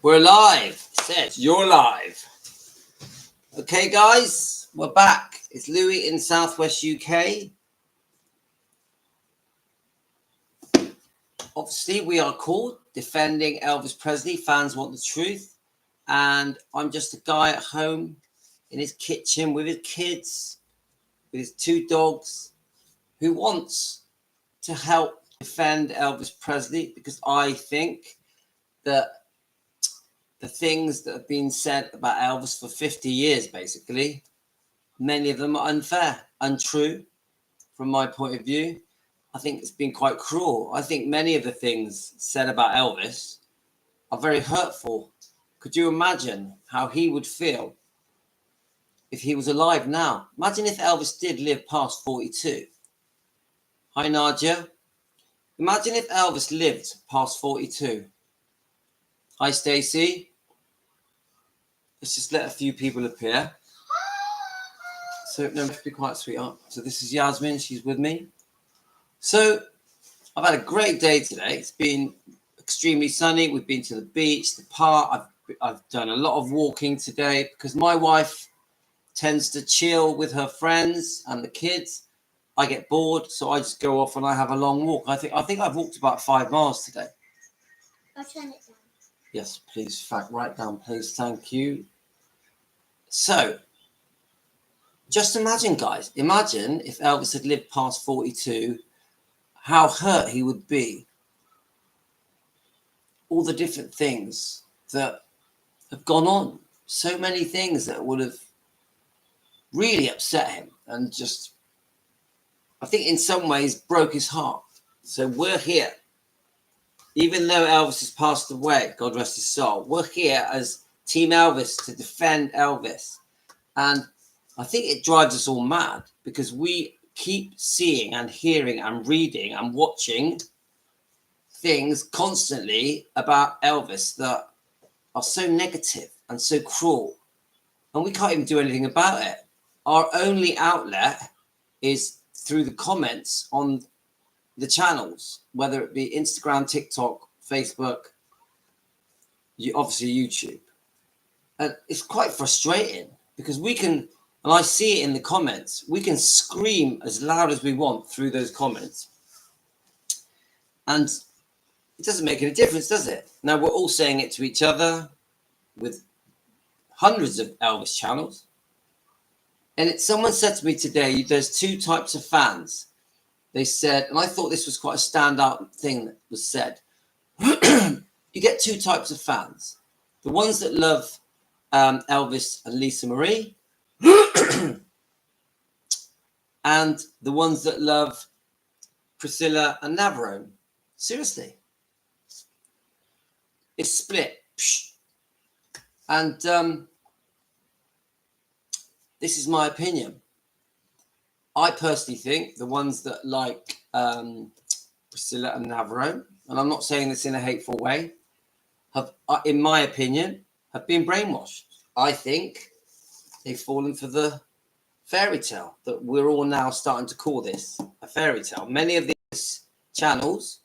We're live. It says you're live. Okay, guys, we're back. It's Louis in Southwest UK. Obviously, we are called Defending Elvis Presley. Fans want the truth. And I'm just a guy at home in his kitchen with his kids, with his two dogs, who wants to help defend Elvis Presley because I think that the things that have been said about Elvis for 50 years, basically, many of them are unfair, untrue from my point of view. I think it's been quite cruel. I think many of the things said about Elvis are very hurtful. Could you imagine how he would feel if he was alive now? Imagine if Elvis did live past 42. Hi, Nadia. Imagine if Elvis lived past 42. Hi, Stacey. Let's just let a few people appear. So, no, be quiet, sweetheart. So this is Yasmin. She's with me. So I've had a great day today. It's been extremely sunny. We've been to the beach, the park. I've done a lot of walking today because my wife tends to chill with her friends and the kids. I get bored, so I just go off and I have a long walk. I think I've walked about 5 miles today. I'll turn it down. Yes, please. Write down, please. Thank you. So, just imagine, guys. Imagine if Elvis had lived past 42, how hurt he would be. All the different things that have gone on. So many things that would have really upset him and just, I think in some ways, broke his heart. So we're here. Even though Elvis has passed away, God rest his soul, we're here as Team Elvis to defend Elvis. And I think it drives us all mad because we keep seeing and hearing and reading and watching things constantly about Elvis that are so negative and so cruel. And we can't even do anything about it. Our only outlet is through the comments on the channels, whether it be Instagram, TikTok, Facebook, obviously YouTube. And it's quite frustrating because we can, and I see it in the comments, we can scream as loud as we want through those comments. And it doesn't make any difference, does it? Now, we're all saying it to each other with hundreds of Elvis channels. And someone said to me today, there's two types of fans. They said, and I thought this was quite a standout thing that was said. You get two types of fans. The ones that love Elvis and Lisa Marie, and the ones that love Priscilla and Navarone. Seriously. It's split. And this is my opinion. I personally think the ones that like Priscilla and Navarone, and I'm not saying this in a hateful way, have, in my opinion, have been brainwashed. I think they've fallen for the fairy tale that we're all now starting to call this a fairy tale. Many of these channels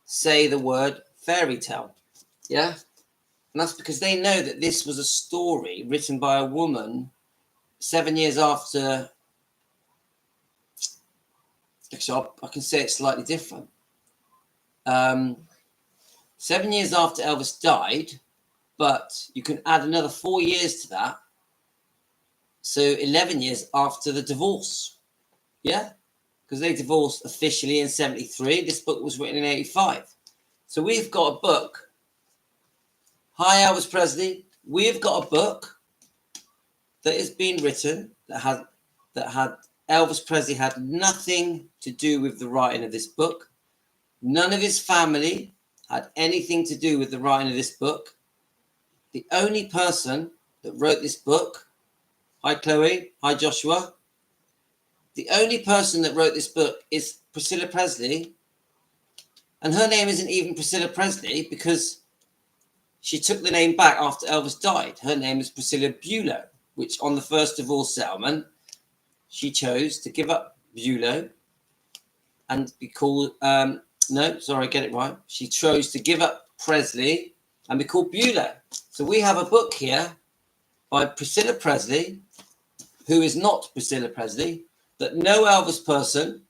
say the word fairy tale. Yeah? And that's because they know that this was a story written by a woman 7 years after. Actually, I can say it slightly different. 7 years after Elvis died, but you can add another 4 years to that. So 11 years after the divorce. Yeah? Because they divorced officially in 73. This book was written in 85. So we've got a book. Hi, Elvis Presley. We've got a book that has been written that had Elvis Presley had nothing to do with the writing of this book. None of his family had anything to do with the writing of this book. The only person that wrote this book, hi Chloe, hi Joshua. The only person that wrote this book is Priscilla Presley. And her name isn't even Priscilla Presley because she took the name back after Elvis died. Her name is Priscilla Bulow, which on the first divorce settlement, she chose to give up Bulow and be called, get it right. She chose to give up Presley and be called Beulah. So we have a book here by Priscilla Presley, who is not Priscilla Presley, that no Elvis person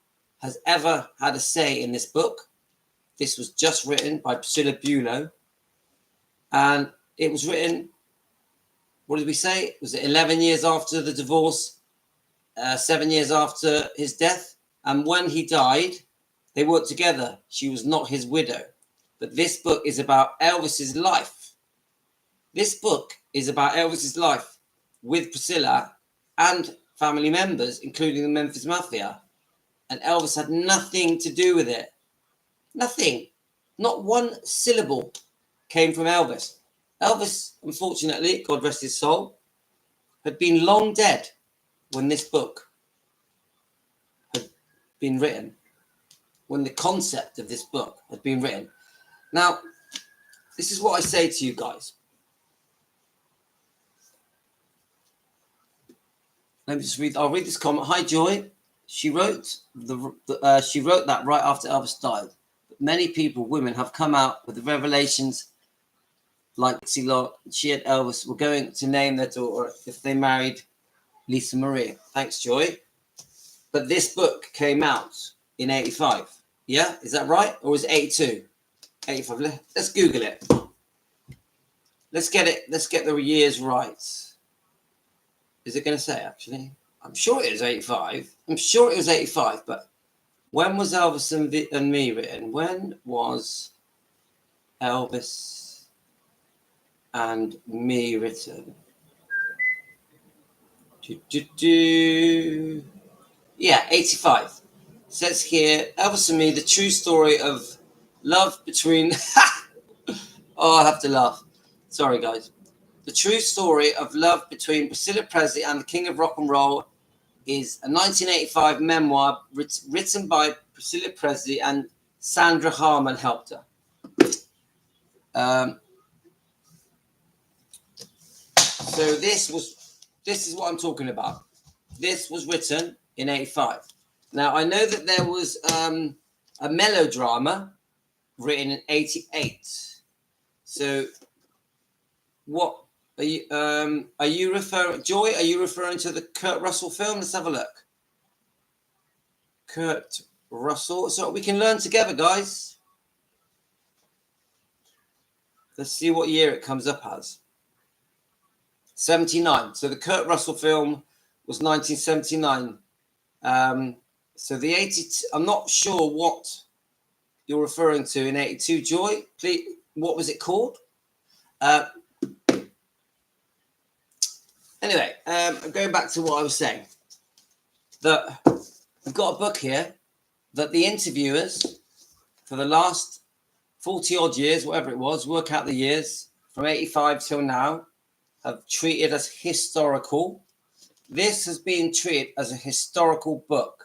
has ever had a say in this book. This was just written by Priscilla Beulah, and it was written, what did we say? Was it 11 years after the divorce, 7 years after his death? And when he died, they worked together. She was not his widow. But this book is about Elvis's life. This book is about Elvis's life with Priscilla and family members, including the Memphis Mafia. And Elvis had nothing to do with it. Nothing. Not one syllable came from Elvis. Elvis, unfortunately, God rest his soul, had been long dead when this book had been written, when the concept of this book had been written. Now, this is what I say to you guys. Let me just read. I'll read this comment. Hi, Joy. She wrote that right after Elvis died. But many people, women, have come out with the revelations like she and Elvis were going to name their daughter if they married Lisa Marie. Thanks, Joy. But this book came out in 85. Yeah? Is that right? Or was it 82? 85. Let's Google it. Let's get it. Let's get the years right. Is it going to say, actually? I'm sure it was 85. I'm sure it was 85. But when was Elvis and Me written? When was Elvis and Me written? Yeah, 85. It says here, Elvis and Me, the true story of love between... Oh, I have to laugh. Sorry, guys. The true story of love between Priscilla Presley and the King of Rock and Roll is a 1985 memoir written by Priscilla Presley, and Sandra Harmon helped her. So this is what I'm talking about. This was written in 85. Now, I know that there was a melodrama written in 88. So what are you referring, Joy, are you referring to the Kurt Russell film? Let's have a look. Kurt Russell. So we can learn together, guys. Let's see what year it comes up as. 79. So the Kurt Russell film was 1979. So the 80, I'm not sure what you're referring to in 82. Joy, please, what was it called? Anyway, I'm going back to what I was saying. That I've got a book here that the interviewers for the last 40 odd years, whatever it was, work out the years from 85 till now, have treated as historical. This has been treated as a historical book.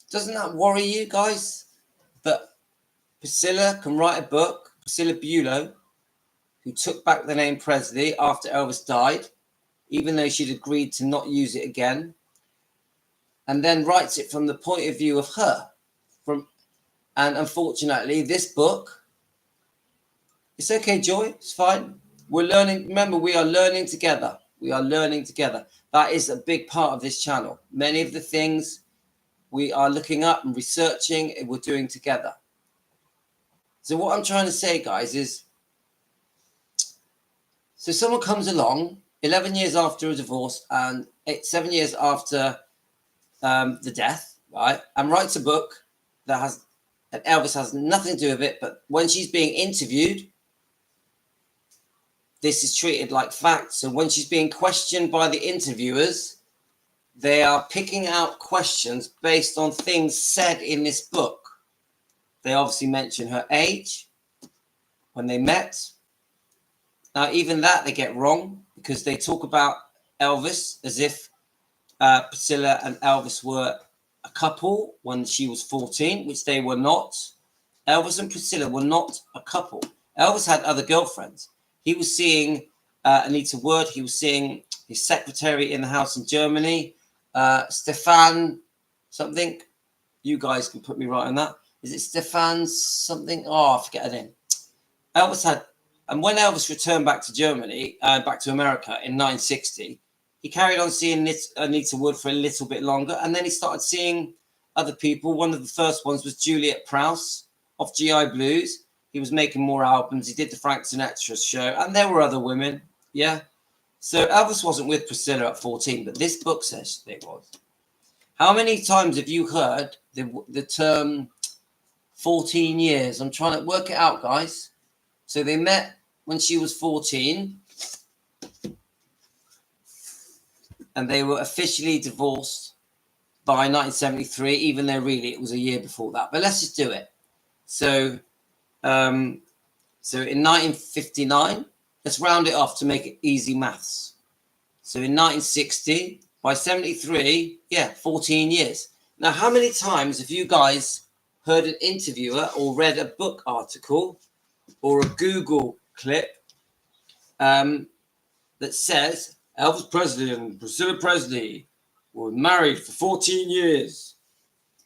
Doesn't that worry you guys? That Priscilla can write a book, Priscilla Beulah, who took back the name Presley after Elvis died, even though she'd agreed to not use it again, and then writes it from the point of view of her. And unfortunately, this book, it's okay, Joy, it's fine. We're learning. Remember, we are learning together. We are learning together. That is a big part of this channel. Many of the things we are looking up and researching, we're doing together. So what I'm trying to say, guys, is, so someone comes along 11 years after a divorce and 7 years after the death, right, and writes a book that Elvis has nothing to do with it, but when she's being interviewed, this is treated like fact. So when she's being questioned by the interviewers, they are picking out questions based on things said in this book. They obviously mention her age, when they met. Now, even that they get wrong, because they talk about Elvis as if Priscilla and Elvis were a couple when she was 14, which they were not. Elvis and Priscilla were not a couple. Elvis had other girlfriends. He was seeing Anita Wood. He was seeing his secretary in the house in Germany, Stefan something. You guys can put me right on that. Is it Stefan something? Oh, I forget her name. Elvis had, and when Elvis returned back to Germany, back to America in 1960, he carried on seeing Anita Wood for a little bit longer, and then he started seeing other people. One of the first ones was Juliet Prowse of GI Blues. He was making more albums. He did the Frank Sinatra show, and there were other women. Yeah. So Elvis wasn't with Priscilla at 14, but this book says it was. How many times have you heard the term 14 years? I'm trying to work it out, guys. So they met when she was 14, and they were officially divorced by 1973, even though really it was a year before that. But let's just do it. So, so in 1959, let's round it off to make it easy maths. So in 1960, by 73, 14 years. Now, how many times have you guys heard an interviewer or read a book article or a Google clip that says Elvis Presley and Priscilla Presley were married for 14 years.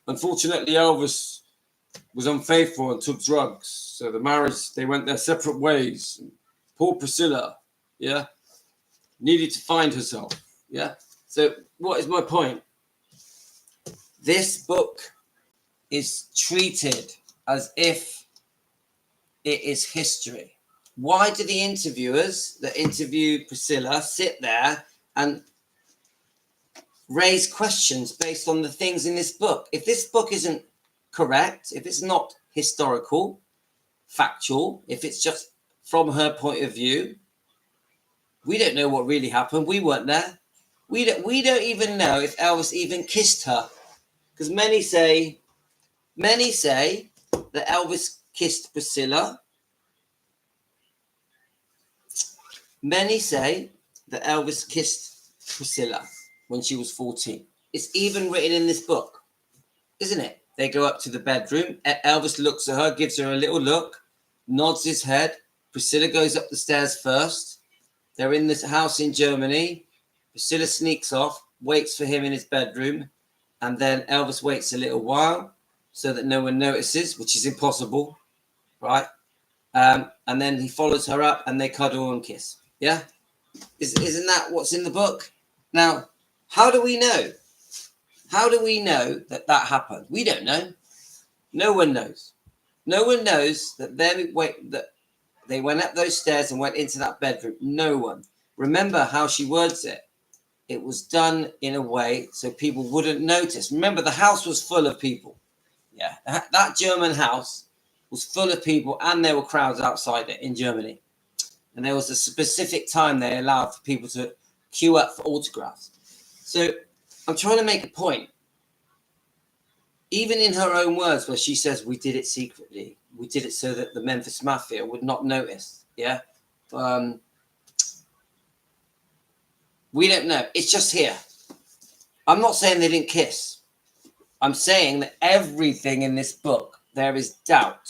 Unfortunately, Elvis was unfaithful and took drugs. So the marriage, they went their separate ways. Poor Priscilla, needed to find herself. So what is my point? This book is treated as if it is history. Why do the interviewers that interview Priscilla sit there and raise questions based on the things in this book? If this book isn't correct, if it's not historical, factual, if it's just from her point of view, we don't know what really happened. We weren't there. We don't even know if Elvis even kissed her, because many say that Elvis kissed Priscilla. Many say that Elvis kissed Priscilla when she was 14. It's even written in this book, isn't it? They go up to the bedroom. Elvis looks at her, gives her a little look, nods his head. Priscilla goes up the stairs first. They're in this house in Germany. Priscilla sneaks off, waits for him in his bedroom, and then Elvis waits a little while so that no one notices, which is impossible, right? And then he follows her up and they cuddle and kiss. Yeah? Isn't that what's in the book? Now, how do we know? How do we know that that happened? We don't know. No one knows. No one knows that they went up those stairs and went into that bedroom. No one. Remember how she words it. It was done in a way so people wouldn't notice. Remember, the house was full of people. Yeah, that German house was full of people, and there were crowds outside it in Germany. And there was a specific time they allowed for people to queue up for autographs. So I'm trying to make a point. Even in her own words, where she says, we did it secretly. We did it so that the Memphis Mafia would not notice. Yeah. We don't know. It's just here. I'm not saying they didn't kiss. I'm saying that everything in this book, there is doubt.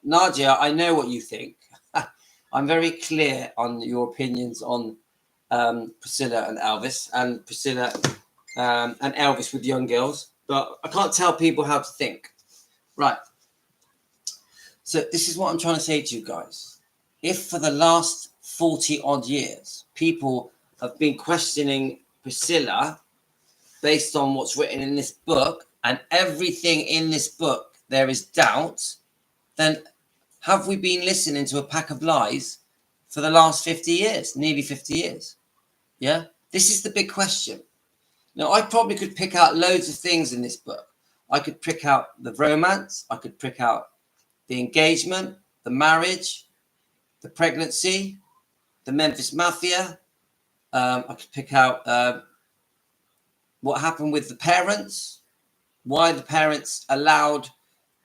Nadia, I know what you think. I'm very clear on your opinions on Priscilla and Elvis, and Priscilla and Elvis with young girls, but I can't tell people how to think. Right. So this is what I'm trying to say to you guys. If for the last 40 odd years, people have been questioning Priscilla based on what's written in this book, and everything in this book there is doubt, then have we been listening to a pack of lies for the last 50 years, nearly 50 years? Yeah, this is the big question. Now, I probably could pick out loads of things in this book. I could pick out the romance, I could pick out the engagement, the marriage, the pregnancy, the Memphis Mafia. I could pick out what happened with the parents, why the parents allowed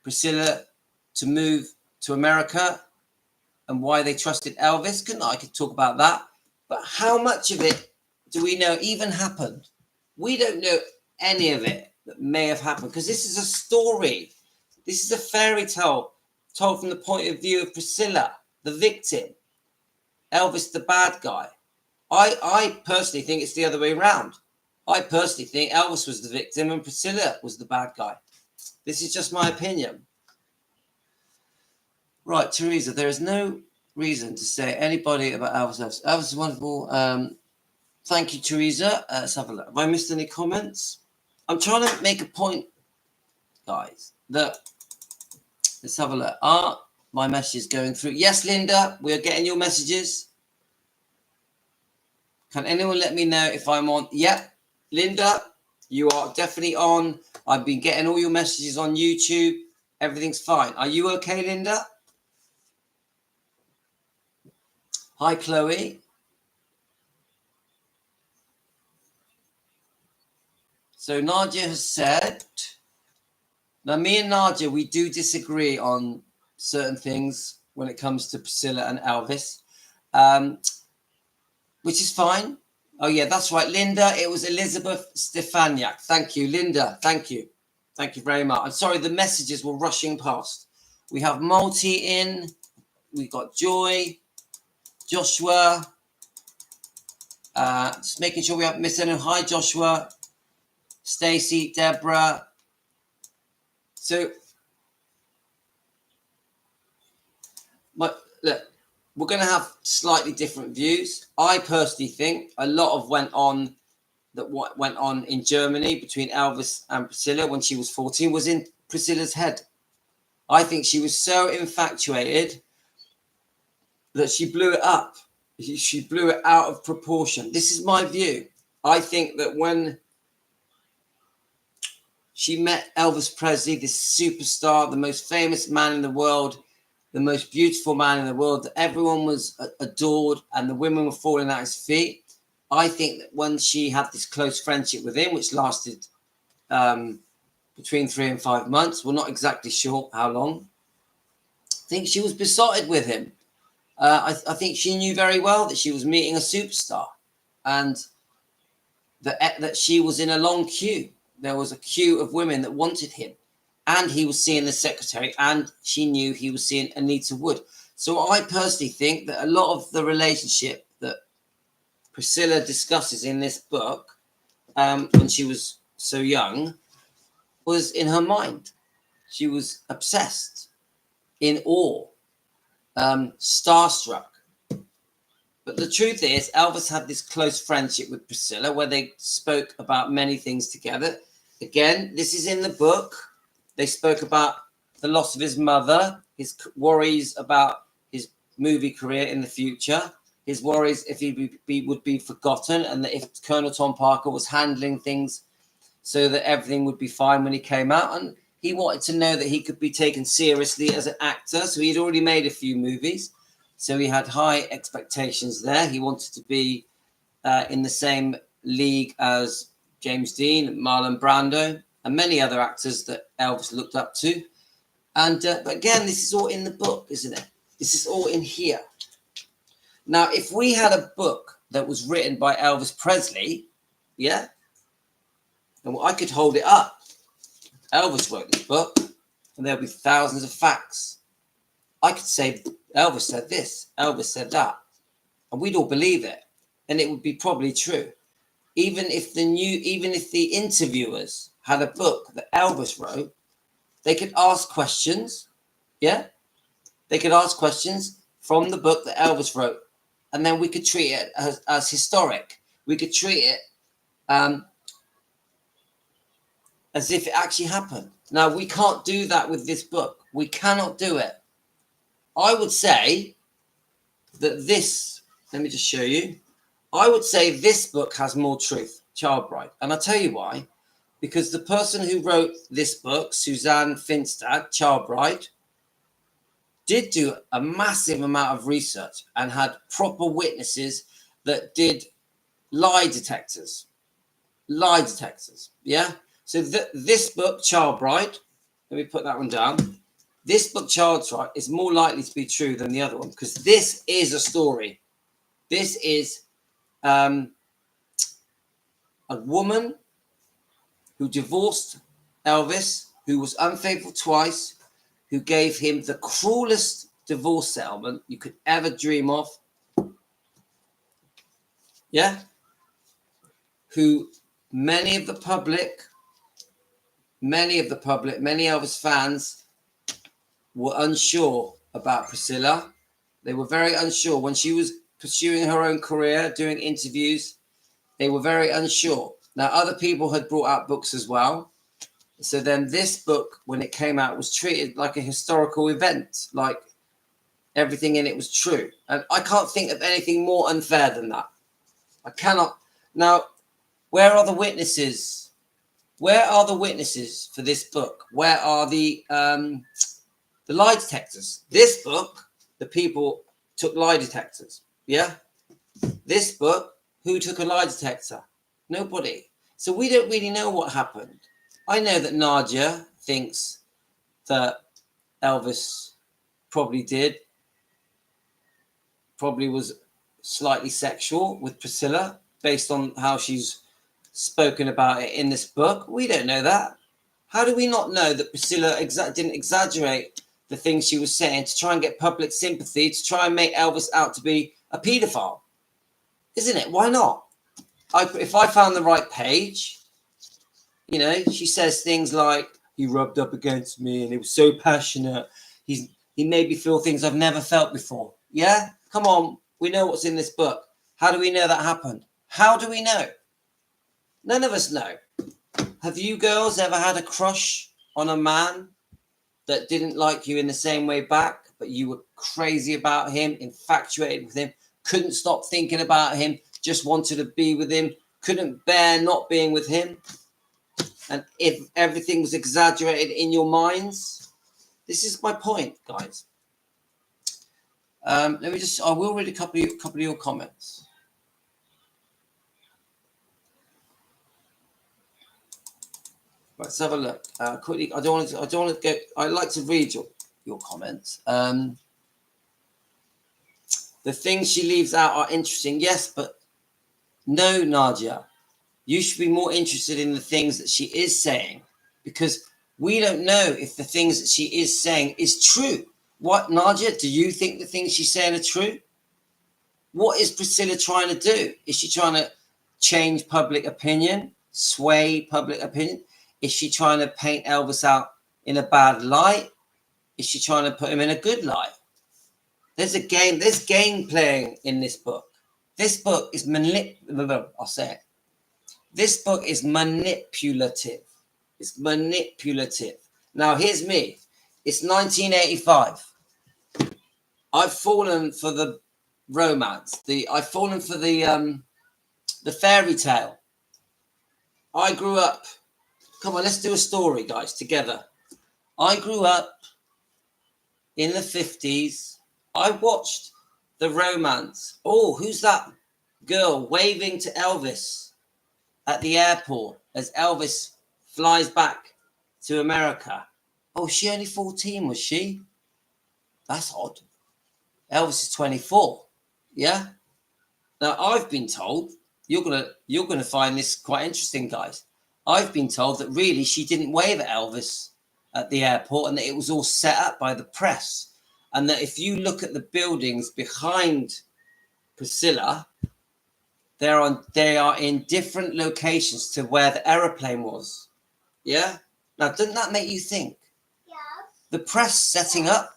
Priscilla to move to America, and why they trusted Elvis. I could talk about that. But how much of it do we know even happened? We don't know any of it that may have happened, because this is a story. This is a fairy tale told from the point of view of Priscilla, the victim, Elvis, the bad guy. I personally think it's the other way around. I personally think Elvis was the victim and Priscilla was the bad guy. This is just my opinion. Right, Teresa, there is no reason to say anybody about Elvis. Elvis is wonderful. Thank you, Teresa. Let's have a look. Have I missed any comments? I'm trying to make a point, guys, that let's have a look. Are my messages going through? Yes, Linda, we are getting your messages. Can anyone let me know if I'm on? Yep, Linda, you are definitely on. I've been getting all your messages on YouTube. Everything's fine. Are you okay, Linda? Hi, Chloe. So Nadia has said, now me and Nadia, we do disagree on certain things when it comes to Priscilla and Elvis, which is fine. Oh, yeah, that's right, Linda. It was Elizabeth Stefaniak. Thank you, Linda. Thank you. Thank you very much. I'm sorry, the messages were rushing past. We have Multi in. We've got Joy, Joshua. Just making sure we haven't missed anyone. Hi, Joshua, Stacy, Deborah. So, look, we're going to have slightly different views. I personally think a lot of what went on in Germany between Elvis and Priscilla when she was 14 was in Priscilla's head. I think she was so infatuated that she blew it up. She blew it out of proportion. This is my view. I think that when she met Elvis Presley, this superstar, the most famous man in the world, the most beautiful man in the world, that everyone was adored and the women were falling at his feet. I think that when she had this close friendship with him, which lasted between 3 and 5 months, we're not exactly sure how long, I think she was besotted with him. I think she knew very well that she was meeting a superstar and that she was in a long queue. There was a queue of women that wanted him, and he was seeing the secretary, and she knew he was seeing Anita Wood. So I personally think that a lot of the relationship that Priscilla discusses in this book when she was so young was in her mind. She was obsessed, in awe, starstruck. But the truth is, Elvis had this close friendship with Priscilla where they spoke about many things together. Again, this is in the book. They spoke about the loss of his mother, his worries about his movie career in the future, his worries if he would be forgotten, and that if Colonel Tom Parker was handling things so that everything would be fine when he came out. And he wanted to know that he could be taken seriously as an actor. So he'd already made a few movies. So he had high expectations there. He wanted to be in the same league as James Dean, Marlon Brando, and many other actors that Elvis looked up to. And but again, this is all in the book, isn't it? This is all in here. Now, if we had a book that was written by Elvis Presley, yeah, and I could hold it up. Elvis wrote this book, and there'll be thousands of facts. I could say Elvis said this, Elvis said that, and we'd all believe it, and it would be probably true. Even if the interviewers had a book that Elvis wrote, they could ask questions. Yeah, they could ask questions from the book that Elvis wrote, and then we could treat it as historic. We could treat it as if it actually happened. Now, we can't do that with this book. We cannot do it. I would say that this, let me just show you. I would say this book has more truth, Child Bride. And I'll tell you why. Because the person who wrote this book, Suzanne Finstad, Child Bride, did do a massive amount of research and had proper witnesses that did lie detectors. Lie detectors, yeah? So this book, Child Bride, let me put that one down. This book, Child Bride, is more likely to be true than the other one because this is a story. This is a woman who divorced Elvis, who was unfaithful twice, who gave him the cruelest divorce settlement you could ever dream of. Yeah? Who many of the public, many Elvis fans were unsure about Priscilla. They were very unsure when she was pursuing her own career, doing interviews. They were very unsure. Now, other people had brought out books as well. So then this book, when it came out, was treated like a historical event, like everything in it was true. And I can't think of anything more unfair than that. I cannot. Now, where are the witnesses? Where are the witnesses for this book? Where are the lie detectors? This book, the people took lie detectors. Yeah? This book, who took a lie detector? Nobody. So we don't really know what happened. I know that Nadia thinks that Elvis probably was slightly sexual with Priscilla based on how she's spoken about it in this book. We don't know that. How do we not know that Priscilla didn't exaggerate the things she was saying to try and get public sympathy, to try and make Elvis out to be a paedophile? Isn't it? Why not? If I found the right page, you know, she says things like, he rubbed up against me and he was so passionate. He made me feel things I've never felt before. Yeah? Come on. We know what's in this book. How do we know that happened? How do we know? None of us know. Have you girls ever had a crush on a man that didn't like you in the same way back, but you were crazy about him, infatuated with him, couldn't stop thinking about him, just wanted to be with him, couldn't bear not being with him? And if everything was exaggerated in your minds, this is my point, guys. I will read a couple of your comments. Let's have a look. Quickly, I don't want to go. I like to read your comments. The things she leaves out are interesting, yes, but no, Nadia. You should be more interested in the things that she is saying, because we don't know if the things that she is saying is true. What, Nadia, do you think the things she's saying are true? What is Priscilla trying to do? Is she trying to change public opinion, sway public opinion? Is she trying to paint Elvis out in a bad light? Is she trying to put him in a good light? There's game playing in this book. This book is I'll say it. This book is manipulative. It's manipulative. Now, here's me. It's 1985. I've fallen for the romance. I've fallen for the fairy tale. I grew up. Come on, let's do a story, guys, together. I grew up in the 50s. I watched the romance. Oh, who's that girl waving to Elvis at the airport as Elvis flies back to America? Oh, she only 14, was she? That's odd. Elvis is 24. Yeah? Now, I've been told, you're gonna find this quite interesting, guys. I've been told that really she didn't wave at Elvis at the airport and that it was all set up by the press. And that if you look at the buildings behind Priscilla, they are in different locations to where the aeroplane was. Yeah? Now, doesn't that make you think? Yes. The press setting up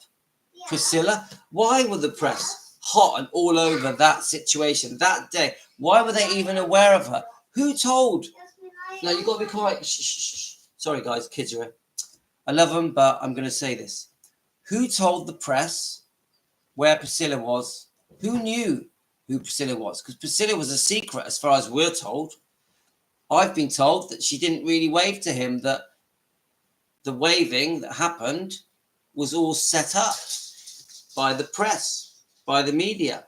Yes. Priscilla? Why were the press hot and all over that situation that day? Why were they even aware of her? Who told? No, you've got to be quiet. Shh, shh, shh. Sorry, guys, kids are here. I love them, but I'm going to say this. Who told the press where Priscilla was? Who knew who Priscilla was? Because Priscilla was a secret as far as we're told. I've been told that she didn't really wave to him, that the waving that happened was all set up by the press, by the media.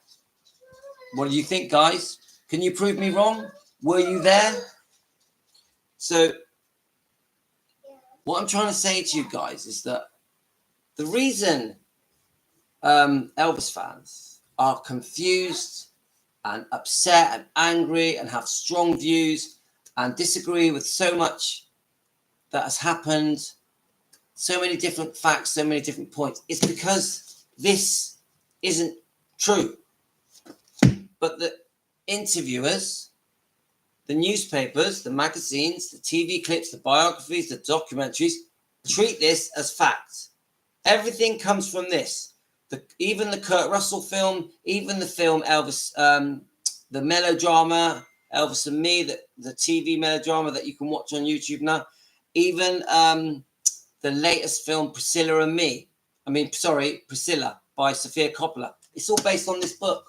What do you think, guys? Can you prove me wrong? Were you there? So what I'm trying to say to you guys is that the reason Elvis fans are confused and upset and angry and have strong views and disagree with so much that has happened, so many different facts, so many different points, is because this isn't true. But the interviewers, the newspapers, the magazines, the TV clips, the biographies, the documentaries treat this as fact. Everything comes from this. Even the Kurt Russell film, even the film Elvis, the melodrama Elvis and Me, the TV melodrama that you can watch on YouTube now, even the latest film Priscilla by Sofia Coppola. It's all based on this book.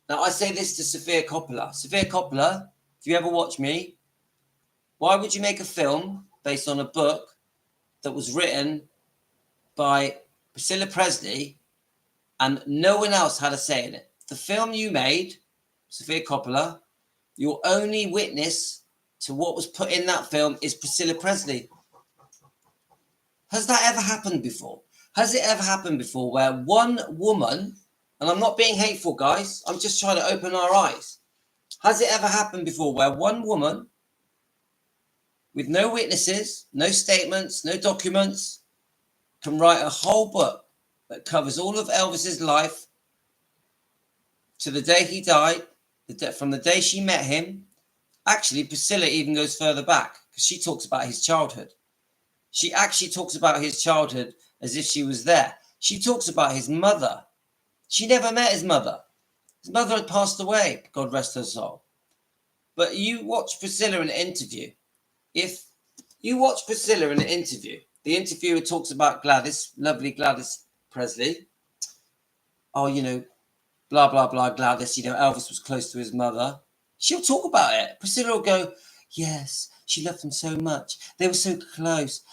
Now I say this to Sofia Coppola. Sofia Coppola, if you ever watch me, why would you make a film based on a book that was written by Priscilla Presley and no one else had a say in it? The film you made, Sofia Coppola, your only witness to what was put in that film is Priscilla Presley. Has that ever happened before? Has it ever happened before where one woman, and I'm not being hateful, guys, I'm just trying to open our eyes. Has it ever happened before where one woman, with no witnesses, no statements, no documents, can write a whole book that covers all of Elvis's life to the day he died, from the day she met him? Actually, Priscilla even goes further back because she talks about his childhood. She actually talks about his childhood as if she was there. She talks about his mother. She never met his mother. His mother had passed away, God rest her soul. But you watch Priscilla in an interview. If you watch Priscilla in an interview, the interviewer talks about Gladys, lovely Gladys Presley. Oh, blah, blah, blah, Gladys, Elvis was close to his mother. She'll talk about it. Priscilla will go, yes, she loved him so much. They were so close.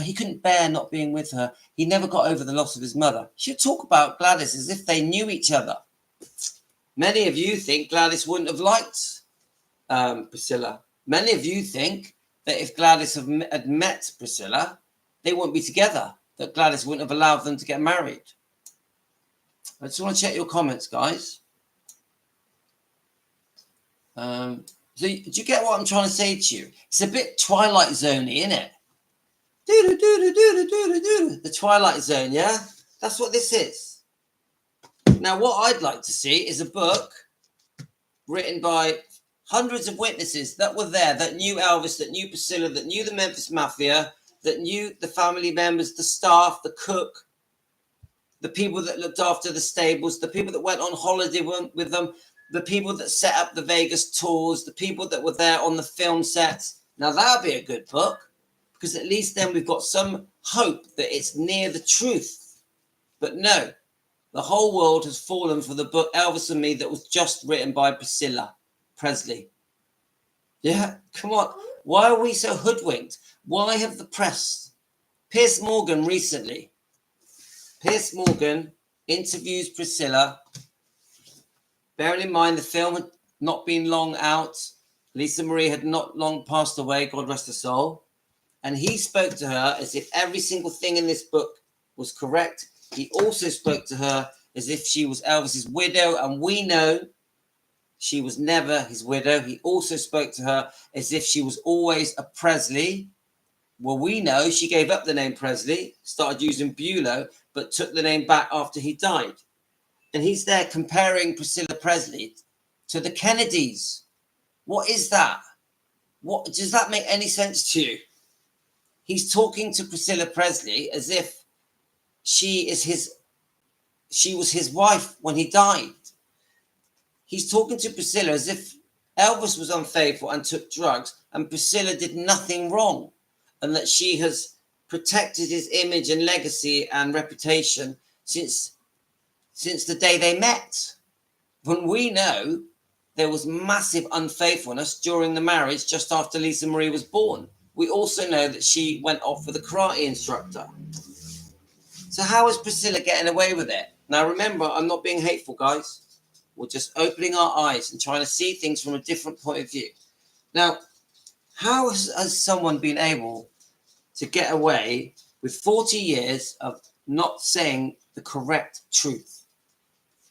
He couldn't bear not being with her. He never got over the loss of his mother. She'll talk about Gladys as if they knew each other. Many of you think Gladys wouldn't have liked Priscilla. Many of you think that if Gladys had met Priscilla, they wouldn't be together, that Gladys wouldn't have allowed them to get married. I just want to check your comments, guys. So do you get what I'm trying to say to you? It's a bit Twilight Zone-y, isn't it? The Twilight Zone, yeah? That's what this is. Now, what I'd like to see is a book written by hundreds of witnesses that were there, that knew Elvis, that knew Priscilla, that knew the Memphis Mafia, that knew the family members, the staff, the cook, the people that looked after the stables, the people that went on holiday with them, the people that set up the Vegas tours, the people that were there on the film sets. Now, that would be a good book, because at least then we've got some hope that it's near the truth. But no, the whole world has fallen for the book Elvis and Me that was just written by Priscilla Presley. Yeah, come on. Why are we so hoodwinked? Why have the press? Piers Morgan recently. Piers Morgan interviews Priscilla. Bearing in mind the film had not been long out. Lisa Marie had not long passed away, God rest her soul. And he spoke to her as if every single thing in this book was correct. He also spoke to her as if she was Elvis's widow, and we know she was never his widow. He also spoke to her as if she was always a Presley. Well, we know she gave up the name Presley, started using Bulow, but took the name back after he died. And he's there comparing Priscilla Presley to the Kennedys. What is that? What does that make any sense to you? He's talking to Priscilla Presley as if she was his wife when he died. He's talking to Priscilla as if Elvis was unfaithful and took drugs and Priscilla did nothing wrong, and that she has protected his image and legacy and reputation since the day they met. When we know there was massive unfaithfulness during the marriage just after Lisa Marie was born. We also know that she went off with a karate instructor. So how is Priscilla getting away with it? Now, remember, I'm not being hateful, guys. We're just opening our eyes and trying to see things from a different point of view. Now, how has someone been able to get away with 40 years of not saying the correct truth?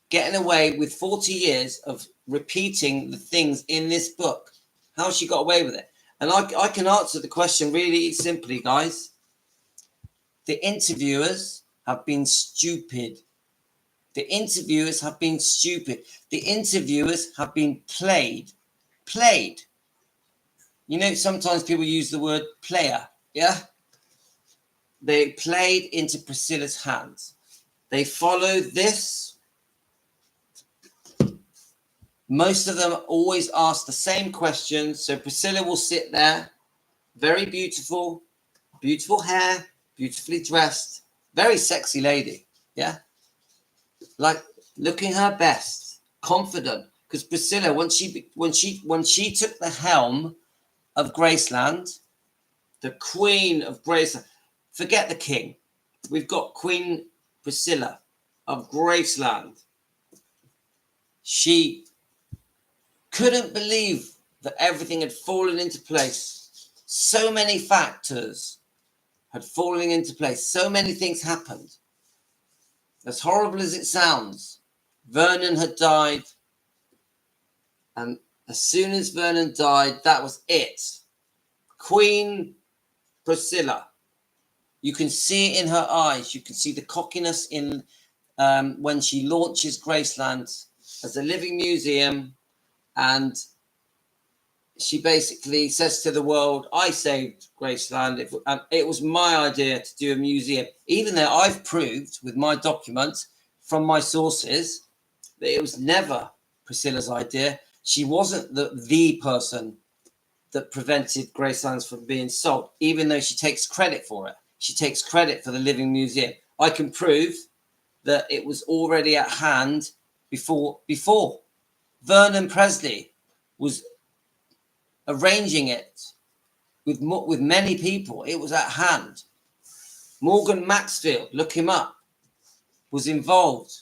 Getting away with 40 years of repeating the things in this book. How has she got away with it? And I can answer the question really simply, guys. The interviewers have been stupid. The interviewers have been stupid. The interviewers have been played. Played. You know, sometimes people use the word player. Yeah? They played into Priscilla's hands. They follow this. Most of them always ask the same questions. So Priscilla will sit there, very beautiful, beautiful hair, beautifully dressed, very sexy lady. Yeah. Like looking her best, confident. Because Priscilla, when she took the helm of Graceland, the Queen of Graceland, forget the king. We've got Queen Priscilla of Graceland. She couldn't believe that everything had fallen into place. So many factors had fallen into place. So many things happened. As horrible as it sounds, Vernon had died. And as soon as Vernon died, that was it. Queen Priscilla. You can see it in her eyes. You can see the cockiness in when she launches Graceland as a living museum. And she basically says to the world, I saved Graceland. It was my idea to do a museum, even though I've proved with my documents from my sources that it was never Priscilla's idea. She wasn't the person that prevented Graceland from being sold, even though she takes credit for it. She takes credit for the living museum. I can prove that it was already at hand before Vernon Presley was arranging it with many people. It was at hand. Morgan Maxfield, look him up, was involved.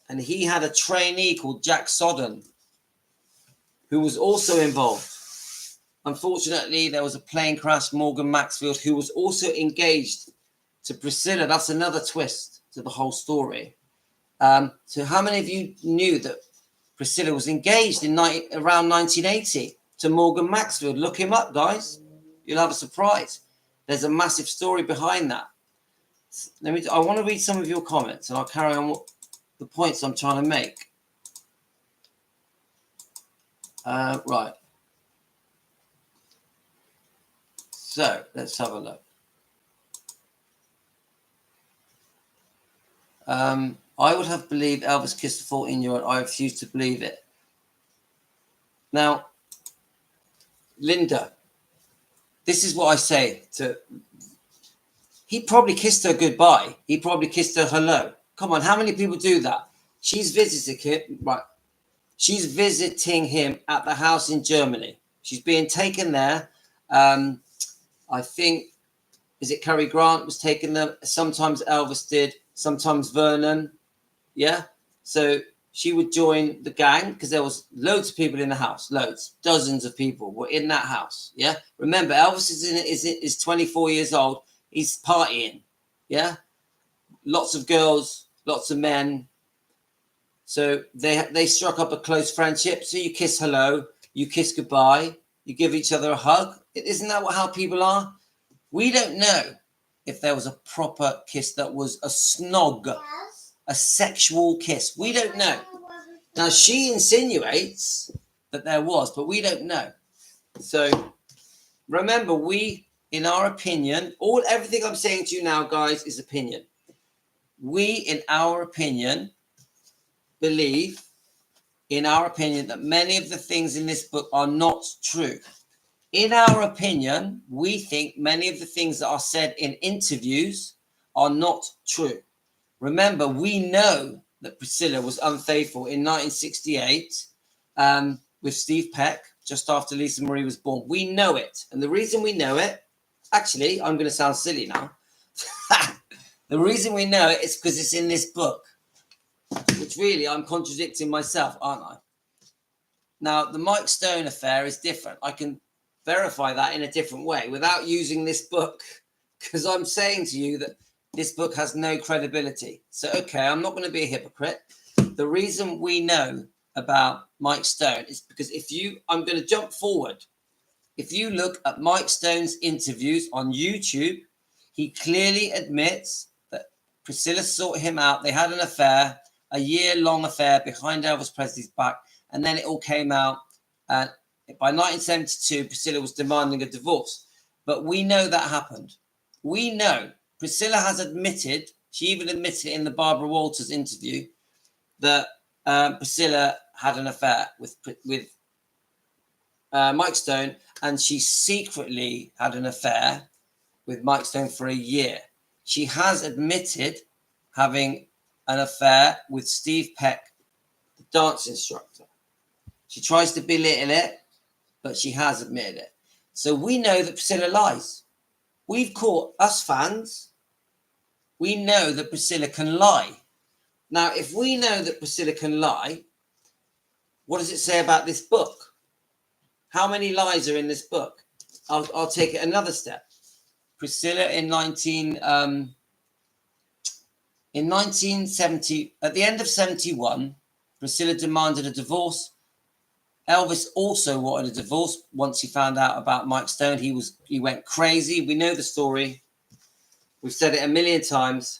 And he had a trainee called Jack Sodden who was also involved. Unfortunately, there was a plane crash. Morgan Maxfield, who was also engaged to Priscilla. That's another twist to the whole story. So how many of you knew that Priscilla was engaged in around 1980 to Morgan Maxfield? Look him up, guys. You'll have a surprise. There's a massive story behind that. I want to read some of your comments, and I'll carry on the points I'm trying to make. Right. So let's have a look. I would have believed Elvis kissed a 14-year-old. I refuse to believe it. Now, Linda, this is what I say to... He probably kissed her goodbye. He probably kissed her hello. Come on, how many people do that? She's visiting him, right? She's visiting him at the house in Germany. She's being taken there. I think, is it Cary Grant was taking them? Sometimes Elvis did. Sometimes Vernon. Yeah. So she would join the gang because there was loads of people in the house. Loads. Dozens of people were in that house. Yeah. Remember, Elvis is 24 years old. He's partying. Yeah. Lots of girls, lots of men. So they struck up a close friendship. So you kiss hello, you kiss goodbye, you give each other a hug. Isn't that how people are? We don't know if there was a proper kiss that was a snog, a sexual kiss. We don't know. Now, she insinuates that there was, but we don't know. So remember, in our opinion, everything I'm saying to you now, guys, is opinion. We, in our opinion, believe, in our opinion, that many of the things in this book are not true. In our opinion, we think many of the things that are said in interviews are not true. Remember, we know that Priscilla was unfaithful in 1968 with Steve Peck, just after Lisa Marie was born. We know it. And the reason we know it, actually, I'm going to sound silly now. The reason we know it is because it's in this book, which really I'm contradicting myself, aren't I? Now, the Mike Stone affair is different. I can verify that in a different way without using this book, because I'm saying to you that this book has no credibility. So, okay, I'm not going to be a hypocrite. The reason we know about Mike Stone is because I'm going to jump forward. If you look at Mike Stone's interviews on YouTube, he clearly admits that Priscilla sought him out. They had an affair, a year-long affair behind Elvis Presley's back, and then it all came out. And by 1972, Priscilla was demanding a divorce. But we know that happened. We know Priscilla has admitted She even admitted in the Barbara Walters interview that Priscilla had an affair with Mike Stone, and she secretly had an affair with Mike Stone for a year. She has admitted having an affair with Steve Peck, the dance instructor. She tries to belittle it, but she has admitted it. So we know that Priscilla lies. We've caught, us fans, we know that Priscilla can lie. Now, if we know that Priscilla can lie, what does it say about this book? How many lies are in this book? I'll take it another step. Priscilla in 1970, at the end of 71, Priscilla demanded a divorce. Elvis also wanted a divorce once he found out about Mike Stone. He went crazy. We know the story. We've said it a million times.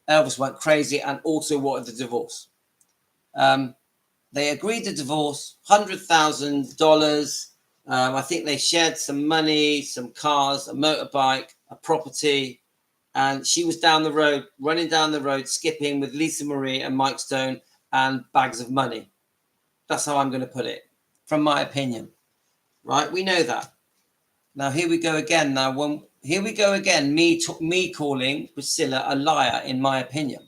Elvis went crazy and also wanted the divorce. They agreed to divorce, $100,000. I think they shared some money, some cars, a motorbike, a property. And she was down the road, running down the road, skipping with Lisa Marie and Mike Stone and bags of money. That's how I'm going to put it, from my opinion. Right? We know that. Now, here we go again. Me calling Priscilla a liar, in my opinion.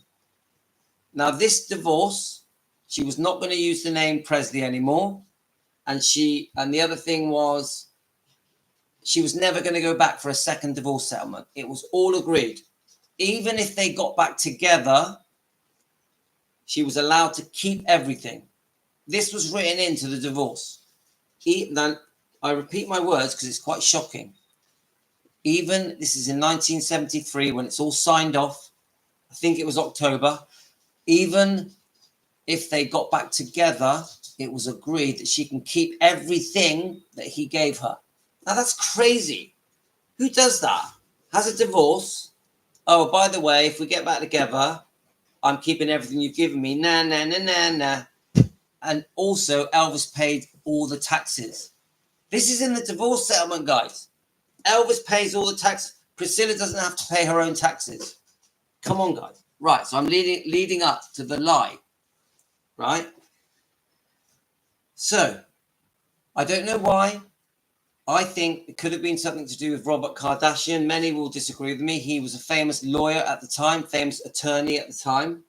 Now, this divorce, she was not going to use the name Presley anymore. And the other thing was, she was never going to go back for a second divorce settlement. It was all agreed. Even if they got back together, she was allowed to keep everything. This was written into the divorce. I repeat my words because it's quite shocking. This is in 1973 when it's all signed off. I think it was October. Even if they got back together, it was agreed that she can keep everything that he gave her. Now, that's crazy. Who does that? Has a divorce. Oh, by the way, if we get back together, I'm keeping everything you've given me. Nah, nah, nah, nah, nah. And also, Elvis paid all the taxes. This is in the divorce settlement, guys. Elvis pays all the taxes. Priscilla doesn't have to pay her own taxes. Come on, guys. Right, so I'm leading up to the lie. Right? So, I don't know why. I think it could have been something to do with Robert Kardashian. Many will disagree with me. He was a famous lawyer at the time, famous attorney at the time.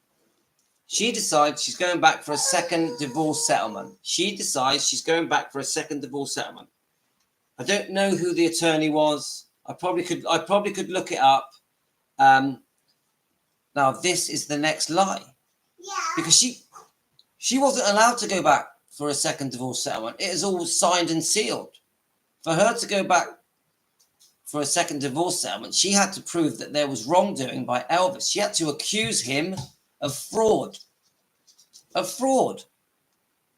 She decides she's going back for a second divorce settlement. I don't know who the attorney was. I probably could look it up. Now this is the next lie. Yeah. Because she wasn't allowed to go back for a second divorce settlement. It is all signed and sealed. For her to go back for a second divorce settlement, she had to prove that there was wrongdoing by Elvis. She had to accuse him of fraud.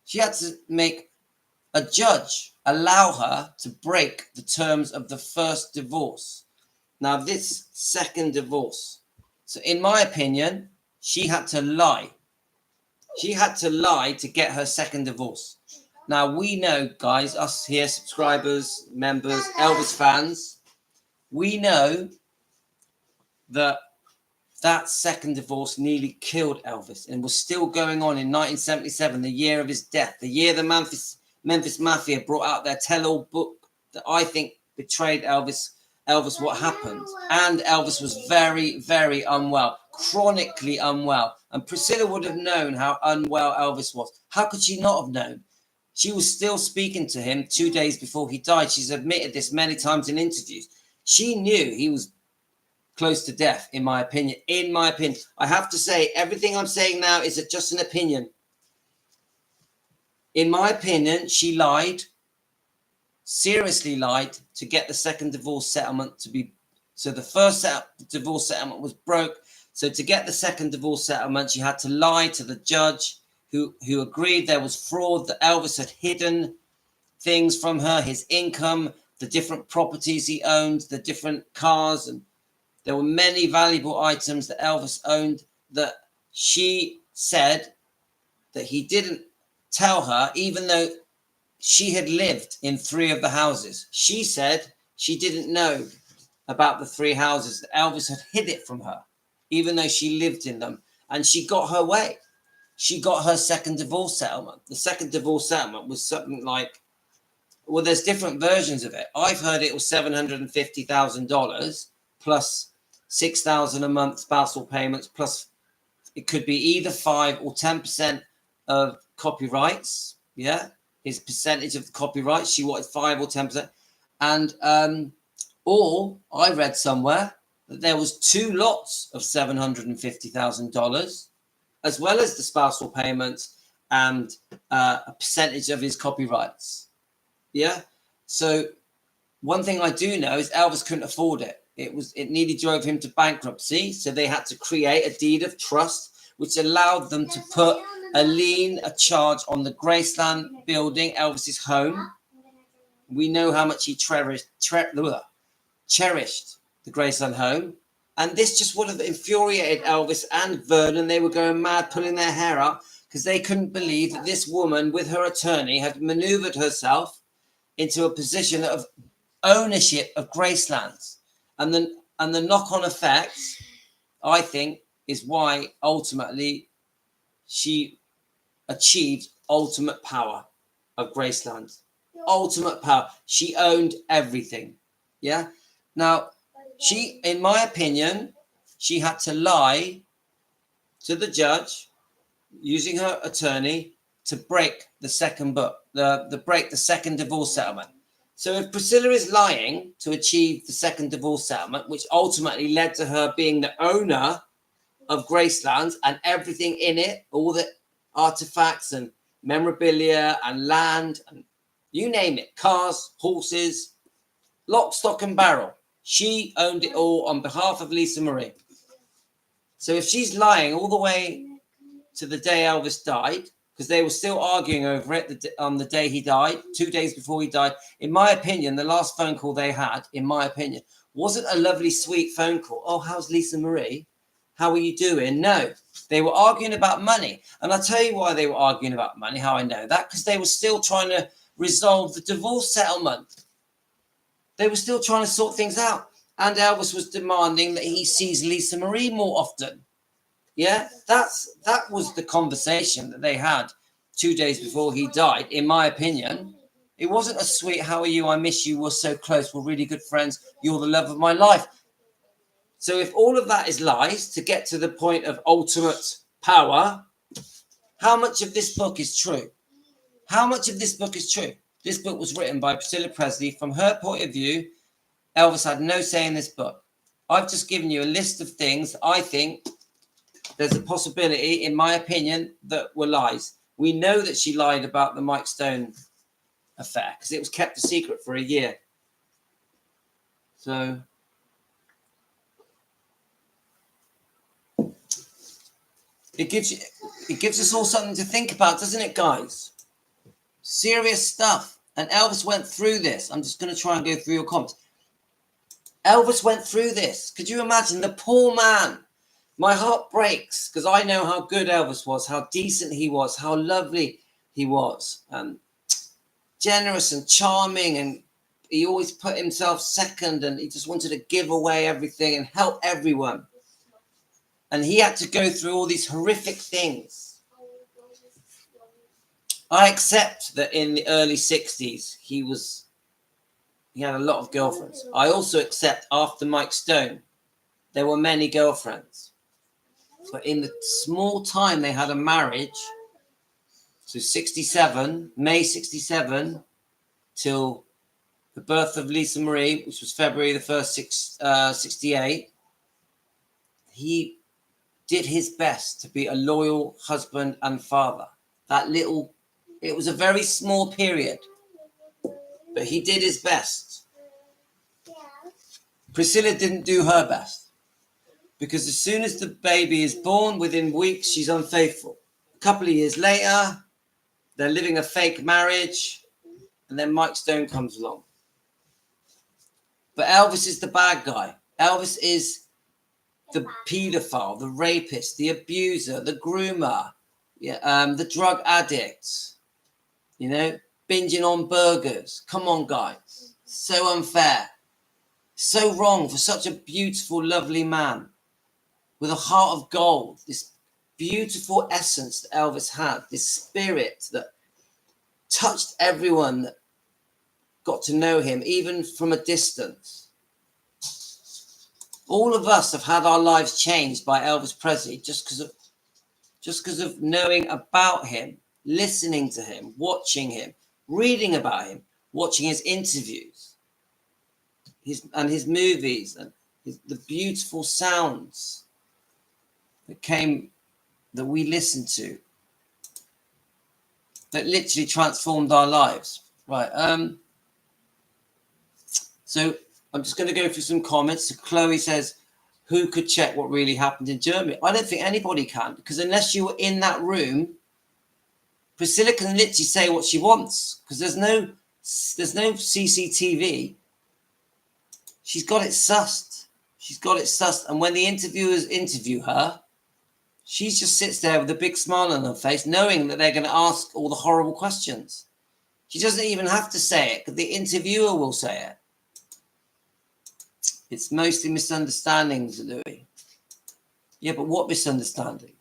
She had to make a judge allow her to break the terms of the first divorce. Now, this second divorce. So, in my opinion, she had to lie. She had to lie to get her second divorce. Now, we know, guys, us here, subscribers, members, Elvis fans, we know that second divorce nearly killed Elvis and was still going on in 1977, the year of his death, the year the Memphis Mafia brought out their tell-all book that I think betrayed Elvis what happened. And Elvis was very, very unwell, chronically unwell. And Priscilla would have known how unwell Elvis was. How could she not have known? She was still speaking to him 2 days before he died. She's admitted this many times in interviews. She knew he was close to death, in my opinion. I have to say, everything I'm saying now is just an opinion. In my opinion, she lied, seriously lied, to get the second divorce settlement to be. So the first divorce settlement was broke. So to get the second divorce settlement, she had to lie to the judge who agreed there was fraud, that Elvis had hidden things from her, his income, the different properties he owned, the different cars, and there were many valuable items that Elvis owned that she said that he didn't tell her, even though she had lived in 3 of the houses. She said she didn't know about the 3 houses, that Elvis had hid it from her. even though she lived in them. And she got her way. She got her second divorce settlement. The second divorce settlement was something like, well, there's different versions of it. I've heard it was $750,000 plus $6,000 a month spousal payments, plus it could be either 5 or 10% of copyrights. Yeah, his percentage of the copyright. She wanted 5 or 10%, and or I read somewhere that there was 2 lots of $750,000, as well as the spousal payments and a percentage of his copyrights. Yeah. So one thing I do know is Elvis couldn't afford it. It nearly drove him to bankruptcy. So they had to create a deed of trust, which allowed them to put a charge on the Graceland building, Elvis's home. We know how much he cherished the Graceland home. And this just would have infuriated Elvis and Vernon. They were going mad, pulling their hair out, because they couldn't believe that this woman with her attorney had maneuvered herself into a position of ownership of Gracelands. And the knock-on effects, I think, is why ultimately she achieved ultimate power of Graceland. Ultimate power. She owned everything. Yeah. Now, she, in my opinion, she had to lie to the judge using her attorney to break the second book, break the second divorce settlement. So if Priscilla is lying to achieve the second divorce settlement, which ultimately led to her being the owner of Graceland and everything in it, all the artifacts and memorabilia and land and you name it, cars, horses, lock, stock and barrel. She owned it all on behalf of Lisa Marie. So if she's lying all the way to the day Elvis died, because they were still arguing over it on the day he died, 2 days before he died, in my opinion, the last phone call they had, in my opinion, wasn't a lovely, sweet phone call. Oh, how's Lisa Marie? How are you doing? No, they were arguing about money. And I'll tell you why they were arguing about money, how I know that, because they were still trying to resolve the divorce settlement. They were still trying to sort things out. And Elvis was demanding that he sees Lisa Marie more often. Yeah, that was the conversation that they had 2 days before he died, in my opinion. It wasn't a sweet, how are you? I miss you. We're so close. We're really good friends. You're the love of my life. So if all of that is lies to get to the point of ultimate power, how much of this book is true? How much of this book is true? This book was written by Priscilla Presley. From her point of view, Elvis had no say in this book. I've just given you a list of things I think there's a possibility, in my opinion, that were lies. We know that she lied about the Mike Stone affair because it was kept a secret for a year. So it gives us all something to think about, doesn't it, guys? Serious stuff. And Elvis went through this. I'm just going to try and go through your comments. Elvis went through this. Could you imagine? The poor man. My heart breaks because I know how good Elvis was, how decent he was, how lovely he was, generous and charming, and he always put himself second, and he just wanted to give away everything and help everyone. And he had to go through all these horrific things. I accept that in the early 60s, he had a lot of girlfriends. I also accept after Mike Stone, there were many girlfriends. But in the small time they had a marriage, so 67, May 67, till the birth of Lisa Marie, which was February the 1st, 68, he did his best to be a loyal husband and father. It was a very small period, but he did his best. Priscilla didn't do her best. Because as soon as the baby is born, within weeks, she's unfaithful. A couple of years later, they're living a fake marriage, and then Mike Stone comes along. But Elvis is the bad guy. Elvis is the paedophile, the rapist, the abuser, the groomer, the drug addict, binging on burgers. Come on, guys. So unfair. So wrong for such a beautiful, lovely man. with a heart of gold, this beautiful essence that Elvis had, this spirit that touched everyone that got to know him, even from a distance. All of us have had our lives changed by Elvis Presley just because of knowing about him, listening to him, watching him, reading about him, watching his interviews, his movies, and the beautiful sounds that we listened to, that literally transformed our lives. Right. So I'm just going to go through some comments. So Chloe says, who could check what really happened in Germany? I don't think anybody can, because unless you were in that room, Priscilla can literally say what she wants, because there's no CCTV. She's got it sussed. And when the interviewers interview her, she just sits there with a big smile on her face, knowing that they're going to ask all the horrible questions. She doesn't even have to say it, because the interviewer will say it. It's mostly misunderstandings, Louis. Yeah, but what misunderstanding?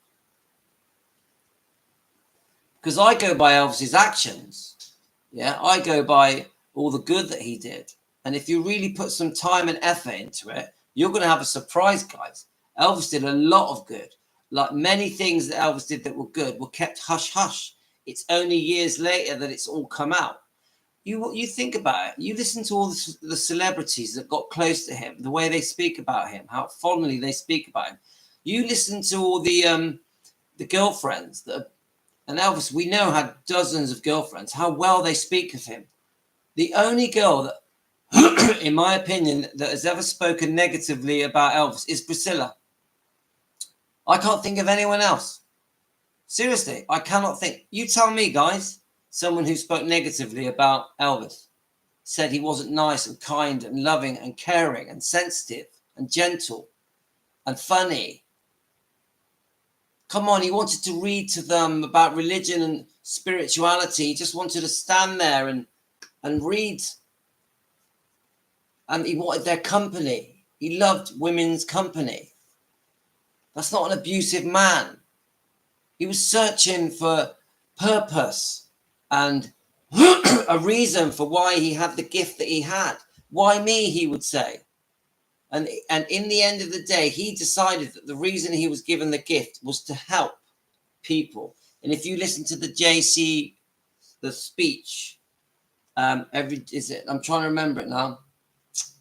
Because I go by Elvis's actions. Yeah, I go by all the good that he did. And if you really put some time and effort into it, you're going to have a surprise, guys. Elvis did a lot of good. Like many things that Elvis did that were good were kept hush-hush. It's only years later that it's all come out. You think about it. You listen to all the celebrities that got close to him, the way they speak about him, how fondly they speak about him. You listen to all the girlfriends and Elvis, we know, had dozens of girlfriends, how well they speak of him. The only girl that, in my opinion, that has ever spoken negatively about Elvis is Priscilla. I can't think of anyone else. Seriously, I cannot think. You tell me, guys. Someone who spoke negatively about Elvis, said he wasn't nice and kind and loving and caring and sensitive and gentle and funny. Come on, he wanted to read to them about religion and spirituality. He just wanted to stand there and read. And he wanted their company. He loved women's company. That's not an abusive man. He was searching for purpose and a reason for why he had the gift that he had. Why me, he would say. And in the end of the day, he decided that the reason he was given the gift was to help people. And if you listen to the speech, I'm trying to remember it now.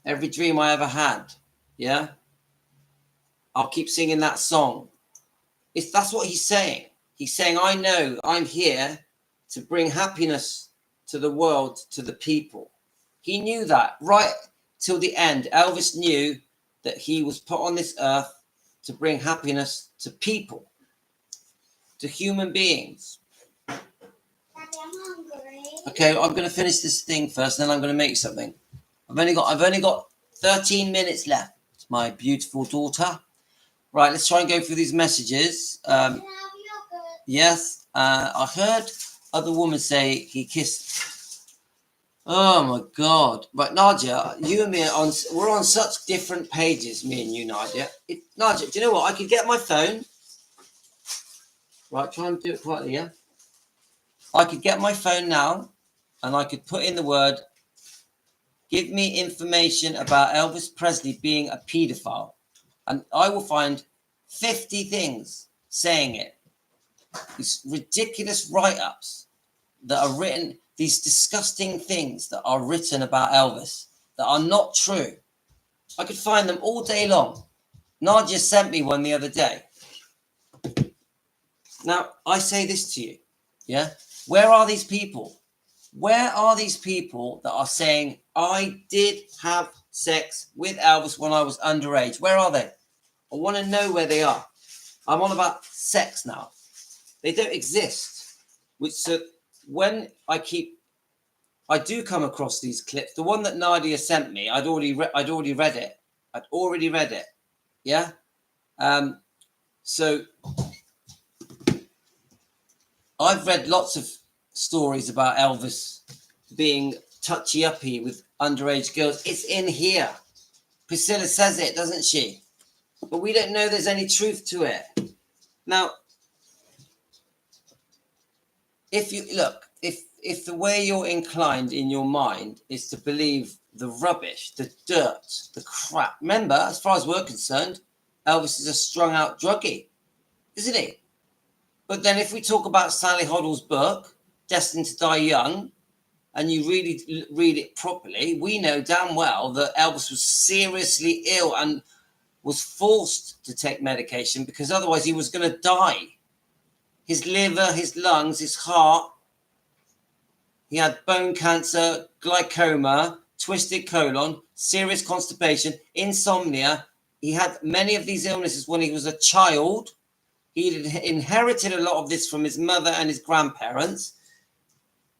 Every dream I ever had. Yeah. I'll keep singing that song. That's what he's saying. He's saying, I know I'm here to bring happiness to the world, to the people. He knew that right till the end. Elvis knew that he was put on this earth to bring happiness to people, to human beings. Daddy, I'm hungry. Okay, I'm going to finish this thing first, and then I'm going to make something. I've only got 13 minutes left. My beautiful daughter. Right, let's try and go through these messages. Can I have yogurt? Yes, I heard other woman say he kissed. Oh my God! Right, Nadia, you and me we're on such different pages. Me and you, Nadia. Nadia, do you know what? I could get my phone. Right, try and do it quietly. Yeah. I could get my phone now, and I could put in the word. Give me information about Elvis Presley being a paedophile. And I will find 50 things saying it. These ridiculous write-ups that are written, these disgusting things that are written about Elvis that are not true. I could find them all day long. Nadia sent me one the other day. Now, I say this to you, yeah? Where are these people? Where are these people that are saying, I did have sex with Elvis when I was underage? Where are they? I want to know where they are. I'm on about sex now. They don't exist. So when I do come across these clips. The one that Nadia sent me, I'd already read it. Yeah. So I've read lots of stories about Elvis being touchy-uppy with underage girls. It's in here. Priscilla says it, doesn't she? but we don't know there's any truth to it. Now, if you look, if the way you're inclined in your mind is to believe the rubbish, the dirt, the crap. Remember, as far as we're concerned, Elvis is a strung out druggie, isn't he? But then if we talk about Sally Hoddle's book, Destined to Die Young, and you really read it properly, we know damn well that Elvis was seriously ill and was forced to take medication because otherwise he was going to die. His liver, his lungs, his heart. He had bone cancer, glaucoma, twisted colon, serious constipation, insomnia. He had many of these illnesses when he was a child. He inherited a lot of this from his mother and his grandparents.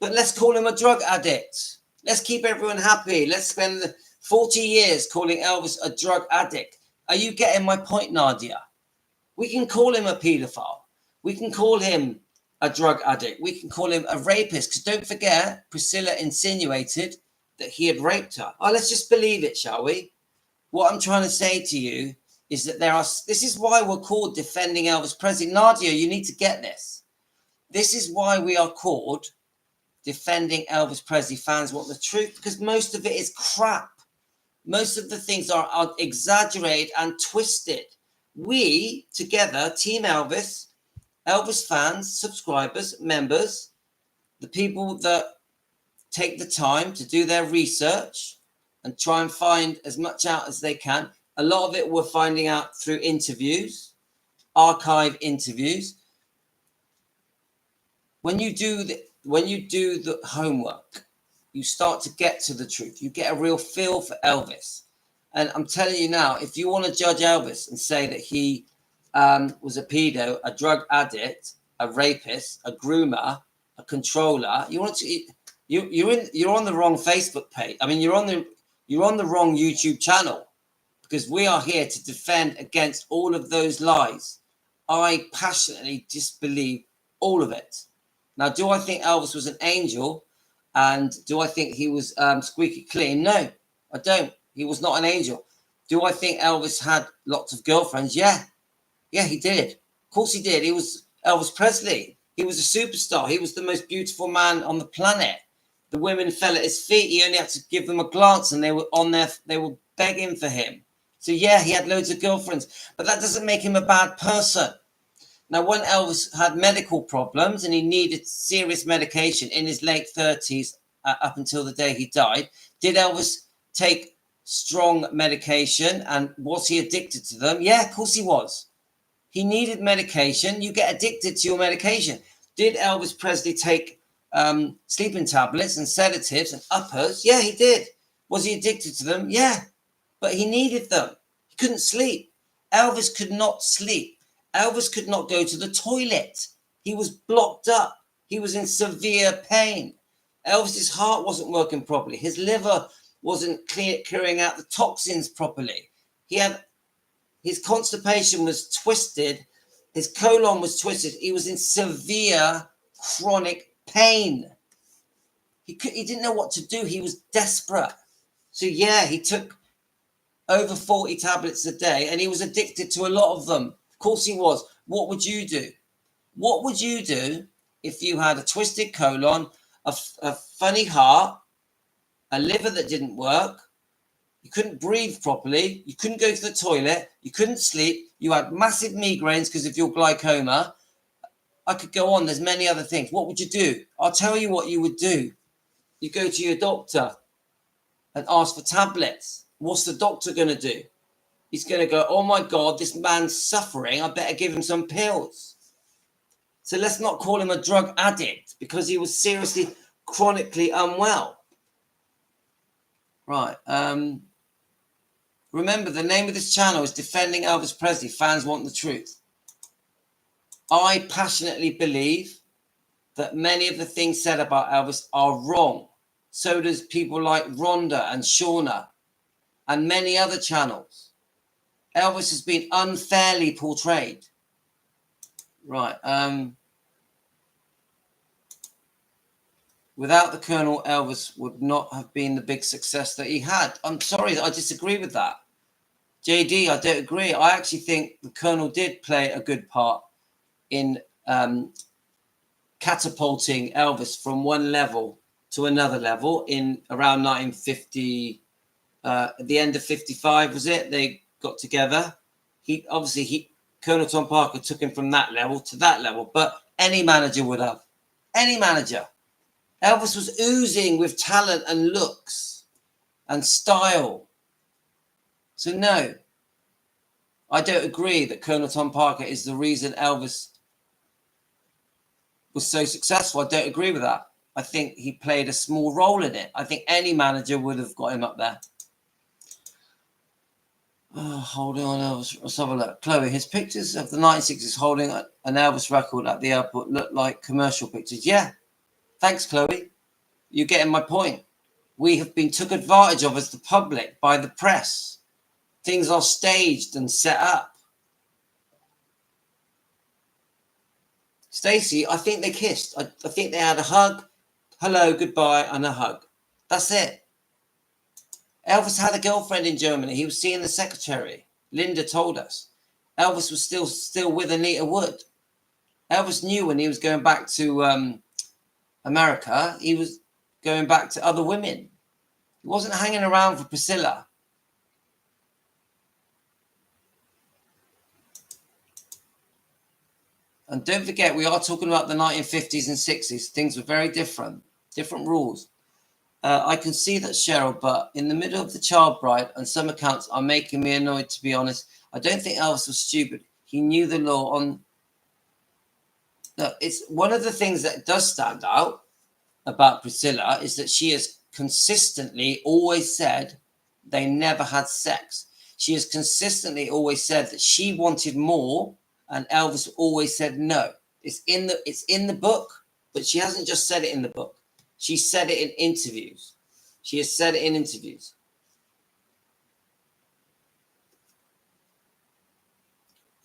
But let's call him a drug addict. Let's keep everyone happy. Let's spend 40 years calling Elvis a drug addict. Are you getting my point, Nadia? We can call him a paedophile. We can call him a drug addict. We can call him a rapist. Because don't forget, Priscilla insinuated that he had raped her. Oh, let's just believe it, shall we? What I'm trying to say to you is that this is why we're called Defending Elvis Presley. Nadia, you need to get this. This is why we are called Defending Elvis Presley. Fans want the truth because most of it is crap. Most of the things are exaggerated and twisted. We together, Team Elvis, Elvis fans, subscribers, members, the people that take the time to do their research and try and find as much out as they can. A lot of it we're finding out through interviews, archive interviews. When you do the homework, you start to get to the truth. You get a real feel for Elvis. And I'm telling you now, if you want to judge Elvis and say that he was a pedo, a drug addict, a rapist, a groomer, a controller, you're on the wrong Facebook page. I mean, you're on the wrong YouTube channel, because we are here to defend against all of those lies. I passionately disbelieve all of it. Now, do I think Elvis was an angel? And do I think he was squeaky clean? No, I don't. He was not an angel. Do I think Elvis had lots of girlfriends? Yeah, he did. Of course he did. He was Elvis Presley. He was a superstar. He was the most beautiful man on the planet. The women fell at his feet. He only had to give them a glance and they were begging for him. So yeah, he had loads of girlfriends, but that doesn't make him a bad person. Now, when Elvis had medical problems and he needed serious medication in his late 30s, up until the day he died, did Elvis take strong medication and was he addicted to them? Yeah, of course he was. He needed medication. You get addicted to your medication. Did Elvis Presley take sleeping tablets and sedatives and uppers? Yeah, he did. Was he addicted to them? Yeah, but he needed them. He couldn't sleep. Elvis could not sleep. Elvis could not go to the toilet. He was blocked up. He was in severe pain. Elvis's heart wasn't working properly. His liver wasn't clearing out the toxins properly. His constipation was twisted. His colon was twisted. He was in severe chronic pain. He didn't know what to do. He was desperate. So yeah, he took over 40 tablets a day and he was addicted to a lot of them. Of course he was. What would you do? What would you do if you had a twisted colon, a funny heart, a liver that didn't work, you couldn't breathe properly, you couldn't go to the toilet, you couldn't sleep, you had massive migraines because of your glaucoma? I could go on. There's many other things. What would you do? I'll tell you what you would do. You go to your doctor and ask for tablets. What's the doctor going to do? He's going to go, oh my God, this man's suffering. I better give him some pills. So let's not call him a drug addict because he was seriously, chronically unwell. Right. Remember, the name of this channel is Defending Elvis Presley. Fans want the truth. I passionately believe that many of the things said about Elvis are wrong. So does people like Rhonda and Shauna and many other channels. Elvis has been unfairly portrayed. Right. Without the Colonel, Elvis would not have been the big success that he had. I'm sorry, I disagree with that. JD, I don't agree. I actually think the Colonel did play a good part in catapulting Elvis from one level to another level in around 1950. At the end of 55, was it? They got together. Colonel Tom Parker took him from that level to that level, but any manager would have. Any manager. Elvis was oozing with talent and looks and style. So no, I don't agree that Colonel Tom Parker is the reason Elvis was so successful. I don't agree with that. I think he played a small role in it. I think any manager would have got him up there. Oh, hold on, Elvis. Let's have a look. Chloe, his pictures of the 1960s holding an Elvis record at the airport look like commercial pictures. Yeah. Thanks, Chloe. You're getting my point. We have been took advantage of as the public by the press. Things are staged and set up. Stacey, I think they kissed. I think they had a hug, hello, goodbye, and a hug. That's it. Elvis had a girlfriend in Germany. He was seeing the secretary. Linda told us. Elvis was still with Anita Wood. Elvis knew when he was going back to America, he was going back to other women. He wasn't hanging around for Priscilla. And don't forget, we are talking about the 1950s and 60s. Things were very different rules. I can see that, Cheryl, but in the middle of the child bride, and some accounts are making me annoyed, to be honest. I don't think Elvis was stupid. He knew the law on... No, it's one of the things that does stand out about Priscilla is that she has consistently always said they never had sex. She has consistently always said that she wanted more, and Elvis always said no. It's in the book, but she hasn't just said it in the book. She said it in interviews. She has said it in interviews.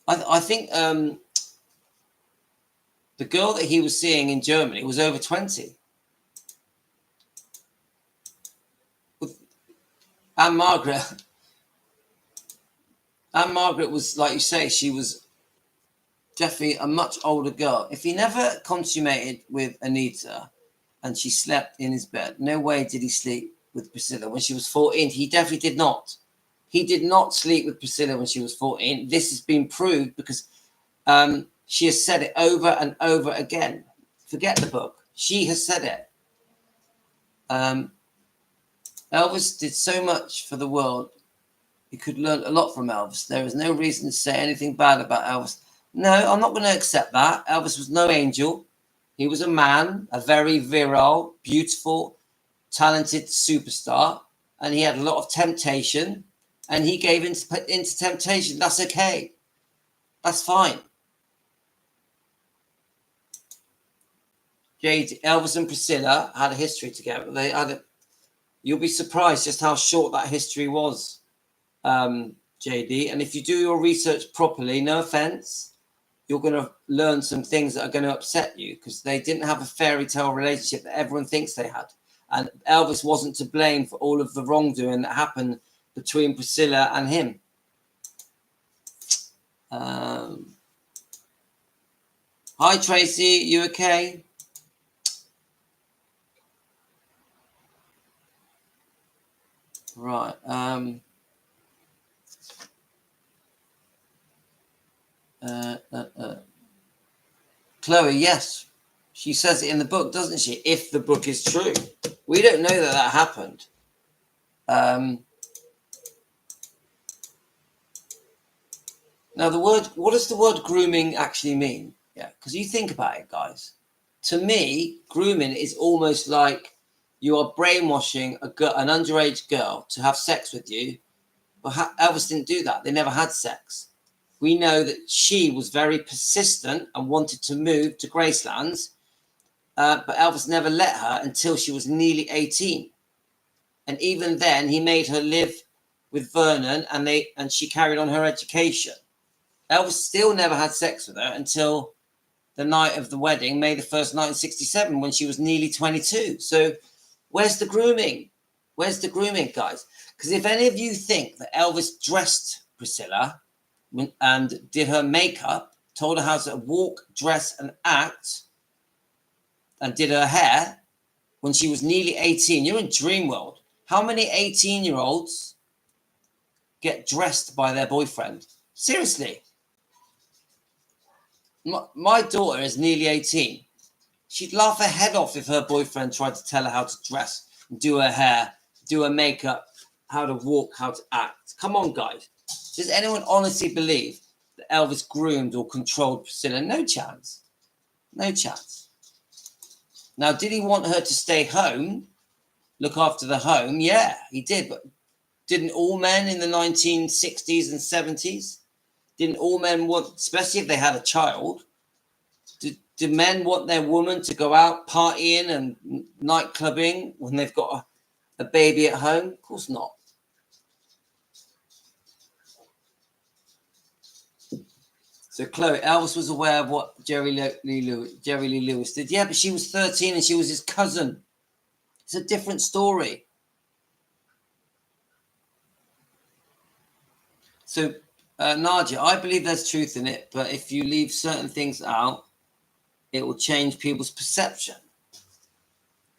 I think the girl that he was seeing in Germany was over 20. Anne Margaret was, like you say, she was definitely a much older girl. If he never consummated with Anita and she slept in his bed, no way did he sleep with Priscilla when she was 14. He definitely did not. He did not sleep with Priscilla when she was 14. This has been proved because she has said it over and over again. Forget the book. She has said it. Elvis did so much for the world. You could learn a lot from Elvis. There is no reason to say anything bad about Elvis. No, I'm not going to accept that. Elvis was no angel. He was a man, a very virile, beautiful, talented superstar. And he had a lot of temptation. And he gave into temptation. That's okay. That's fine. Jade, Elvis and Priscilla had a history together. You'll be surprised just how short that history was, JD. And if you do your research properly, no offense, you're going to learn some things that are going to upset you because they didn't have a fairy tale relationship that everyone thinks they had. And Elvis wasn't to blame for all of the wrongdoing that happened between Priscilla and him. Hi, Tracy. You okay? Right. Chloe, yes. She says it in the book, doesn't she? If the book is true. We don't know that happened. Now, what does the word grooming actually mean? Yeah, because you think about it, guys. To me, grooming is almost like you are brainwashing an underage girl to have sex with you. But Elvis didn't do that. They never had sex. We know that she was very persistent and wanted to move to Gracelands, but Elvis never let her until she was nearly 18. And even then, he made her live with Vernon, and she carried on her education. Elvis still never had sex with her until the night of the wedding, May the 1st, 1967, when she was nearly 22. So where's the grooming? Where's the grooming, guys? Because if any of you think that Elvis dressed Priscilla and did her makeup, told her how to walk, dress, and act, and did her hair when she was nearly 18. You're in dream world. How many 18-year-olds get dressed by their boyfriend? Seriously. My daughter is nearly 18. She'd laugh her head off if her boyfriend tried to tell her how to dress, do her hair, do her makeup, how to walk, how to act. Come on, guys. Does anyone honestly believe that Elvis groomed or controlled Priscilla? No chance. No chance. Now, did he want her to stay home, look after the home? Yeah, he did. But didn't all men in the 1960s and 70s? Didn't all men want, especially if they had a child, do men want their woman to go out partying and night clubbing when they've got a baby at home? Of course not. So, Chloe, Elvis was aware of what Jerry Lee Lewis did. Yeah, but she was 13 and she was his cousin. It's a different story. So, Nadia, I believe there's truth in it, but if you leave certain things out, it will change people's perception.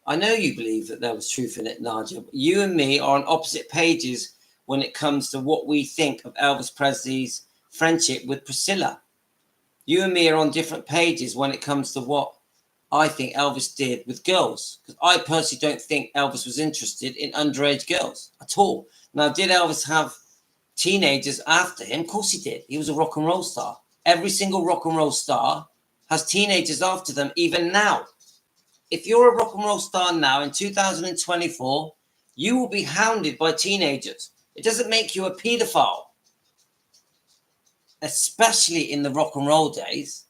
I know you believe that there was truth in it, Nadia, but you and me are on opposite pages when it comes to what we think of Elvis Presley's friendship with Priscilla. You and me are on different pages when it comes to what I think Elvis did with girls. Because I personally don't think Elvis was interested in underage girls at all. Now, did Elvis have teenagers after him? Of course he did. He was a rock and roll star. Every single rock and roll star has teenagers after them, even now. If you're a rock and roll star now in 2024, you will be hounded by teenagers. It doesn't make you a pedophile, especially in the rock and roll days.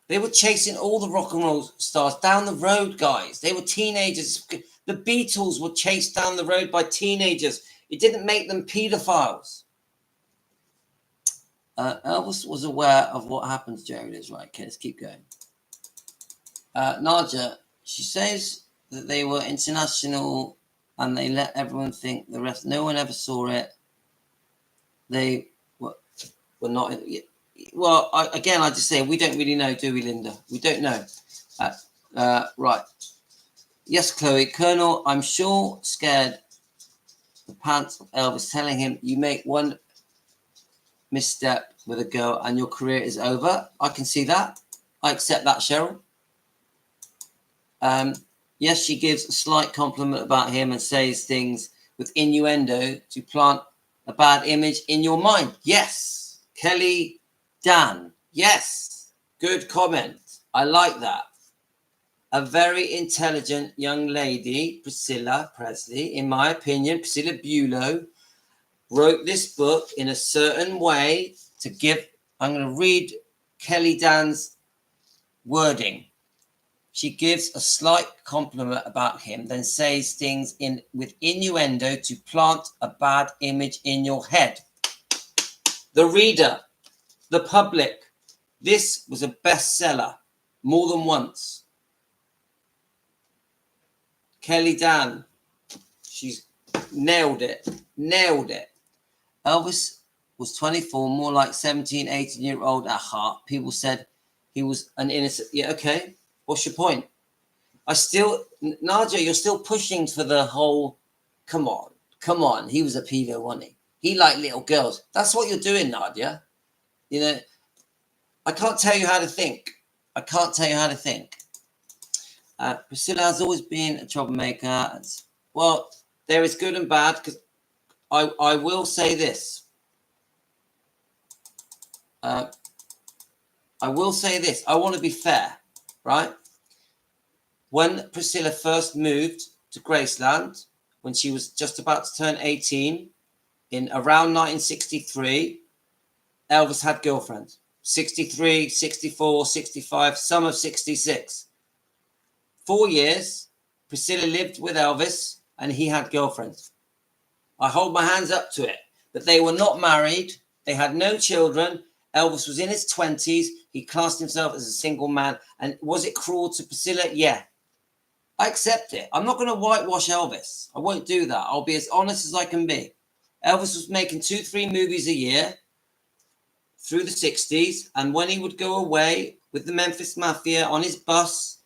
They were chasing all the rock and roll stars down the road, guys. They were teenagers. The Beatles were chased down the road by teenagers. It didn't make them pedophiles. Elvis was aware of what happened to Jerry Liz. Right, okay, let's keep going. Nadia, she says that they were international and they let everyone think the rest. No one ever saw it. They were not. Well, I just say we don't really know, do we, Linda? We don't know. Right. Yes, Chloe. Colonel, I'm sure scared the pants of Elvis, telling him you make one misstep with a girl and your career is over. I can see that. I accept that, Cheryl. Yes, she gives a slight compliment about him and says things with innuendo to plant a bad image in your mind. Yes. Kelly Dan. Yes. Good comment. I like that. A very intelligent young lady, Priscilla Presley, in my opinion, Priscilla Bulow, wrote this book in a certain way to give, I'm going to read Kelly Dan's wording. She gives a slight compliment about him, then says things with innuendo to plant a bad image in your head. The reader, the public, this was a bestseller more than once. Kelly Dan, she's nailed it. Elvis was 24, more like 17, 18-year-old at heart. People said he was an innocent. Yeah, okay. What's your point? Nadia, you're still pushing for the whole, come on. He was a pedo, wasn't he? He liked little girls. That's what you're doing, Nadia. You know, I can't tell you how to think. Priscilla has always been a troublemaker. Well, there is good and bad, because I will say this. I want to be fair, right? When Priscilla first moved to Graceland, when she was just about to turn 18, in around 1963, Elvis had girlfriends. 63, 64, 65, some of 66. 4 years, Priscilla lived with Elvis and he had girlfriends. I hold my hands up to it. But they were not married. They had no children. Elvis was in his 20s. He classed himself as a single man. And was it cruel to Priscilla? Yeah. I accept it. I'm not going to whitewash Elvis. I won't do that. I'll be as honest as I can be. Elvis was making 2-3 movies a year through the 60s. And when he would go away with the Memphis Mafia on his bus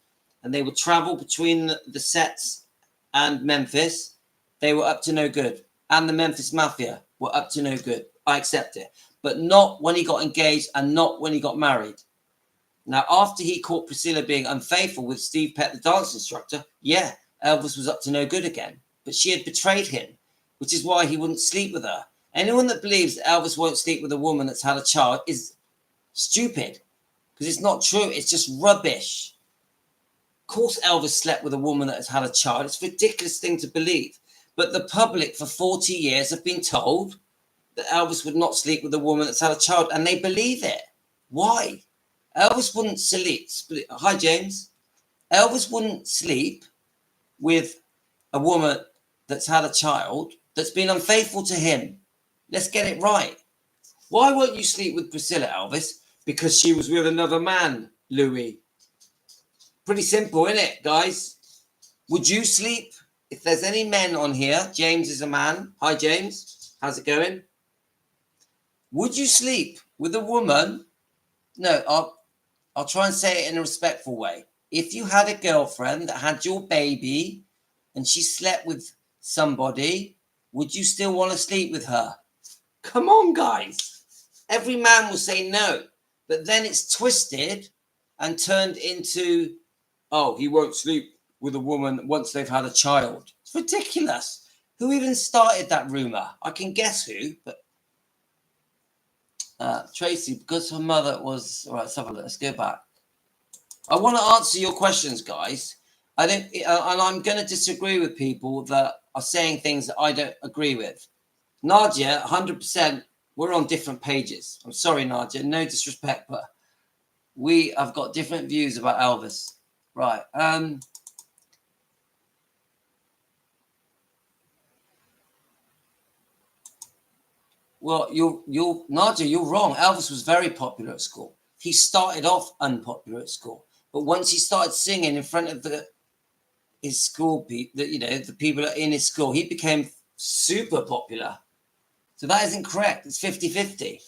and they would travel between the sets and Memphis, they were up to no good. And the Memphis Mafia were up to no good. I accept it. But not when he got engaged and not when he got married. Now, after he caught Priscilla being unfaithful with Steve Pett, the dance instructor, yeah, Elvis was up to no good again. But she had betrayed him, which is why he wouldn't sleep with her. Anyone that believes that Elvis won't sleep with a woman that's had a child is stupid, because it's not true. It's just rubbish. Of course Elvis slept with a woman that has had a child. It's a ridiculous thing to believe. But the public for 40 years have been told that Elvis would not sleep with a woman that's had a child, and they believe it. Why? Elvis wouldn't sleep. Hi, James. Elvis wouldn't sleep with a woman that's had a child that's been unfaithful to him. Let's get it right. Why won't you sleep with Priscilla, Elvis? Because she was with another man, Louis. Pretty simple, isn't it, guys? Would you sleep? If there's any men on here, James is a man. Hi, James. How's it going? Would you sleep with a woman? No, I'll try and say it in a respectful way. If you had a girlfriend that had your baby and she slept with somebody, would you still want to sleep with her? Come on, guys. Every man will say no. But then it's twisted and turned into, oh, he won't sleep with a woman once they've had a child. It's ridiculous. Who even started that rumor? I can guess who, but Tracy, because her mother was... All right, let's have a look. Let's go back. I want to answer your questions, guys. I don't, and I'm going to disagree with people that are saying things that I don't agree with. Nadia, 100%, we're on different pages. I'm sorry, Nadia, no disrespect, but we have got different views about Elvis. Right. Well, Nadia, you're wrong. Elvis was very popular at school. He started off unpopular at school, but once he started singing in front of his school people, the people in his school, he became super popular. So that isn't correct. It's 50-50.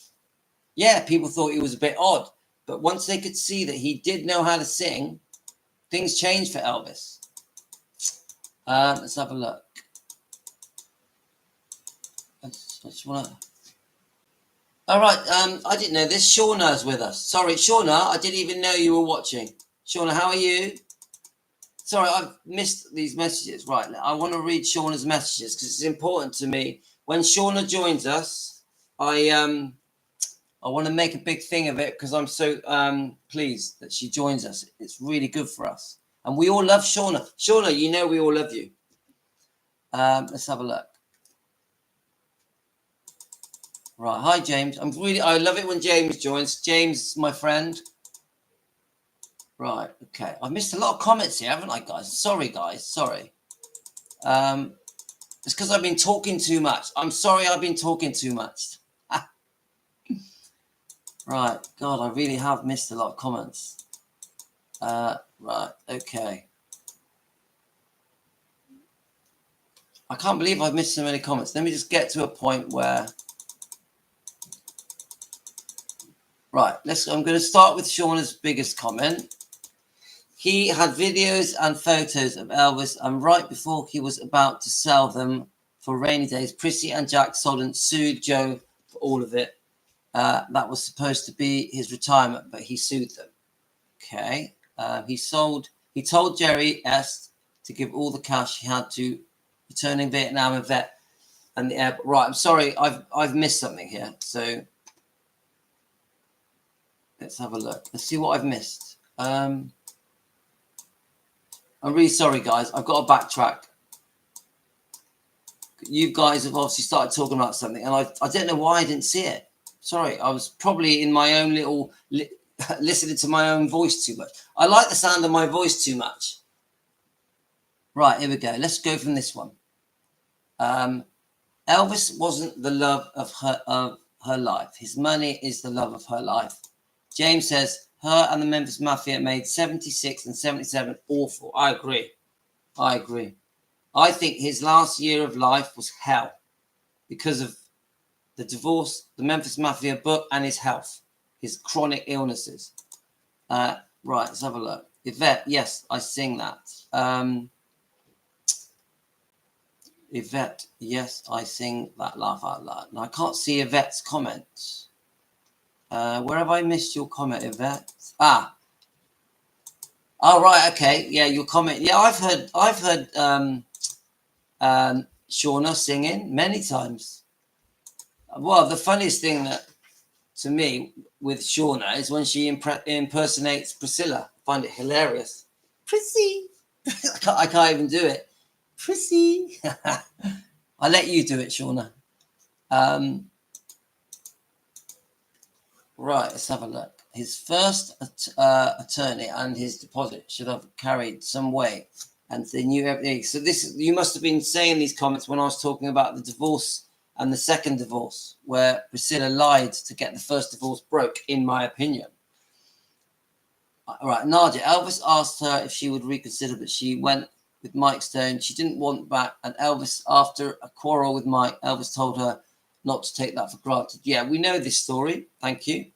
Yeah, people thought he was a bit odd, but once they could see that he did know how to sing, things changed for Elvis. Let's have a look. I just want to... All right, I didn't know this. Shauna's with us. Sorry, Shauna, I didn't even know you were watching. Shauna, how are you? Sorry, I've missed these messages. Right, I want to read Shauna's messages because it's important to me. When Shauna joins us, I want to make a big thing of it because I'm so pleased that she joins us. It's really good for us. And we all love Shauna. Shauna, you know we all love you. Let's have a look. Right, hi James. I love it when James joins. James, my friend. Right, okay. I've missed a lot of comments here, haven't I, guys? Sorry, guys. Sorry. It's because I've been talking too much. I'm sorry I've been talking too much. Right, God, I really have missed a lot of comments. Right, okay. I can't believe I've missed so many comments. Let me just get to a point where... Right, I'm going to start with Shauna's biggest comment. He had videos and photos of Elvis, and right before he was about to sell them for rainy days, Prissy and Jack Solon sued Joe for all of it. That was supposed to be his retirement, but he sued them. Okay. He told Jerry S. to give all the cash he had to returning Vietnam and vet and the airport. Right, I'm sorry, I've missed something here. So let's have a look. Let's see what I've missed. I'm really sorry, guys. I've got to backtrack. You guys have obviously started talking about something, and I don't know why I didn't see it. Sorry, I was probably in my own little... listening to my own voice too much. I like the sound of my voice too much. Right, here we go. Let's go from this one. Elvis wasn't the love of her life. His money is the love of her life. James says her and the Memphis Mafia made 76 and 77 awful. I agree. I think his last year of life was hell. because of the divorce, the Memphis Mafia book, and his health, his chronic illnesses. Right, let's have a look. Yvette, yes, I sing that. Yvette, yes, I sing that laugh out loud. Now, I can't see Yvette's comments. Where have I missed your comment, Yvette? Ah. Oh, right, okay. Yeah, your comment. Yeah, I've heard Shauna singing many times. Well, the funniest thing that, to me, with Shauna is when she impersonates Priscilla. I find it hilarious. Prissy. I can't even do it. Prissy. I'll let you do it, Shauna. Right, let's have a look. His first attorney and his deposit should have carried some weight, and they knew everything. So this, you must have been saying these comments when I was talking about the divorce and the second divorce, where Priscilla lied to get the first divorce broke, in my opinion. All right, Nadia, Elvis asked her if she would reconsider, but she went with Mike Stone. She didn't want back, and Elvis, after a quarrel with Mike, Elvis told her not to take that for granted. Yeah, we know this story. Thank you.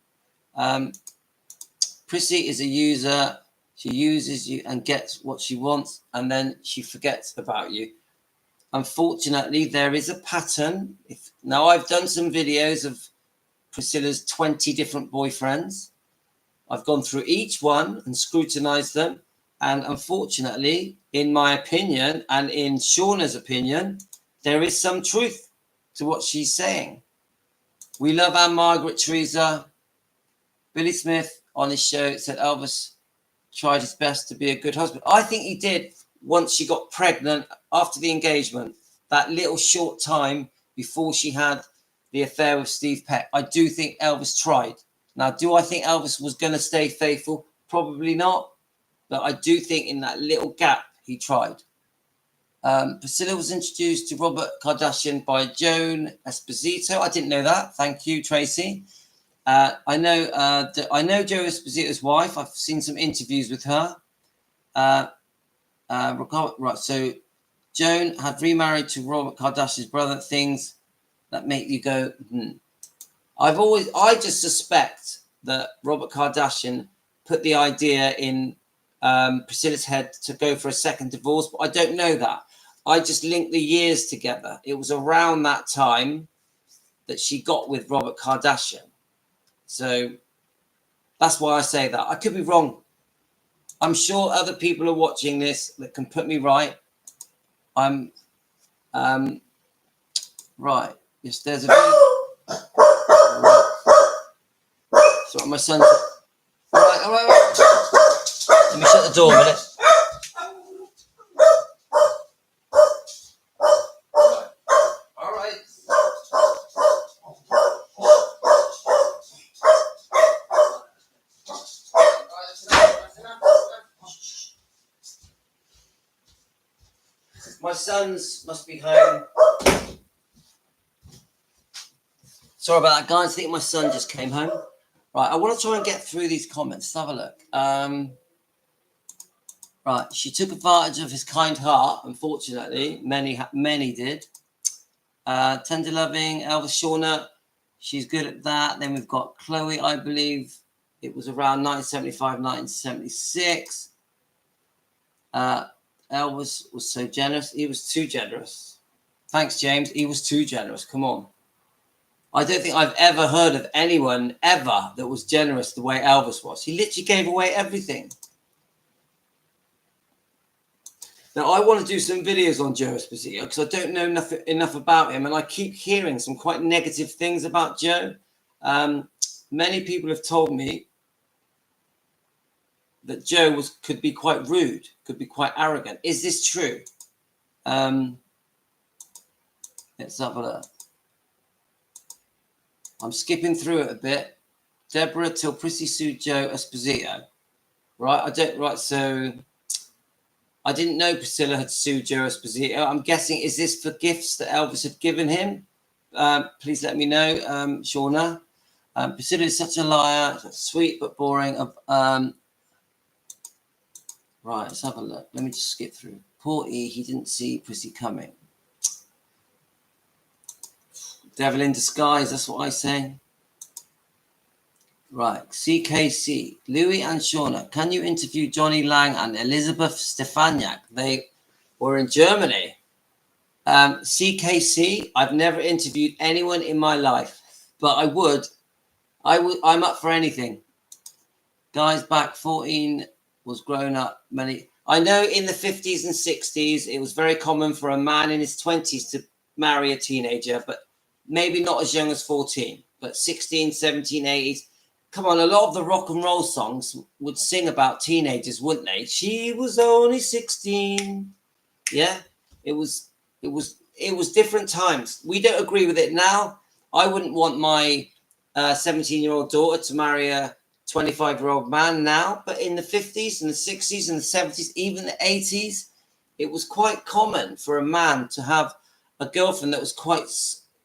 Prissy is a user. She uses you and gets what she wants, and then she forgets about you. Unfortunately, there is a pattern. Now, I've done some videos of Priscilla's 20 different boyfriends. I've gone through each one and scrutinized them. And unfortunately, in my opinion, and in Shauna's opinion, there is some truth to what she's saying. We love Anne Margaret, Teresa. Billy Smith on his show said Elvis tried his best to be a good husband. I think he did once she got pregnant after the engagement, that little short time before she had the affair with Steve Peck. I do think Elvis tried. Now, do I think Elvis was going to stay faithful? Probably not. But I do think in that little gap, he tried. Priscilla was introduced to Robert Kardashian by Joan Esposito. I didn't know that. Thank you, Tracy. I know Joe Esposito's wife. I've seen some interviews with her. Right, so Joan had remarried to Robert Kardashian's brother. Things that make you go, I just suspect that Robert Kardashian put the idea in Priscilla's head to go for a second divorce, but I don't know that. I just linked the years together. It was around that time that she got with Robert Kardashian. So that's why I say that. I could be wrong. I'm sure other people are watching this that can put me right. I'm right. Yes, there's a sorry, my son's all right. Let me shut the door a minute. All right. My sons must be home. Sorry about that, guys. I think my son just came home. Right, I want to try and get through these comments. Let's have a look. Right, she took advantage of his kind heart. Unfortunately, many did. Tender loving, Elvis Shauna. She's good at that. Then we've got Chloe, I believe. It was around 1975, 1976. Elvis was so generous. He was too generous. Thanks, James. He was too generous. Come on. I don't think I've ever heard of anyone ever that was generous the way Elvis was. He literally gave away everything. Now, I want to do some videos on Joe Esposito because I don't know enough about him, and I keep hearing some quite negative things about Joe. Many people have told me that Joe could be quite rude, could be quite arrogant. Is this true? Let's have a look. I'm skipping through it a bit. Deborah till Prissy sued Joe Esposito. Right, so I didn't know Priscilla had sued Joe Esposito. I'm guessing, is this for gifts that Elvis had given him? Please let me know, Shauna. Priscilla is such a liar, sweet but boring. Right, let's have a look. Let me just skip through. Poor E, he didn't see Prissy coming. Devil in disguise, that's what I say. Right, CKC. Louis and Shauna, can you interview Johnny Lang and Elizabeth Stefaniak? They were in Germany. CKC, I've never interviewed anyone in my life, but I would. I'm up for anything. Guys back 14 was grown up many. I know in the 50s and 60s, it was very common for a man in his 20s to marry a teenager, but maybe not as young as 14, but 16, 17, 80s. Come on, a lot of the rock and roll songs would sing about teenagers, wouldn't they? She was only 16. Yeah, it was different times. We don't agree with it now. I wouldn't want my 17-year-old daughter to marry a 25-year-old man now, but in the 50s and the 60s and the 70s, even the 80s, it was quite common for a man to have a girlfriend that was quite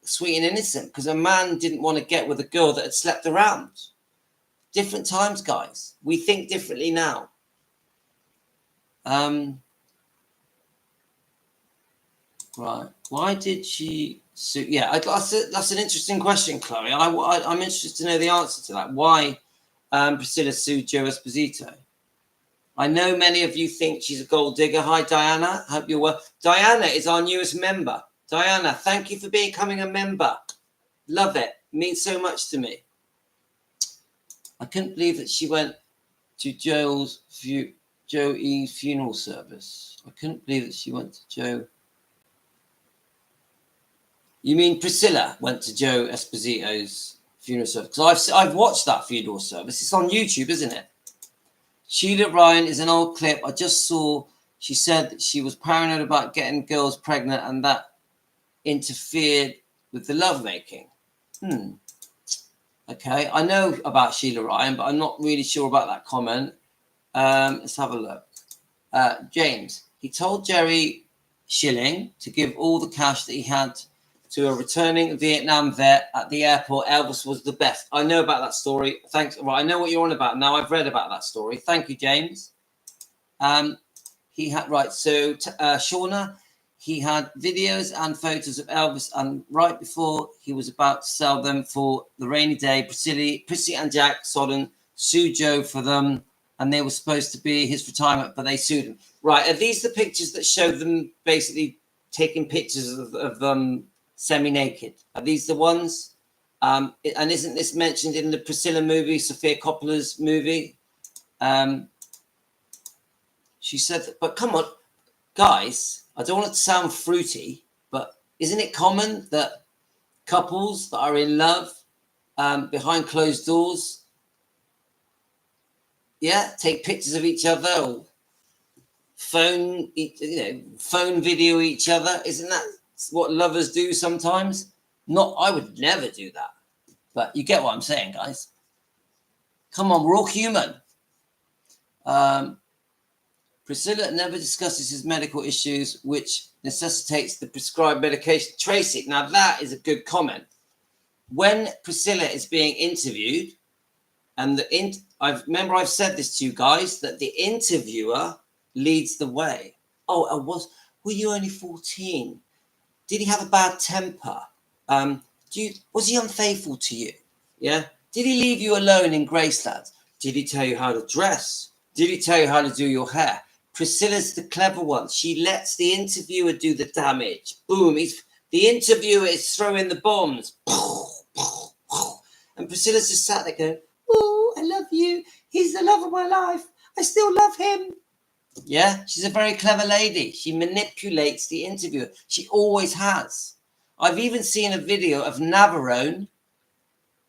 sweet and innocent, because a man didn't want to get with a girl that had slept around. Different times, guys. We think differently now. Right. Why did she sue? Yeah, that's an interesting question, Chloe. I'm interested to know the answer to that. Why Priscilla sued Joe Esposito? I know many of you think she's a gold digger. Hi, Diana. Hope you're well. Diana is our newest member. Diana, thank you for becoming a member. Love it. It means so much to me. I couldn't believe that she went to Joe's funeral service. I couldn't believe that she went to Joe. You mean Priscilla went to Joe Esposito's funeral service? Because I've watched that funeral service. It's on YouTube, isn't it? Sheila Ryan is an old clip. I just saw. She said that she was paranoid about getting girls pregnant, and that interfered with the lovemaking. Okay, I know about Sheila Ryan, but I'm not really sure about that comment. Let's have a look. James, he told Jerry Schilling to give all the cash that he had to a returning Vietnam vet at the airport. Elvis was the best. I know about that story. Thanks. Right, I know what you're on about now. I've read about that story. Thank you, James. He had So Shauna, he had videos and photos of Elvis, and right before he was about to sell them for the rainy day, Priscilla and Jack Sodden sued Joe for them, and they were supposed to be his retirement, but they sued him. Right, are these the pictures that show them basically taking pictures of them semi-naked? Are these the ones? And isn't this mentioned in the Priscilla movie, Sofia Coppola's movie? She said, but come on, guys, I don't want it to sound fruity, but isn't it common that couples that are in love behind closed doors, take pictures of each other, or phone video each other? Isn't that what lovers do sometimes? I would never do that, but you get what I'm saying, guys. Come on, we're all human. Priscilla never discusses his medical issues, which necessitates the prescribed medication. Tracy, now that is a good comment. When Priscilla is being interviewed, and I've said this to you guys, that the interviewer leads the way. Were you only 14? Did he have a bad temper? Was he unfaithful to you? Yeah. Did he leave you alone in Graceland? Did he tell you how to dress? Did he tell you how to do your hair? Priscilla's the clever one. She lets the interviewer do the damage. Boom. The interviewer is throwing the bombs. And Priscilla's just sat there going, oh, I love you. He's the love of my life. I still love him. Yeah, she's a very clever lady. She manipulates the interviewer. She always has. I've even seen a video of Navarone,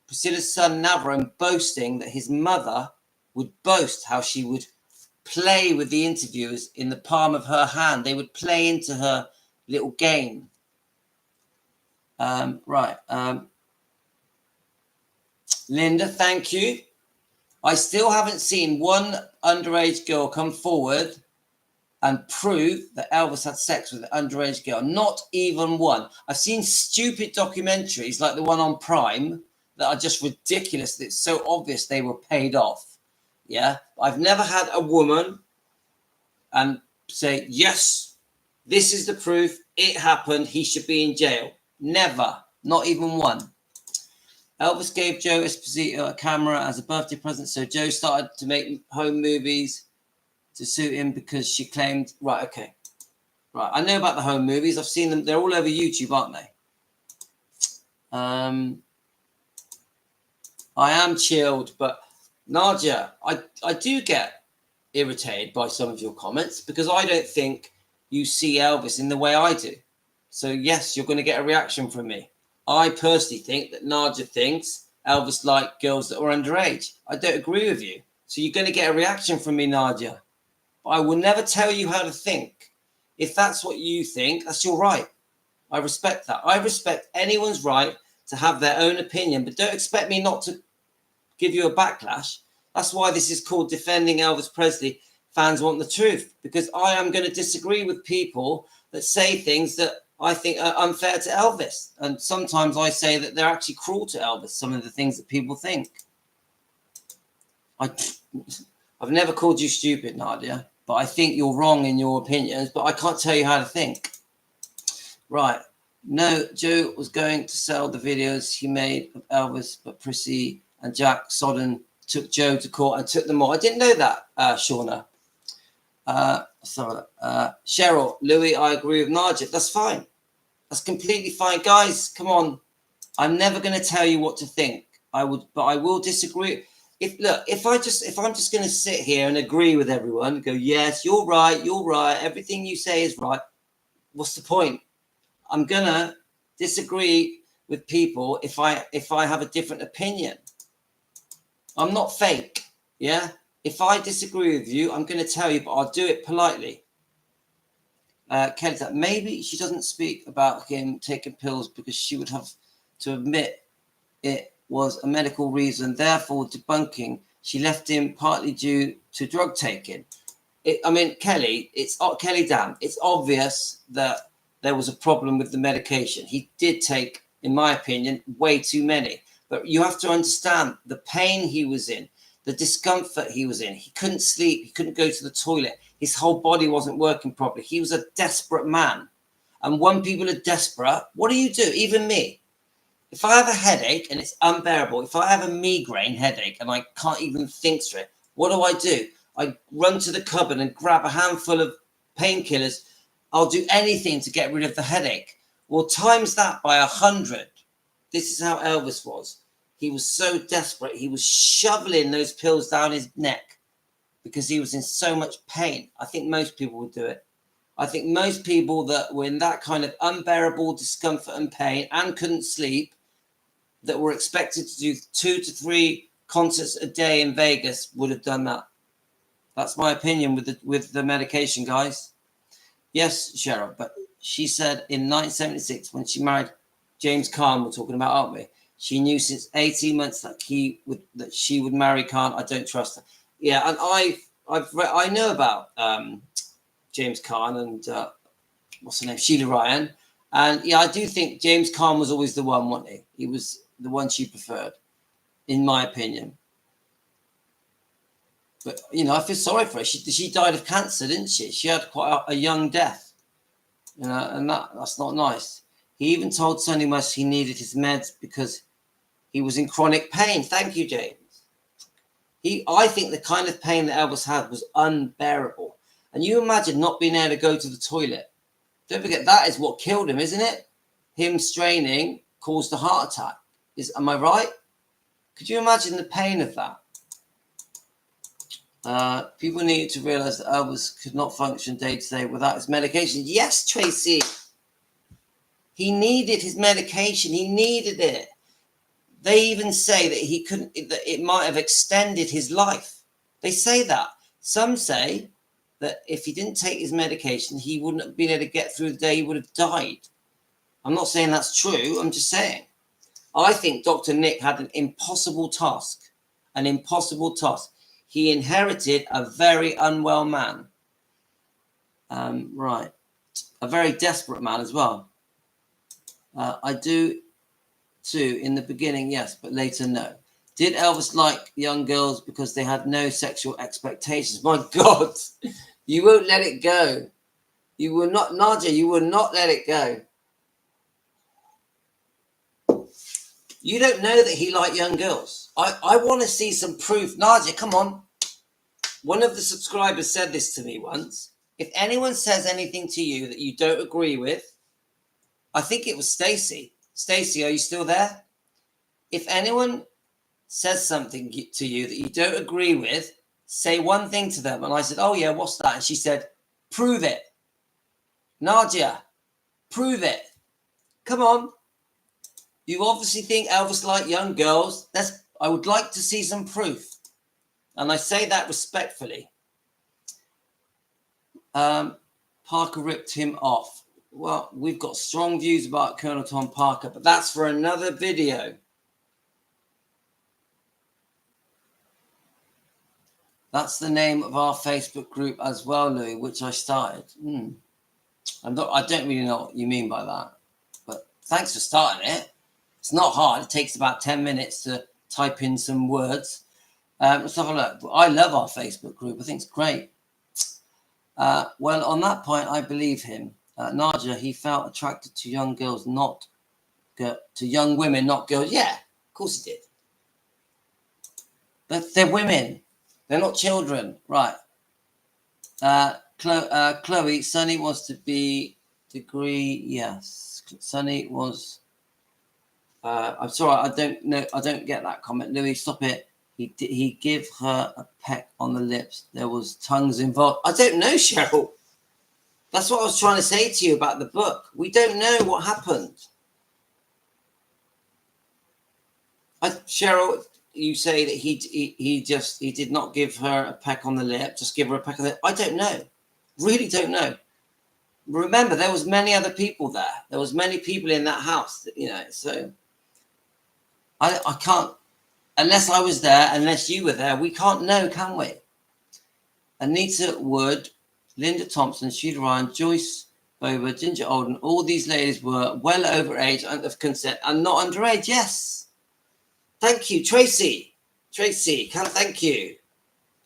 Priscilla's son Navarone, boasting that his mother would boast how she would play with the interviewers in the palm of her hand. They would play into her little game. Linda, thank you. I still haven't seen one underage girl come forward and prove that Elvis had sex with an underage girl. Not even one. I've seen stupid documentaries like the one on Prime that are just ridiculous. It's so obvious they were paid off. Yeah, I've never had a woman and say, yes, this is the proof. It happened. He should be in jail. Never. Not even one. Elvis gave Joe Esposito a camera as a birthday present, so Joe started to make home movies to suit him because she claimed... Right, okay. Right, I know about the home movies. I've seen them. They're all over YouTube, aren't they? I am chilled, but Nadia, I do get irritated by some of your comments because I don't think you see Elvis in the way I do. So yes, you're going to get a reaction from me. I personally think that Nadia thinks Elvis liked girls that were underage. I don't agree with you. So you're going to get a reaction from me, Nadia. But I will never tell you how to think. If that's what you think, that's your right. I respect that. I respect anyone's right to have their own opinion, but don't expect me not to give you a backlash. That's why this is called Defending Elvis Presley. Fans want the truth, because I am going to disagree with people that say things that I think are unfair to Elvis. And sometimes I say that they're actually cruel to Elvis, some of the things that people think. I've never called you stupid, Nadia, but I think you're wrong in your opinions, but I can't tell you how to think. Right. No, Joe was going to sell the videos he made of Elvis, but Prissy and Jack Sodden took Joe to court and took them all. I didn't know that, Shauna. Cheryl, Louis, I agree with Nadia. That's fine. That's completely fine. Guys, come on. I'm never going to tell you what to think. But I will disagree. If I'm just going to sit here and agree with everyone and go, yes, you're right, everything you say is right, what's the point? I'm going to disagree with people if I have a different opinion. I'm not fake, yeah? If I disagree with you, I'm going to tell you, but I'll do it politely. Kelly, maybe she doesn't speak about him taking pills because she would have to admit it was a medical reason, therefore debunking. She left him partly due to drug taking. Kelly, Kelly Dan, it's obvious that there was a problem with the medication. He did take, in my opinion, way too many. But you have to understand the pain he was in, the discomfort he was in. He couldn't sleep. He couldn't go to the toilet. His whole body wasn't working properly. He was a desperate man. And when people are desperate, what do? Even me. If I have a headache and it's unbearable, if I have a migraine headache and I can't even think straight, what do? I run to the cupboard and grab a handful of painkillers. I'll do anything to get rid of the headache. Well, times that by 100. This is how Elvis was. He was so desperate. He was shoveling those pills down his neck because he was in so much pain. I think most people would do it. I think most people that were in that kind of unbearable discomfort and pain and couldn't sleep, that were expected to do 2 to 3 concerts a day in Vegas, would have done that. That's my opinion with the medication, guys. Yes, Cheryl, but she said in 1976 when she married James Caan, we're talking about, aren't we? She knew since 18 months that she would marry Caan. I don't trust her. Yeah, and I know about James Caan and what's her name, Sheila Ryan, and yeah, I do think James Caan was always the one, wasn't he? He was the one she preferred, in my opinion. But I feel sorry for her. She died of cancer, didn't she? She had quite a young death, and that's not nice. He even told Sonny West he needed his meds because he was in chronic pain. Thank you, James. I think the kind of pain that Elvis had was unbearable. And you imagine not being able to go to the toilet. Don't forget, that is what killed him, isn't it? Him straining caused a heart attack. Am I right? Could you imagine the pain of that? People need to realize that Elvis could not function day to day without his medication. Yes, Tracy. He needed his medication. He needed it. They even say that he couldn't, that it might have extended his life. They say that. Some say that if he didn't take his medication, he wouldn't have been able to get through the day. He would have died. I'm not saying that's true. I'm just saying. I think Dr. Nick had an impossible task. An impossible task. He inherited a very unwell man. Right. A very desperate man as well. I do too. In the beginning, yes, but later, no. Did Elvis like young girls because they had no sexual expectations? My God, you won't let it go. You will not, Nadia, you will not let it go. You don't know that he liked young girls. I want to see some proof. Nadia, come on. One of the subscribers said this to me once. If anyone says anything to you that you don't agree with, I think it was Stacy. Stacy, are you still there? If anyone says something to you that you don't agree with, say one thing to them. And I said, oh yeah, what's that? And she said, prove it. Nadia, prove it. Come on. You obviously think Elvis liked young girls. I would like to see some proof. And I say that respectfully. Parker ripped him off. Well, we've got strong views about Colonel Tom Parker, but that's for another video. That's the name of our Facebook group as well, Louis, which I started. I don't really know what you mean by that, but thanks for starting it. It's not hard. It takes about 10 minutes to type in some words. Let's have a look. I love our Facebook group. I think it's great. Well, on that point, I believe him. Nadia, he felt attracted to young girls, to young women, not girls. Yeah, of course he did. But they're women. They're not children. Right. Chloe, Sonny wants to be degree. Yes. Sonny was. I'm sorry. I don't know. I don't get that comment. Louis, stop it. He gave her a peck on the lips. There was tongues involved. I don't know, Cheryl. That's what I was trying to say to you about the book. We don't know what happened. Cheryl, you say that he did not give her a peck on the lip, just give her a peck on the lip. I don't know. Really don't know. Remember, there was many other people there. There was many people in that house, so I can't, unless I was there, unless you were there, we can't know, can we? Anita Wood, Linda Thompson, Sheila Ryan, Joyce Bober, Ginger Olden, all these ladies were well over age and of consent and not underage. Yes. Thank you, Tracy. Thank you.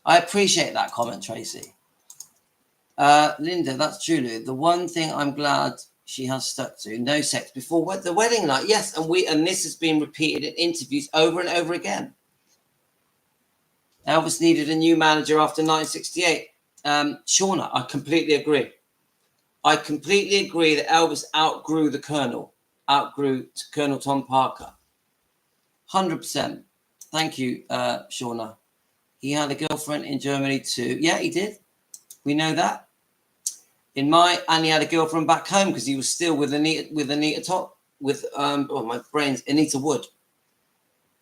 I appreciate that comment, Tracy. Linda, that's truly the one thing I'm glad she has stuck to. No sex before the wedding night. Yes, and this has been repeated in interviews over and over again. Elvis needed a new manager after 1968. Shauna, I completely agree. I completely agree that Elvis outgrew Colonel Tom Parker. 100%. Thank you, Shauna. He had a girlfriend in Germany too. Yeah, he did. We know that. And he had a girlfriend back home because he was still with Anita Wood.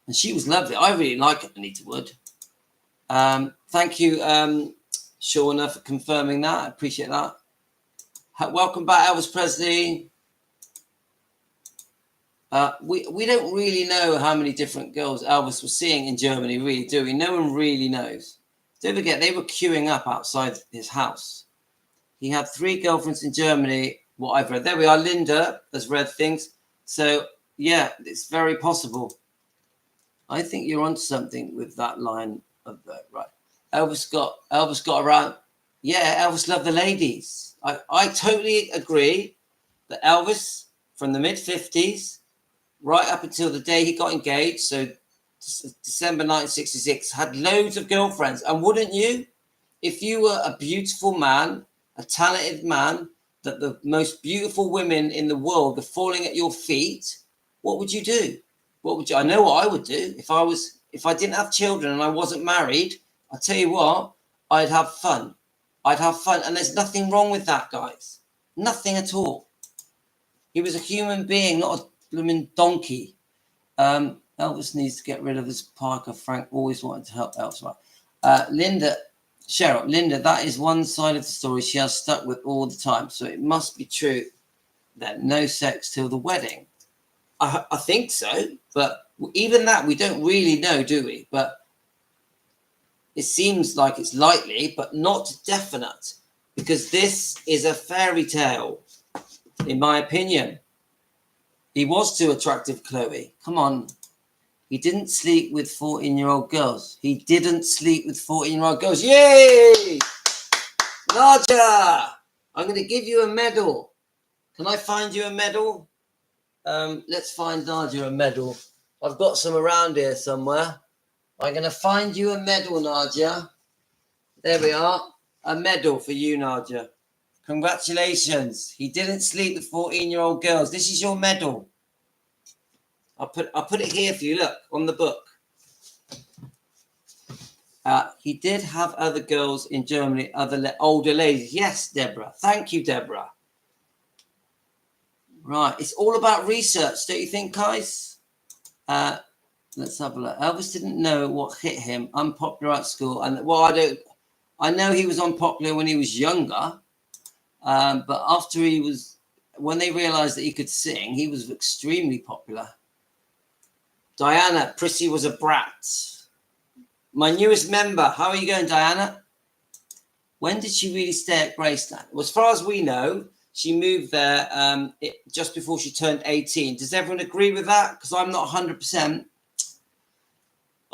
And she was lovely. I really like Anita Wood. Thank you, Shauna, for confirming that. I appreciate that. Welcome back, Elvis Presley. We don't really know how many different girls Elvis was seeing in Germany, really, do we? No one really knows. Don't forget, they were queuing up outside his house. He had 3 girlfriends in Germany, what I've read. There we are. Linda has read things. So, yeah, it's very possible. I think you're onto something with that line of that, right? Elvis got around. Yeah, Elvis loved the ladies. I totally agree that Elvis, from the mid-50s, right up until the day he got engaged, so December 1966, had loads of girlfriends. And wouldn't you? If you were a beautiful man, a talented man, that the most beautiful women in the world were falling at your feet, what would you do? I know what I would do. If I didn't have children and I wasn't married, I'll tell you what, I'd have fun. And there's nothing wrong with that, guys. Nothing at all. He was a human being, not a blooming donkey. Elvis needs to get rid of his Parker. Frank always wanted to help Elvis. Linda, that is one side of the story she has stuck with all the time. So it must be true that no sex till the wedding. I think so. But even that, we don't really know, do we? But it seems like it's likely, but not definite. Because this is a fairy tale, in my opinion. He was too attractive, Chloe. Come on. He didn't sleep with 14-year-old girls. Yay! Nadia! I'm going to give you a medal. Can I find you a medal? Let's find Nadia a medal. I've got some around here somewhere. I'm going to find you a medal, Nadia. There we are. A medal for you, Nadia. Congratulations. He didn't sleep with 14-year-old girls. This is your medal. I'll put it here for you. Look, on the book. He did have other girls in Germany, older ladies. Yes, Deborah. Thank you, Deborah. Right. It's all about research, don't you think, guys? Let's have a look. Elvis didn't know what hit him. Unpopular at school. And well, I know he was unpopular when he was younger. But after when they realized that he could sing, he was extremely popular. Diana, Prissy was a brat. My newest member. How are you going, Diana? When did she really stay at Graceland? Well, as far as we know, she moved there just before she turned 18. Does everyone agree with that? Because I'm not 100%.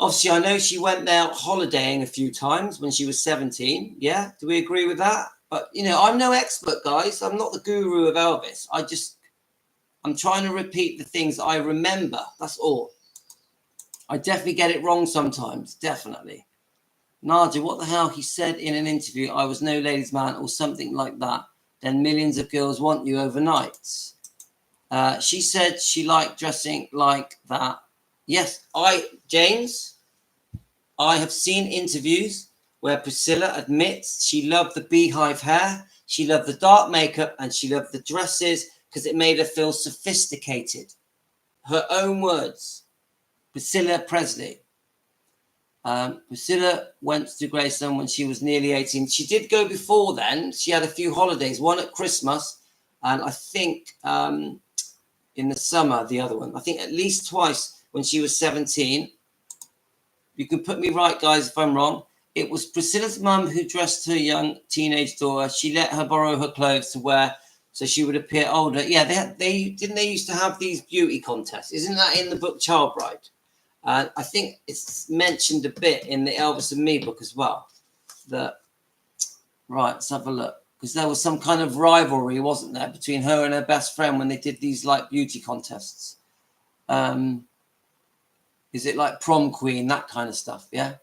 Obviously, I know she went there holidaying a few times when she was 17. Yeah, do we agree with that? But, I'm no expert, guys. I'm not the guru of Elvis. I'm trying to repeat the things I remember. That's all. I definitely get it wrong sometimes. Definitely. Nadia, what the hell? He said in an interview, I was no ladies' man or something like that. Then millions of girls want you overnight. She said she liked dressing like that. Yes, James, I have seen interviews where Priscilla admits she loved the beehive hair, she loved the dark makeup, and she loved the dresses because it made her feel sophisticated. Her own words. Priscilla Presley. Priscilla went to Graceland when she was nearly 18. She did go before then. She had a few holidays, one at Christmas, and I think in the summer, the other one. I think at least twice when she was 17. You can put me right, guys, if I'm wrong. It was Priscilla's mum who dressed her young teenage daughter. She let her borrow her clothes to wear so she would appear older. Yeah, they used to have these beauty contests. Isn't that in the book Child Bride? I think it's mentioned a bit in the Elvis and Me book as well. Right, let's have a look. Because there was some kind of rivalry, wasn't there, between her and her best friend when they did these like beauty contests. Is it like prom queen, that kind of stuff? Yeah.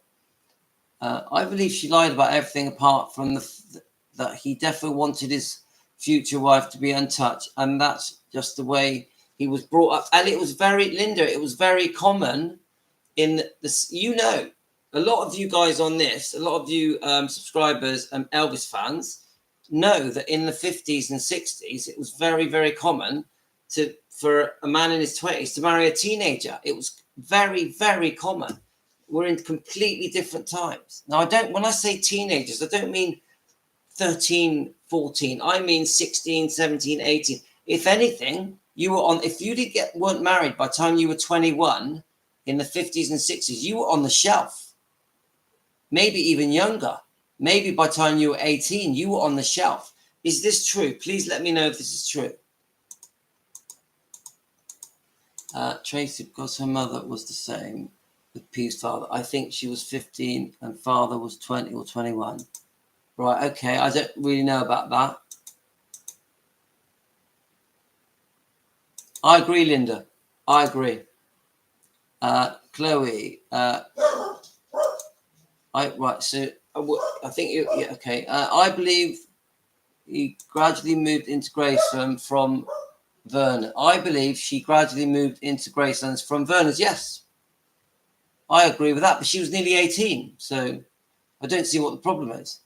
I believe she lied about everything apart from that he definitely wanted his future wife to be untouched. And that's just the way he was brought up. And it was it was very common in this, a lot of you guys on this, a lot of you subscribers and Elvis fans know that in the 50s and 60s, it was very, very common for a man in his 20s to marry a teenager. It was very, very common. We're in completely different times. Now, when I say teenagers, I don't mean 13, 14. I mean 16, 17, 18. If anything, if you weren't married by the time you were 21 in the 50s and 60s, you were on the shelf. Maybe even younger. Maybe by the time you were 18, you were on the shelf. Is this true? Please let me know if this is true. Tracy, because her mother was the same with P's father. I think she was 15 and father was 20 or 21. Right, okay. I don't really know about that. I agree, Linda. I agree. Chloe. I think okay. I believe he gradually moved into Graceland from Vernon. I believe she gradually moved into Graceland from Vernon's. Yes, I agree with that. But she was nearly 18, so I don't see what the problem is.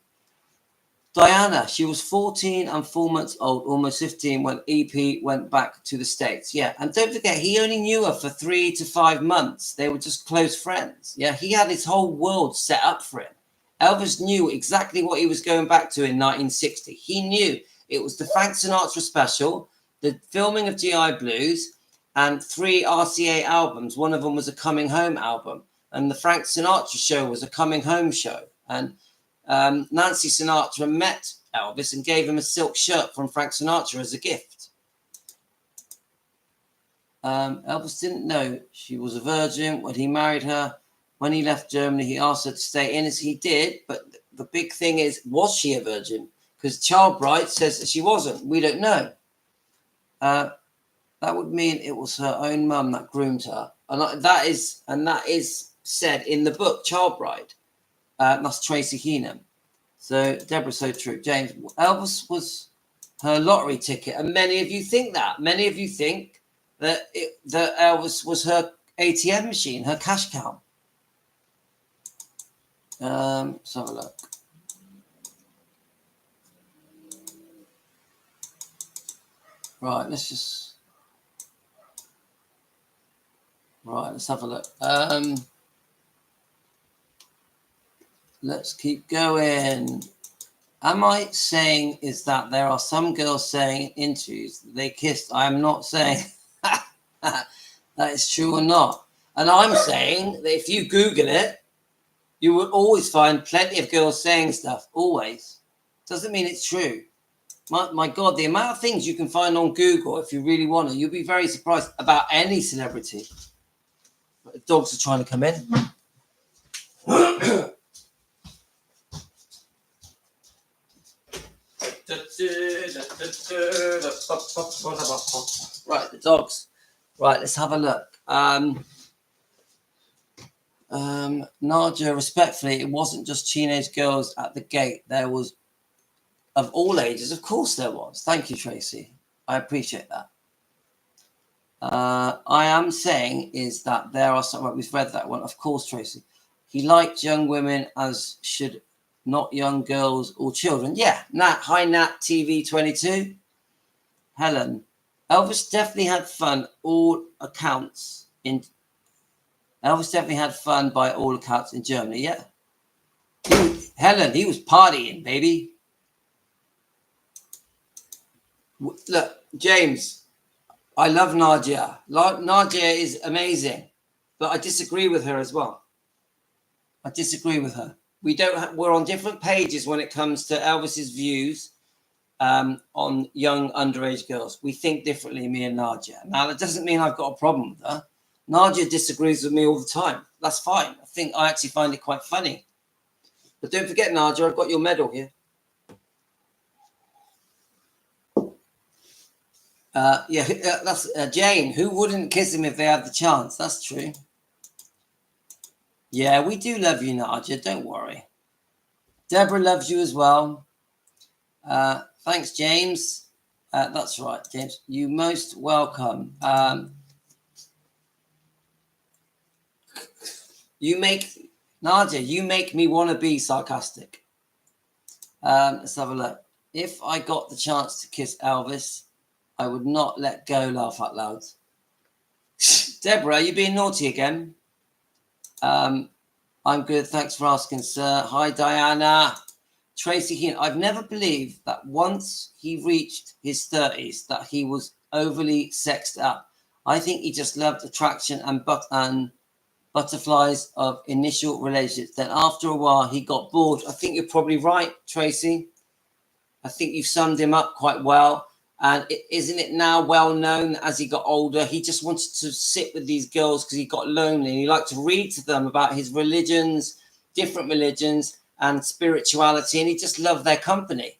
Diana, she was 14 and 4 months old, almost 15, when EP went back to the States. Yeah, and don't forget, he only knew her for 3 to 5 months. They were just close friends. Yeah, he had his whole world set up for him. Elvis knew exactly what he was going back to in 1960. He knew it was the Frank Sinatra special, the filming of GI Blues, and 3 RCA albums. One of them was a coming home album, and the Frank Sinatra show was a coming home show. And Nancy Sinatra met Elvis and gave him a silk shirt from Frank Sinatra as a gift. Elvis didn't know she was a virgin when he married her. When he left Germany, he asked her to stay in, as he did. But the big thing is, was she a virgin? Because Child Bride says that she wasn't. We don't know. That would mean it was her own mum that groomed her. And that is said in the book Child Bride. That's Tracy Heenan. So Deborah's so true. James, Elvis was her lottery ticket, and many of you think that. Many of you think that that Elvis was her ATM machine, her cash cow. Let's have a look. Right, let's have a look. Let's keep going. Am I saying is that there are some girls saying in interviews that they kissed? I am not saying that is true or not. And I'm saying that if you Google it, you will always find plenty of girls saying stuff. Always. Doesn't mean it's true. My God, the amount of things you can find on Google if you really want to, you'll be very surprised about any celebrity. But the dogs are trying to come in. Right, the dogs. Right, let's have a look. Nadia, respectfully, it wasn't just teenage girls at the gate. There was of all ages. Of course there was. Thank you, Tracy. I appreciate that. I am saying is that there are some, we've read that one. Of course, Tracy. He liked young women as should not young girls or children. Yeah, Nat. Hi, Nat TV 22. Helen. Elvis definitely had fun. All accounts in Elvis definitely had fun by all accounts in Germany. Yeah. Helen, he was partying, baby. Look, James, I love Nadia. Nadia is amazing, but I disagree with her as well. I disagree with her. We're on different pages when it comes to Elvis's views on young underage girls. We think differently, me and Nadia. Now, that doesn't mean I've got a problem with her. Nadia disagrees with me all the time. That's fine. I actually find it quite funny. But don't forget, Nadia, I've got your medal here. That's Jane. Who wouldn't kiss him if they had the chance? That's true. Yeah, we do love you, Nadia. Don't worry. Deborah loves you as well. Thanks, James. That's right, James. You most welcome. Nadia, you make me want to be sarcastic. Let's have a look. If I got the chance to kiss Elvis, I would not let go, laugh out loud. Deborah, are you being naughty again? I'm good. Thanks for asking, sir. Hi, Diana. Tracy Heenan. I've never believed that once he reached his 30s that he was overly sexed up. I think he just loved attraction and butterflies of initial relationships. Then after a while, he got bored. I think you're probably right, Tracy. I think you've summed him up quite well. And isn't it now well known that as he got older, he just wanted to sit with these girls because he got lonely. And he liked to read to them about his religions, different religions, and spirituality. And he just loved their company.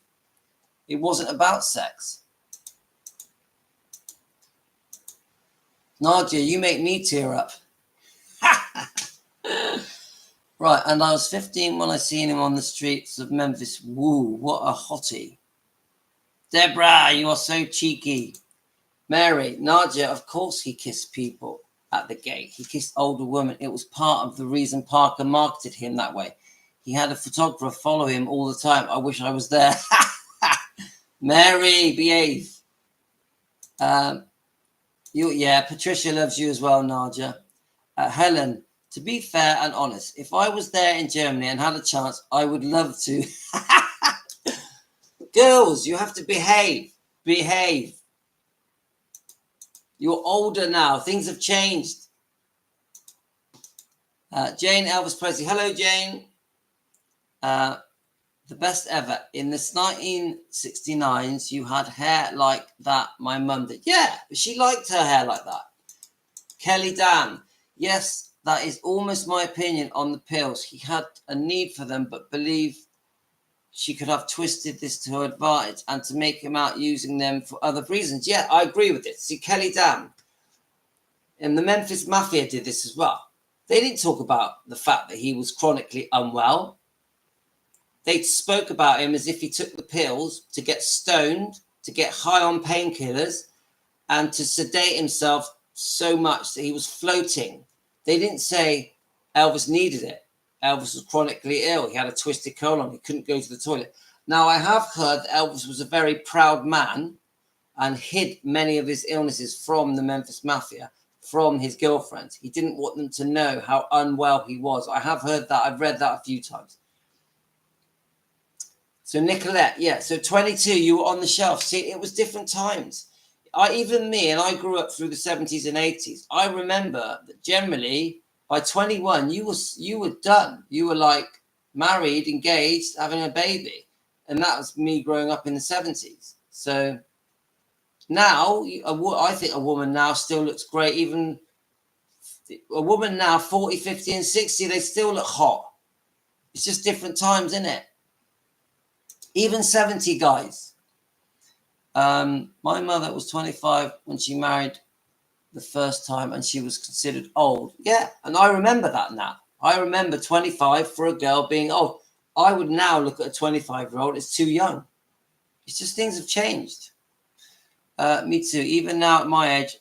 It wasn't about sex. Nadia, you make me tear up. Right, and I was 15 when I seen him on the streets of Memphis. Woo, what a hottie. Deborah, you are so cheeky. Mary, Nadia, of course he kissed people at the gate. He kissed older women. It was part of the reason Parker marketed him that way. He had a photographer follow him all the time. I wish I was there. Mary, behave. Patricia loves you as well, Nadia. Helen, to be fair and honest, if I was there in Germany and had a chance, I would love to. Girls, you have to behave. Behave. You're older now. Things have changed. Jane Elvis Presley. Hello, Jane. The best ever. In the 1969s, you had hair like that. My mum did. Yeah, she liked her hair like that. Kelly Dan. Yes, that is almost my opinion on the pills. He had a need for them, but believe she could have twisted this to her advantage and to make him out using them for other reasons. Yeah, I agree with it. See, Kelly Dan, And the Memphis Mafia did this as well. They didn't talk about the fact that he was chronically unwell. They spoke about him as if he took the pills to get stoned, to get high on painkillers, and to sedate himself so much that he was floating. They didn't say Elvis needed it. Elvis was chronically ill. He had a twisted colon. He couldn't go to the toilet. Now, I have heard that Elvis was a very proud man and hid many of his illnesses from the Memphis Mafia, from his girlfriends. He didn't want them to know how unwell he was. I have heard that. I've read that a few times. So Nicolette, yeah. So 22, you were on the shelf. See, it was different times. Even me, and I grew up through the 70s and 80s. I remember that generally by 21, you were done. You were like married, engaged, having a baby. And that was me growing up in the 70s. So now, I think a woman now still looks great. Even a woman now, 40, 50, and 60, they still look hot. It's just different times, isn't it? Even 70 guys. My mother was 25 when she married the first time, and she was considered old. Yeah, and I remember that now. I remember 25 for a girl being old. I would now look at a 25-year-old. It's too young. It's just things have changed. Me too. Even now at my age,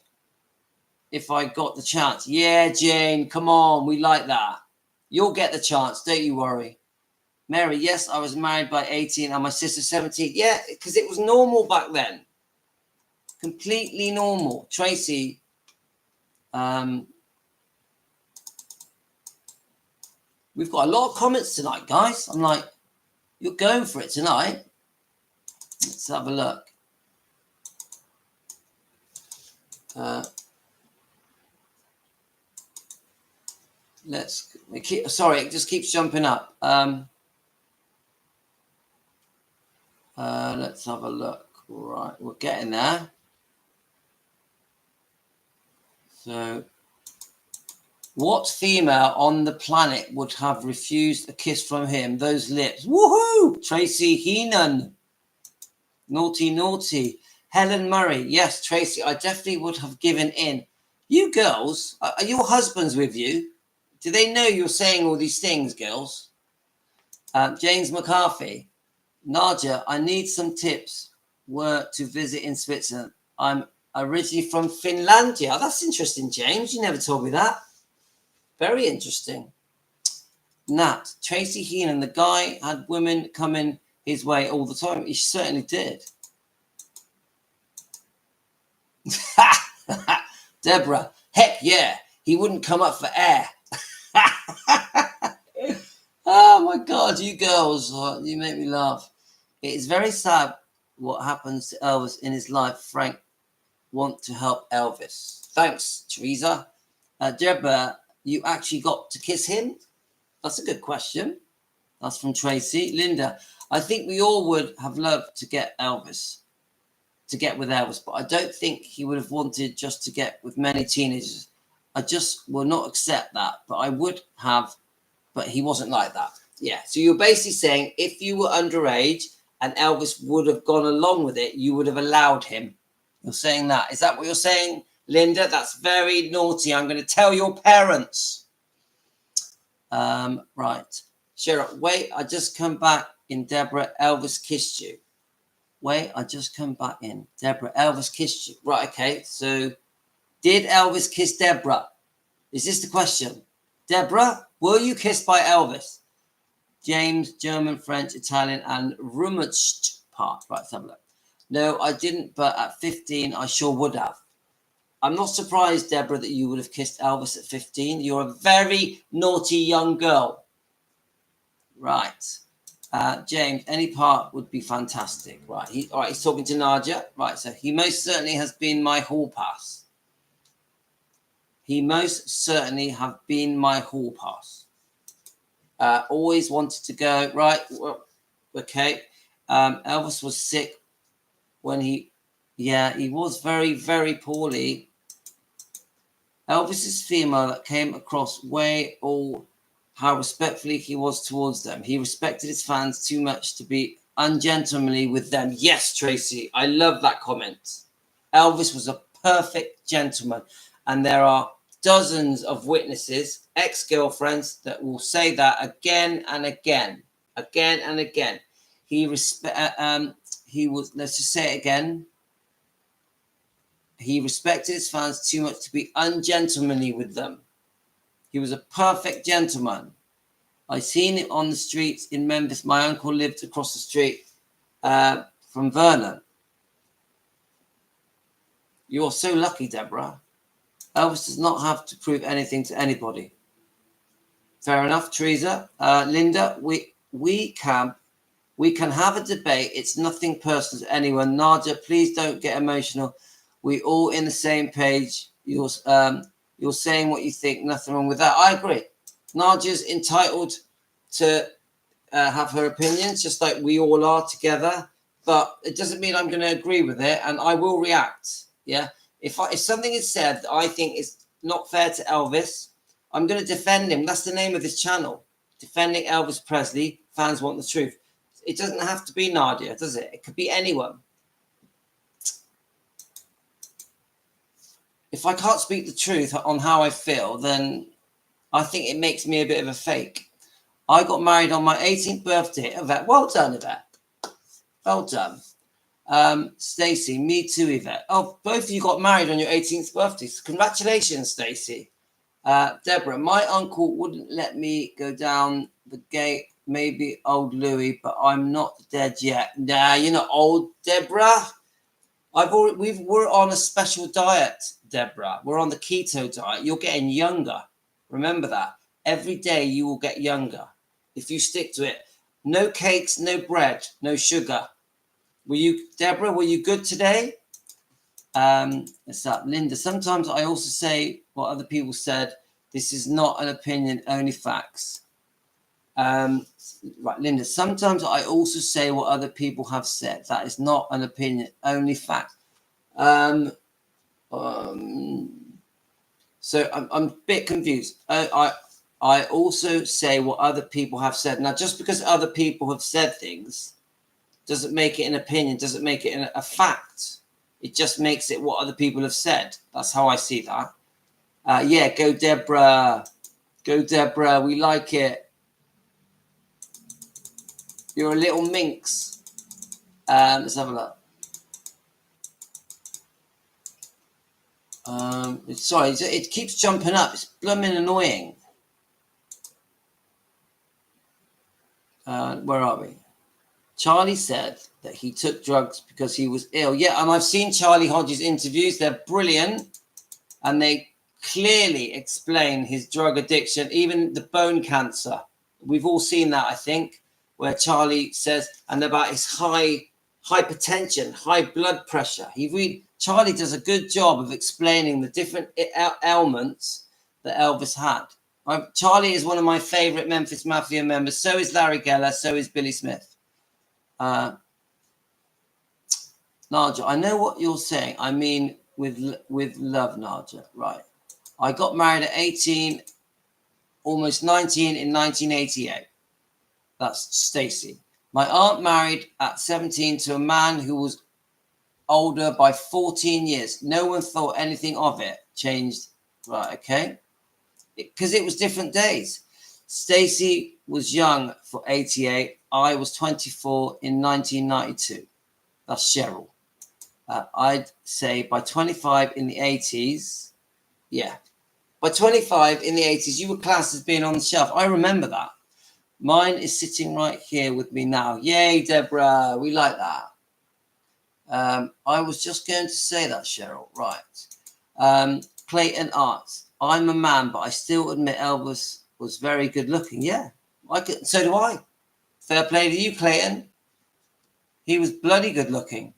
if I got the chance. Yeah, Jane, come on. We like that. You'll get the chance. Don't you worry. Mary, yes, I was married by 18 and my sister 17. Yeah, because it was normal back then. Completely normal. Tracy, we've got a lot of comments tonight, guys. I'm like, you're going for it tonight. Let's have a look. Sorry, it just keeps jumping up. Let's have a look. Right, we're getting there. So, what female on the planet would have refused a kiss from him? Those lips. Woohoo! Tracy Heenan. Naughty, naughty. Helen Murray. Yes, Tracy, I definitely would have given in. You girls, are your husbands with you? Do they know you're saying all these things, girls? James McCarthy. Nadia, I need some tips. Where to visit in Switzerland? I'm originally from Finlandia. That's interesting, James. You never told me that. Very interesting. Nat, Tracy Heenan, the guy had women coming his way all the time. He certainly did. Deborah, heck yeah. He wouldn't come up for air. Oh my God, you girls, you make me laugh. It is very sad what happens to Elvis in his life. Frank want to help Elvis. Thanks, Teresa. Deborah, you actually got to kiss him? That's a good question. That's from Tracy. Linda, I think we all would have loved to get with Elvis, but I don't think he would have wanted just to get with many teenagers. I just will not accept that, but I would have, but he wasn't like that. Yeah, so you're basically saying if you were underage and Elvis would have gone along with it, you would have allowed him. You're saying that. Is that what you're saying, Linda? That's very naughty. I'm going to tell your parents. Right. Cheryl, wait, I just come back in. Deborah, Elvis kissed you. Wait, I just come back in. Deborah, Elvis kissed you. Right, okay. So, did Elvis kiss Deborah? Is this the question? Deborah, were you kissed by Elvis? James, German, French, Italian, and Rummaged part. Right, let's have a look. No, I didn't, but at 15, I sure would have. I'm not surprised, Deborah, that you would have kissed Elvis at 15. You're a very naughty young girl. Right. James, any part would be fantastic. Right. He's talking to Nadia. Right. So he most certainly has been my hall pass. He most certainly have been my hall pass. Always wanted to go. Right. Well, okay. Elvis was sick when he was very, very poorly. Elvis's female that came across how respectfully he was towards them. He respected his fans too much to be ungentlemanly with them. Yes, Tracy, I love that comment. Elvis was a perfect gentleman. And there are dozens of witnesses, ex-girlfriends, that will say that again and again, again and again. He was, let's just say it again. He respected his fans too much to be ungentlemanly with them. He was a perfect gentleman. I seen it on the streets in Memphis. My uncle lived across the street from Vernon. You're so lucky, Deborah. Elvis does not have to prove anything to anybody. Fair enough, Teresa. Linda, we can have a debate. It's nothing personal to anyone. Nadia, please don't get emotional. We all in the same page. You're saying what you think. Nothing wrong with that. I agree. Nadia's entitled to have her opinions, just like we all are together. But it doesn't mean I'm going to agree with it, and I will react. Yeah. If something is said that I think is not fair to Elvis, I'm going to defend him. That's the name of this channel. Defending Elvis Presley. Fans want the truth. It doesn't have to be Nadia, does it? It could be anyone. If I can't speak the truth on how I feel, then I think it makes me a bit of a fake. I got married on my 18th birthday. Yvette, well done, Yvette. Well done. Stacey, me too, Yvette. Oh, both of you got married on your 18th birthday. So congratulations, Stacey. Deborah, my uncle wouldn't let me go down the gate. Maybe old Louis, but I'm not dead yet. Nah, you're not old, Deborah. We're on a special diet, Deborah. We're on the keto diet. You're getting younger. Remember that. Every day you will get younger if you stick to it. No cakes, no bread, no sugar. Deborah, were you good today? What's up, Linda? Sometimes I also say what other people said. This is not an opinion, only facts. Right, Linda. Sometimes I also say what other people have said. That is not an opinion, only facts. So I'm a bit confused. I also say what other people have said. Now, just because other people have said things doesn't make it an opinion, doesn't make it a fact. It just makes it what other people have said. That's how I see that. Yeah, go Deborah. Go Deborah. We like it. You're a little minx. Let's have a look. Sorry, it keeps jumping up. It's blooming annoying. Where are we? Charlie said that he took drugs because he was ill. Yeah, and I've seen Charlie Hodges' interviews. They're brilliant. And they clearly explain his drug addiction, even the bone cancer. We've all seen that, I think, where Charlie says, and about his hypertension, high blood pressure. Charlie does a good job of explaining the different ailments that Elvis had. Charlie is one of my favorite Memphis Mafia members. So is Larry Geller. So is Billy Smith. Naja, I know what you're saying. I mean, with love, Naja. Right. I got married at 18, almost 19 in 1988. That's Stacey. My aunt married at 17 to a man who was older by 14 years. No one thought anything of it. Changed. Right, okay. Because it was different days. Stacey was young for 88. I was 24 in 1992. That's Cheryl. I'd say by 25 in the 80s. Yeah. By 25 in the 80s, you were classed as being on the shelf. I remember that. Mine is sitting right here with me now. Yay, Deborah. We like that. I was just going to say that, Cheryl. Right. Clayton Arts. I'm a man, but I still admit Elvis was very good looking. Yeah. So do I. Fair play to you, Clayton. He was bloody good looking.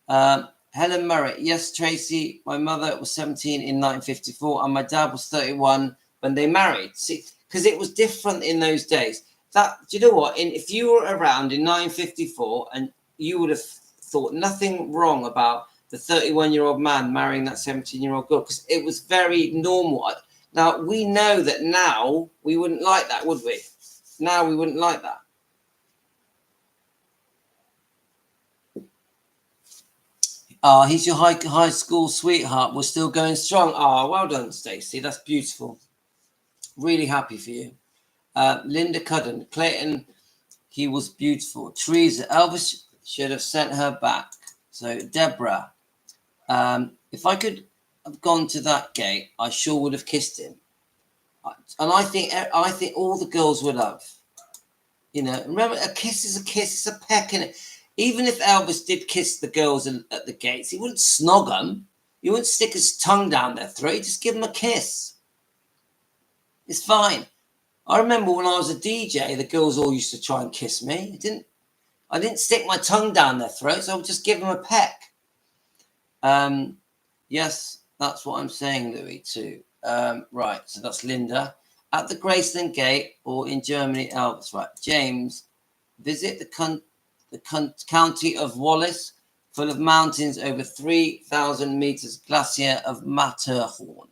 Helen Murray. Yes, Tracy. My mother was 17 in 1954 and my dad was 31 when they married. See, because it was different in those days. Do you know what? If you were around in 1954 and you would have thought nothing wrong about the 31-year-old man marrying that 17-year-old girl, because it was very normal. Now, we know that now we wouldn't like that, would we? Now we wouldn't like that. Oh, he's your high school sweetheart. We're still going strong. Oh, well done, Stacey. That's beautiful. Really happy for you. Linda Cudden, Clayton, he was beautiful. Teresa, Elvis should have sent her back. So Deborah, if I could have gone to that gate, I sure would have kissed him. And I think all the girls would have. You know, remember, a kiss is a kiss. It's a peck in it. Even if Elvis did kiss the girls at the gates, he wouldn't snog them. He wouldn't stick his tongue down their throat. He'd just give them a kiss. It's fine. I remember when I was a DJ, the girls all used to try and kiss me. I didn't stick my tongue down their throats. I would just give them a peck. Yes, that's what I'm saying, Louis, too. Right, so that's Linda. At the Graceland Gate or in Germany, Elvis. Right, James, visit the county of Wallace, full of mountains over 3,000 meters, glacier of Matterhorn.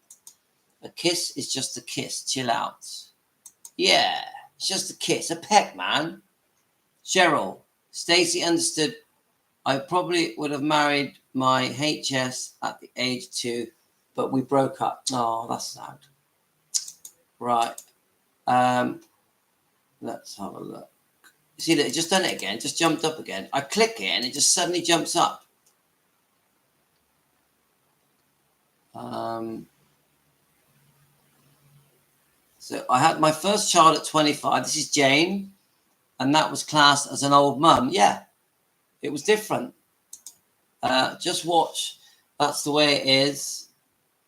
A kiss is just a kiss. Chill out. Yeah, it's just a kiss. A peck, man. Cheryl, Stacey understood. I probably would have married my HS at the age 2, but we broke up. Oh, that's sad. Right. Let's have a look. See that it just done it again, just jumped up again. I click it and it just suddenly jumps up. So I had my first child at 25. This is Jane, and that was classed as an old mum. Yeah, it was different. Just watch. That's the way it is.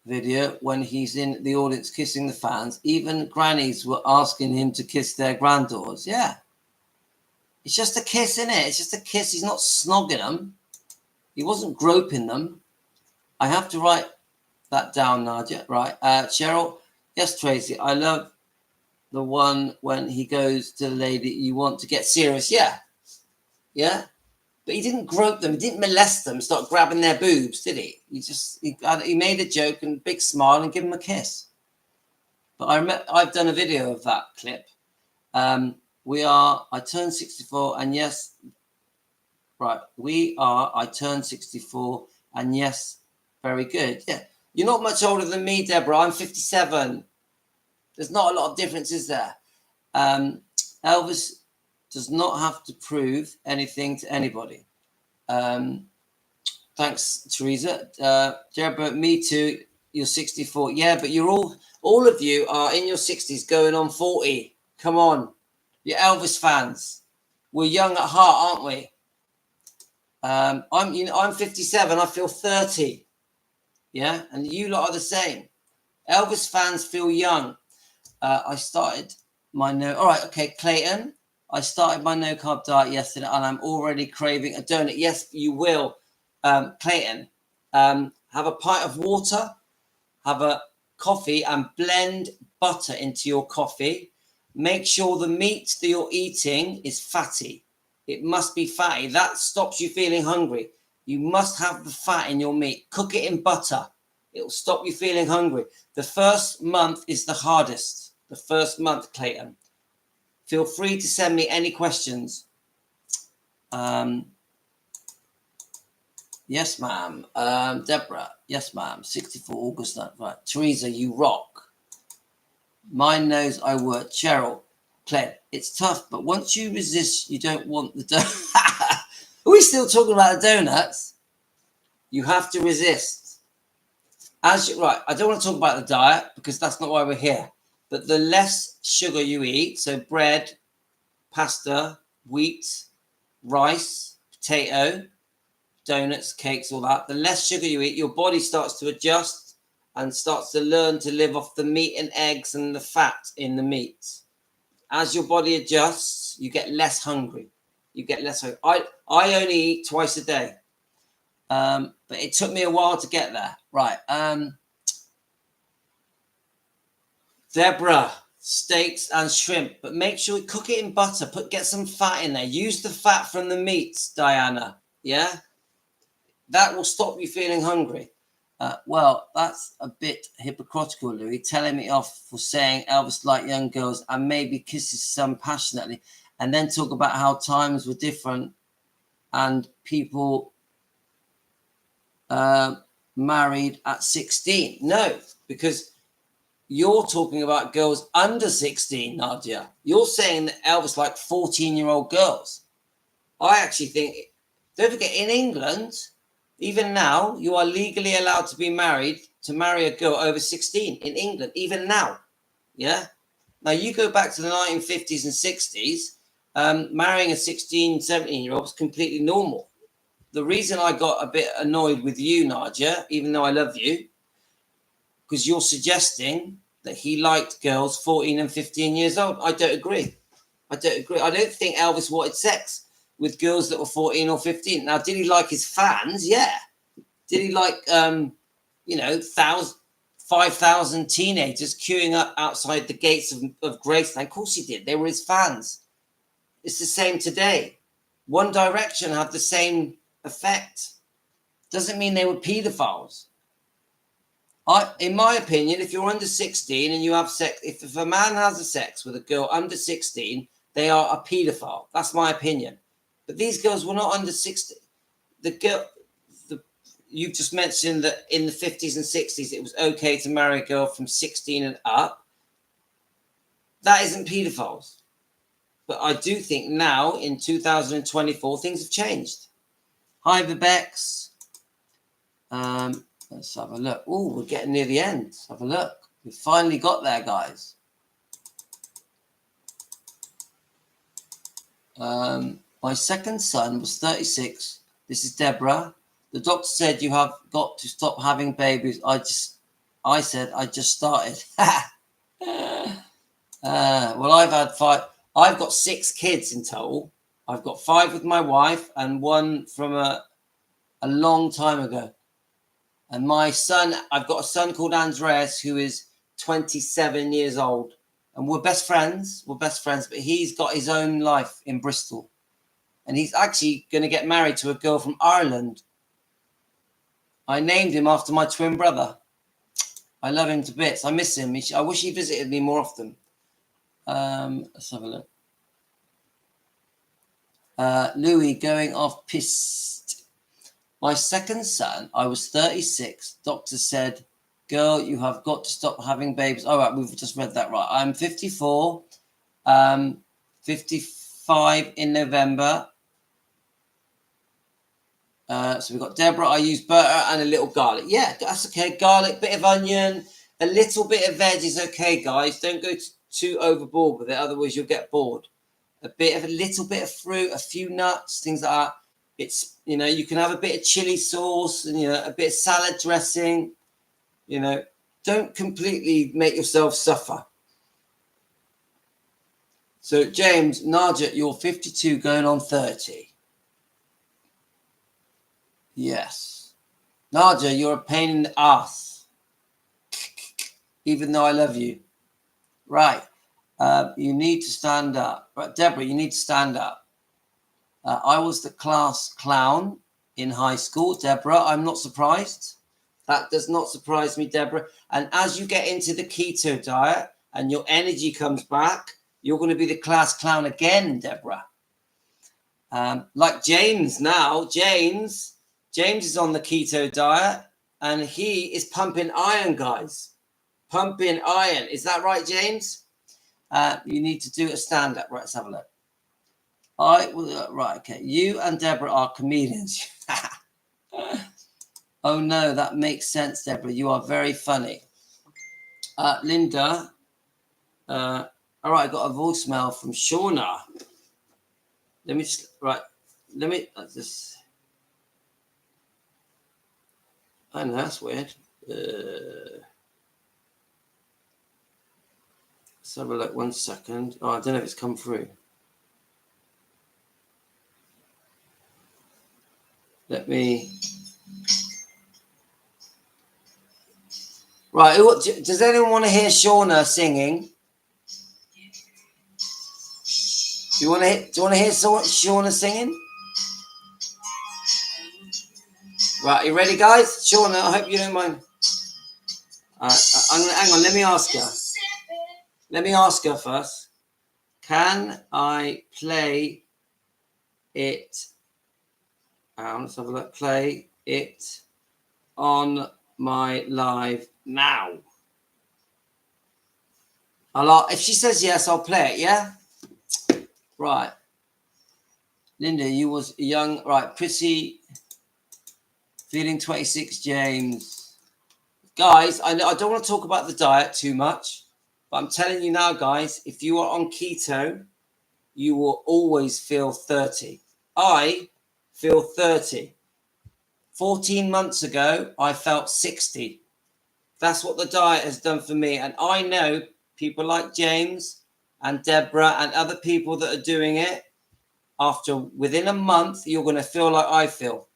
Video when he's in the audience kissing the fans. Even grannies were asking him to kiss their granddaughters. Yeah. It's just a kiss, isn't it? It's just a kiss. He's not snogging them. He wasn't groping them. I have to write that down, Nadia. Right. Cheryl. Yes, Tracy. I love the one when he goes to the lady, you want to get serious. Yeah. Yeah. But he didn't grope them. He didn't molest them, start grabbing their boobs, did he? He made a joke and big smile and give them a kiss. But I've done a video of that clip. I turned 64 and yes, right. I turned 64 and yes, very good. Yeah. You're not much older than me, Deborah. I'm 57. There's not a lot of difference, is there? Elvis does not have to prove anything to anybody. Thanks, Teresa. Deborah, me too. You're 64. Yeah, but you're all of you are in your 60s going on 40. Come on. You're Elvis fans. We're young at heart, aren't we? I'm 57. I feel 30. Yeah, and you lot are the same. Elvis fans feel young. I started my all right, okay, Clayton. I started my no-carb diet yesterday, and I'm already craving a donut. Yes, you will, Clayton. Have a pint of water, have a coffee, and blend butter into your coffee. Make sure the meat that you're eating is fatty. It must be fatty. That stops you feeling hungry. You must have the fat in your meat. Cook it in butter. It'll stop you feeling hungry. The first month is the hardest. The first month, Clayton. Feel free to send me any questions. Yes, ma'am. Deborah. Yes, ma'am. 64 August. Right. Teresa, you rock. Mine knows I work. Cheryl. Claire, it's tough, but once you resist, you don't want the donut. Are we still talking about the donuts? You have to resist. Right, I don't want to talk about the diet because that's not why we're here. But the less sugar you eat, so bread, pasta, wheat, rice, potato, donuts, cakes, all that, the less sugar you eat, your body starts to adjust and starts to learn to live off the meat and eggs and the fat in the meat. As your body adjusts, you get less hungry. You get less hungry. I only eat twice a day. But it took me a while to get there. Right. Deborah, steaks and shrimp, but make sure you cook it in butter. Get some fat in there. Use the fat from the meats, Diana. Yeah? That will stop you feeling hungry. Well, that's a bit hypocritical, Louis, telling me off for saying Elvis liked young girls and maybe kisses some passionately, and then talk about how times were different and people married at 16. No, because you're talking about girls under 16, Nadia. You're saying that Elvis liked 14-year-old girls. I actually think, don't forget, in England, even now, you are legally allowed to be married, to marry a girl over 16 in England, even now. Yeah? Now, you go back to the 1950s and 60s, marrying a 16, 17-year-old was completely normal. The reason I got a bit annoyed with you, Nadia, even though I love you, because you're suggesting that he liked girls 14 and 15 years old. I don't agree. I don't think Elvis wanted sex with girls that were 14 or 15. Now, did he like his fans? Yeah. Did he like, 5,000 teenagers queuing up outside the gates of Graceland? Of course he did. They were his fans. It's the same today. One Direction had the same effect. Doesn't mean they were paedophiles. In my opinion, if you're under 16 and you have sex, if a man has a sex with a girl under 16, they are a paedophile. That's my opinion. But these girls were not under 16. You just mentioned that in the 50s and 60s, it was okay to marry a girl from 16 and up. That isn't paedophiles. But I do think now, in 2024, things have changed. Hi, Vibex. Let's have a look. Oh, we're getting near the end. Let's have a look. We finally got there, guys. My second son was 36. This is Deborah. The doctor said you have got to stop having babies. I said I just started. Well, I've had 5. I've got 6 kids in total. I've got 5 with my wife and 1 from a long time ago. And my son, I've got a son called Andreas who is 27 years old. And we're best friends. But he's got his own life in Bristol. And he's actually going to get married to a girl from Ireland. I named him after my twin brother. I love him to bits. I miss him. I wish he visited me more often. Let's have a look. Louis going off pissed. My second son, I was 36. Doctor said, girl, you have got to stop having babies. All right, we've just read that right. I'm 54, 55 in November. So we've got Deborah. I use butter and a little garlic. Yeah, that's okay. Garlic, bit of onion, a little bit of veg is okay, guys. Don't go too overboard with it. Otherwise, you'll get bored. A little bit of fruit, a few nuts, things like that. It's, you can have a bit of chili sauce and, a bit of salad dressing. Don't completely make yourself suffer. So, James, Nadia, you're 52 going on 30. Yes. Nadia, you're a pain in the ass. Even though I love you. Right. You need to stand up. Right, Deborah, you need to stand up. I was the class clown in high school. Deborah, I'm not surprised. That does not surprise me, Deborah. And as you get into the keto diet and your energy comes back, you're going to be the class clown again, Deborah. Like James now. James is on the keto diet and he is pumping iron, guys. Pumping iron. Is that right, James? You need to do a stand-up. Right, let's have a look. Right, okay. You and Deborah are comedians. Oh, no, that makes sense, Deborah. You are very funny. Linda. All right, I got a voicemail from Shauna. I know, that's weird. Let's have a look, 1 second. Oh, I don't know if it's come through. Let me... Right, does anyone want to hear Shauna singing? Do you want to hear Shauna singing? Right, you ready, guys? Shauna, I hope you don't mind. Hang on, let me ask her. Let me ask her first. Can I play it? Let's have a look. Play it on my live now? If she says yes, I'll play it, yeah? Right. Linda, you was young. Right, Prissy, feeling 26, James. Guys, I don't want to talk about the diet too much, but I'm telling you now, guys, if you are on keto, you will always feel 30. I feel 30. 14 months ago, I felt 60. That's what the diet has done for me. And I know people like James and Deborah and other people that are doing it. Within a month, you're going to feel like I feel.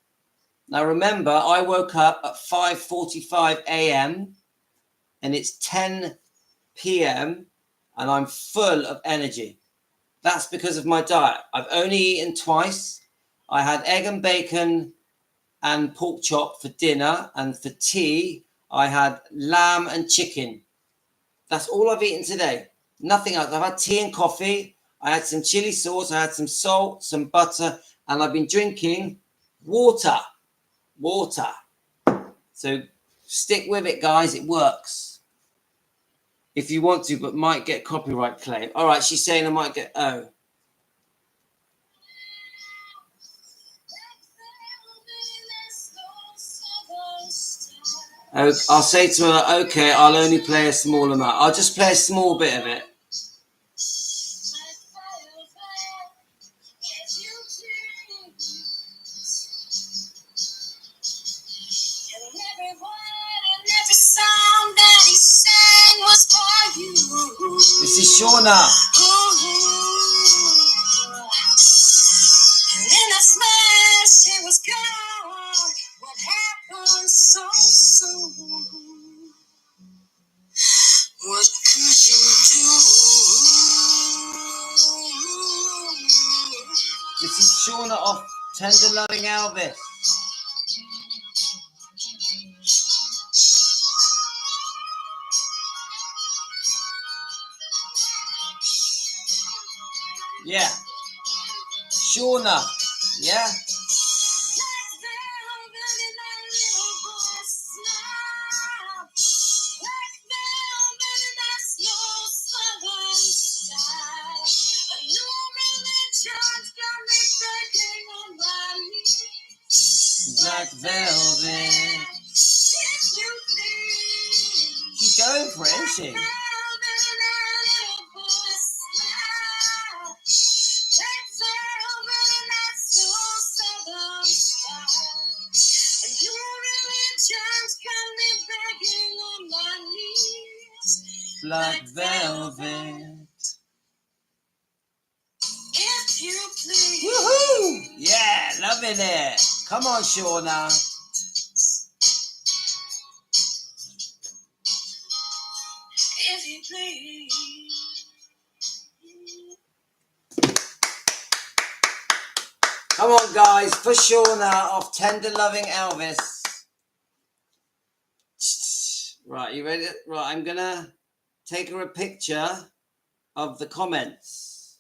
Now, remember, I woke up at 5:45 a.m. and it's 10 p.m. and I'm full of energy. That's because of my diet. I've only eaten twice. I had egg and bacon and pork chop for dinner, and for tea, I had lamb and chicken. That's all I've eaten today. Nothing else. I've had tea and coffee. I had some chili sauce. I had some salt, some butter, and I've been drinking water. Water. So stick with it, guys. It works. If you want to, but might get copyright claim. All right, she's saying I might get... Oh. I'll say to her, okay, I'll only play a small amount. I'll just play a small bit of it. This is Shauna. And in a smash, it was gone. What happened so soon? What could you do? This is Shauna off Tender Loving Elvis. Yeah. Shauna. Yeah. Black velvet. She's going for it, isn't she? Black velvet. If you please. Woohoo! Yeah, loving it. Come on, Shauna. If you please. Come on, guys, for Shauna of Tender Loving Elvis. Right, you ready? Right, I'm gonna take her a picture of the comments.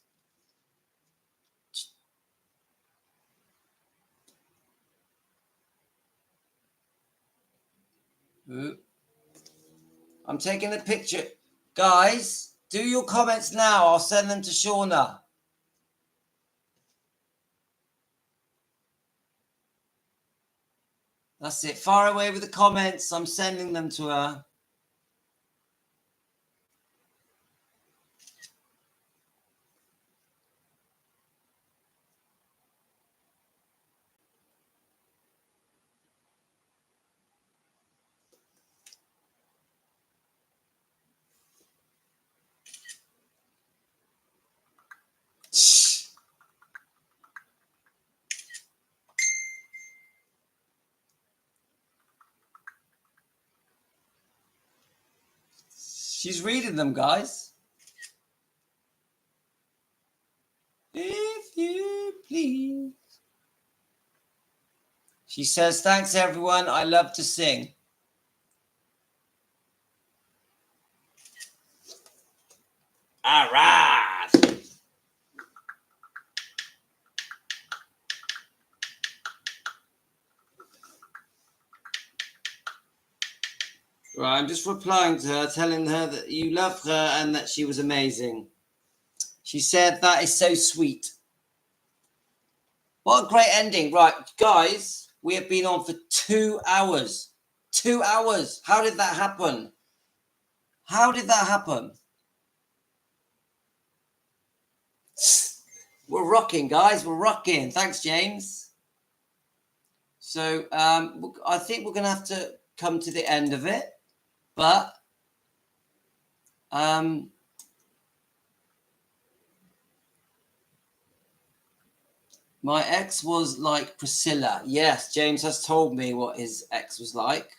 I'm taking a picture. Guys, do your comments now. I'll send them to Shauna. That's it. Far away with the comments. I'm sending them to her. She's reading them, guys. If you please. She says, thanks, everyone. I love to sing. All right. Right, I'm just replying to her, telling her that you love her and that she was amazing. She said, that is so sweet. What a great ending. Right, guys, we have been on for 2 hours. 2 hours. How did that happen? How did that happen? We're rocking, guys. We're rocking. Thanks, James. So I think we're going to have to come to the end of it. But my ex was like Priscilla. Yes, James has told me what his ex was like.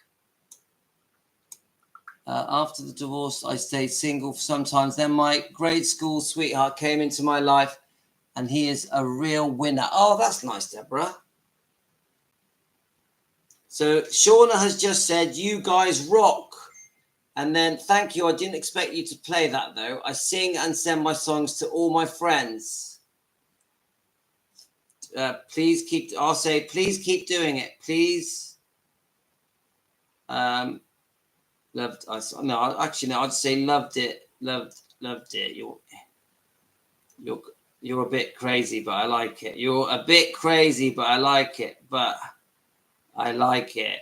After the divorce, I stayed single for some time. Then my grade school sweetheart came into my life, and he is a real winner. Oh, that's nice, Deborah. So Shauna has just said, you guys rock. And then, thank you. I didn't expect you to play that, though. I sing and send my songs to all my friends. Please keep, I'll say, please keep doing it. Please. Loved, no, actually, no, I'd say loved it. Loved it. You're a bit crazy, but I like it. You're a bit crazy, but I like it. But I like it.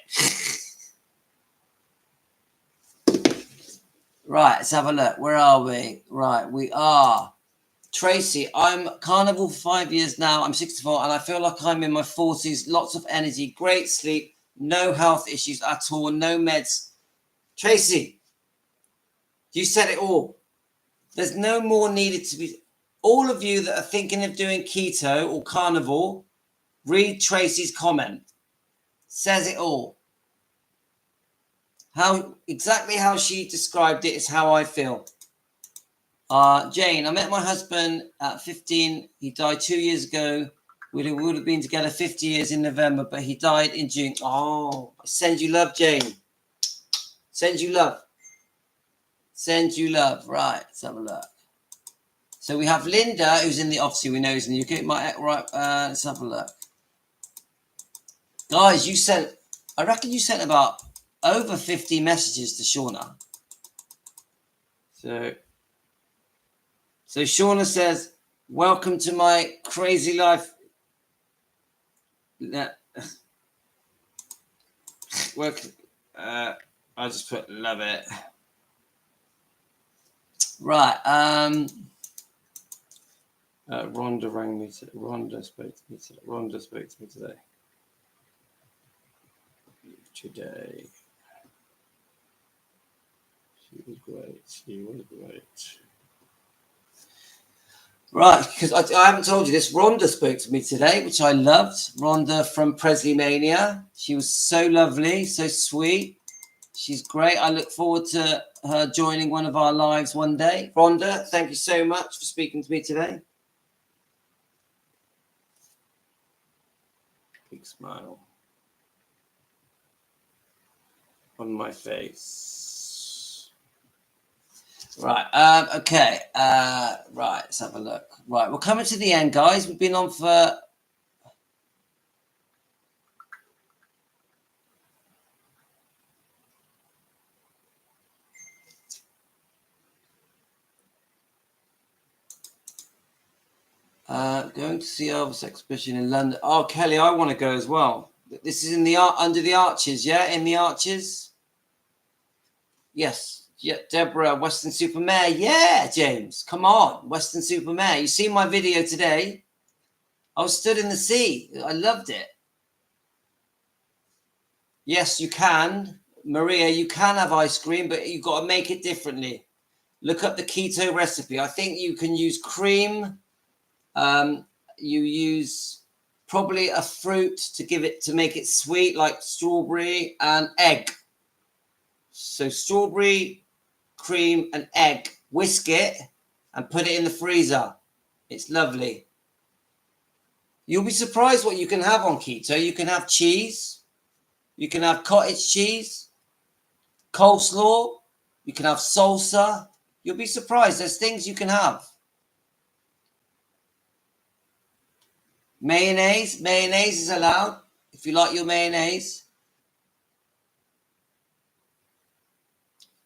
Right, let's have a look. Where are we? Right, we are. Tracy, I'm Carnival for 5 years now. I'm 64 and I feel like I'm in my 40s. Lots of energy, great sleep, no health issues at all, no meds. Tracy, you said it all. There's no more needed to be. All of you that are thinking of doing keto or carnivore, read Tracy's comment. Says it all. Exactly how she described it is how I feel. Jane, I met my husband at 15. He died 2 years ago. We would have been together 50 years in November, but he died in June. Oh, I send you love, Jane. Send you love. Send you love. Right, let's have a look. So we have Linda, who's in the office. We know who's in the UK. Right, let's have a look. Guys, I reckon you sent about over 50 messages to Shauna. So Shauna says, welcome to my crazy life. I just put love it. Right. Rhonda rang me. Rhonda spoke to me today. She was great. Right, because I haven't told you this. Rhonda spoke to me today, which I loved. Rhonda from Presley Mania. She was so lovely, so sweet. She's great. I look forward to her joining one of our lives one day. Rhonda, thank you so much for speaking to me today. Big smile on my face. Right. Okay. Right. Let's have a look. Right. We're coming to the end, guys. We've been on for. Going to see Elvis exhibition in London. Oh, Kelly, I want to go as well. This is in the under the arches, yeah? In the arches? Yes. Yeah, Deborah, Western Supermare. Yeah, James, come on. Western Supermare. You seen my video today? I was stood in the sea. I loved it. Yes, you can. Maria, you can have ice cream, but you've got to make it differently. Look up the keto recipe. I think you can use cream. You use probably a fruit to make it sweet, like strawberry and egg. So strawberry, cream, and egg. Whisk it and put it in the freezer. It's lovely. You'll be surprised what you can have on keto. You can have cheese. You can have cottage cheese, coleslaw. You can have salsa. You'll be surprised. There's things you can have. Mayonnaise is allowed if you like your mayonnaise.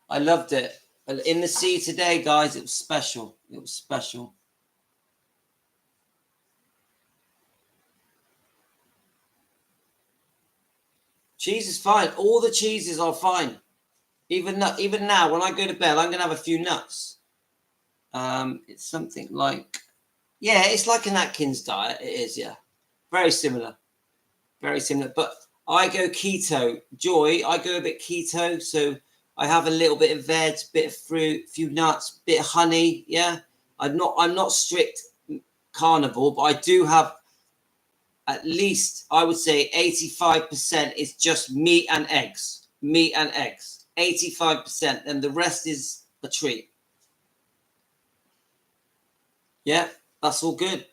I loved it. In the sea today, guys, it was special. It was special. Cheese is fine. All the cheeses are fine. Even now, when I go to bed, I'm going to have a few nuts. It's something like, yeah, it's like an Atkins diet. It is, yeah. Very similar. Very similar. But I go keto. Joy, I go a bit keto. So I have a little bit of veg, bit of fruit, few nuts, bit of honey. Yeah. I'm not strict carnivore, but I do have at least, I would say 85% is just meat and eggs. Meat and eggs. 85%. And the rest is a treat. Yeah, that's all good.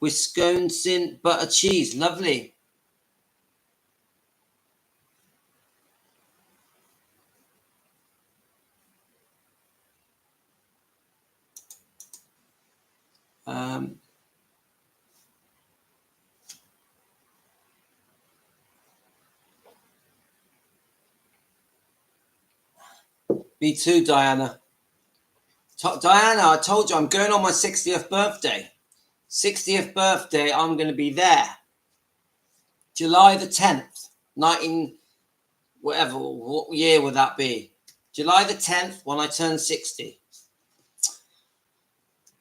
Wisconsin butter cheese. Lovely. Me too, Diana. Diana, I told you I'm going on my 60th birthday. 60th birthday, I'm going to be there. July the 10th, 19, whatever, what year would that be? July the 10th, when I turn 60.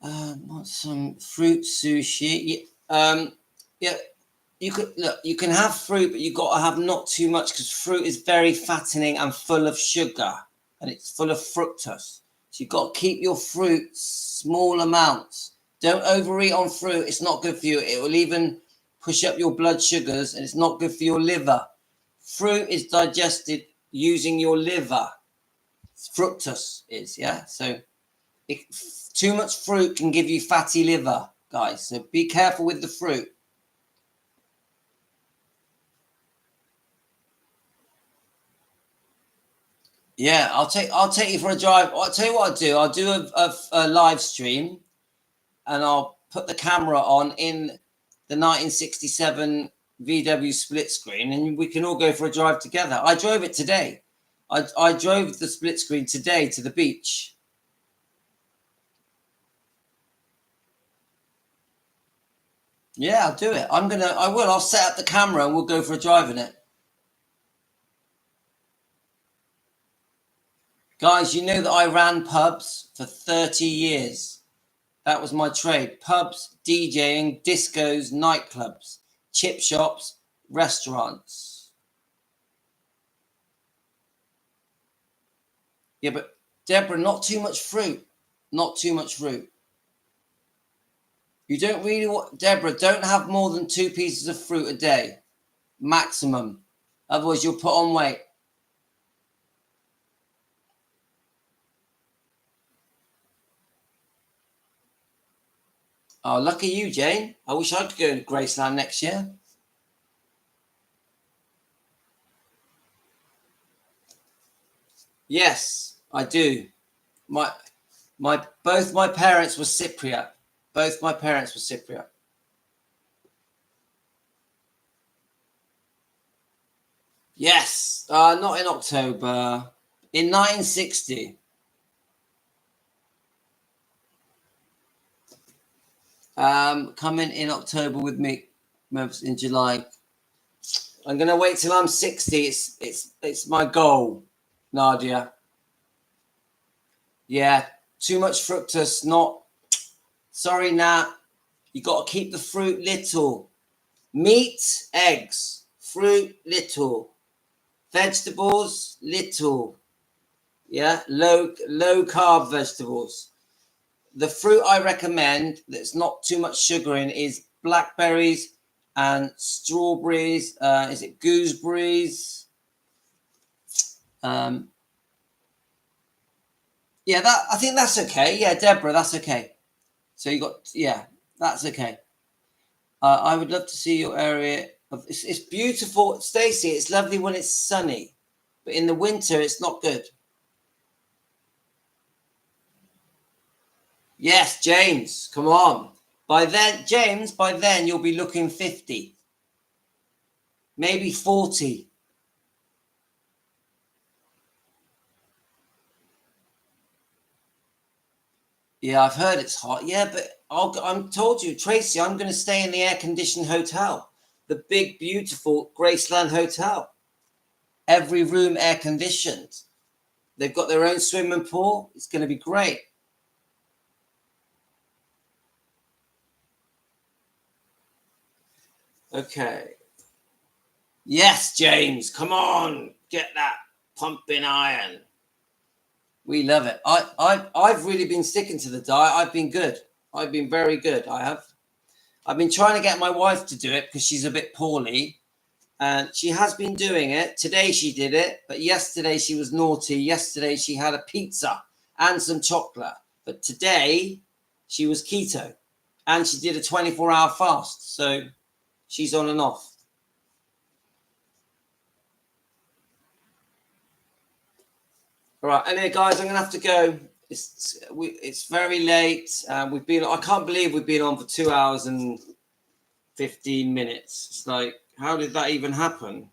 Want some fruit sushi? Yeah. You can have fruit, but you got to have not too much because fruit is very fattening and full of sugar, and it's full of fructose. So you've got to keep your fruit small amounts. Don't overeat on fruit. It's not good for you. It will even push up your blood sugars, and it's not good for your liver. Fruit is digested using your liver. Fructose is, yeah. So too much fruit can give you fatty liver, guys. So be careful with the fruit. Yeah, I'll take you for a drive. I'll tell you what I'll do. I'll do a live stream, and I'll put the camera on in the 1967 VW split screen, and we can all go for a drive together. I drove it today. I drove the split screen today to the beach. Yeah, I'll do it. I'll set up the camera and we'll go for a drive in it. Guys, you know that I ran pubs for 30 years. That was my trade. Pubs, DJing, discos, nightclubs, chip shops, restaurants. Yeah, but Deborah, not too much fruit. Not too much fruit. You don't really want, Deborah, don't have more than 2 pieces of fruit a day. Maximum. Otherwise, you'll put on weight. Oh, lucky you, Jane. I wish I could go to Graceland next year. Yes, I do. Both my parents were Cypriot. Both my parents were Cypriot. Yes, not in October. In 1960. Coming in October with me, in July. I'm gonna wait till I'm 60. It's my goal, Nadia. Yeah, too much fructose. Not sorry, Nat. You got to keep the fruit little. Meat, eggs, fruit little, vegetables little. Yeah, low carb vegetables. The fruit I recommend that's not too much sugar in is blackberries and strawberries. Is it gooseberries? Yeah, I think that's okay. Yeah, Deborah, that's okay. So that's okay. I would love to see your area. It's beautiful, Stacey. It's lovely when it's sunny, but in the winter it's not good. Yes, James, come on. James, by then you'll be looking 50, maybe 40. Yeah, I've heard it's hot. Yeah, but I'm told you, Tracy, I'm going to stay in the air-conditioned hotel, the big, beautiful Graceland Hotel. Every room air-conditioned. They've got their own swimming pool. It's going to be great. Okay. Yes, James, come on, get that pumping iron. We love it. I've really been sticking to the diet. I've been good. I've been very good. I have. I've been trying to get my wife to do it because she's a bit poorly, and she has been doing it. Today she did it, but yesterday she was naughty. Yesterday she had a pizza and some chocolate, but today she was keto, and she did a 24-hour fast. So she's on and off. All right, anyway, guys, I'm gonna have to go. It's very late. We've been. I can't believe we've been on for 2 hours and 15 minutes. It's like, how did that even happen?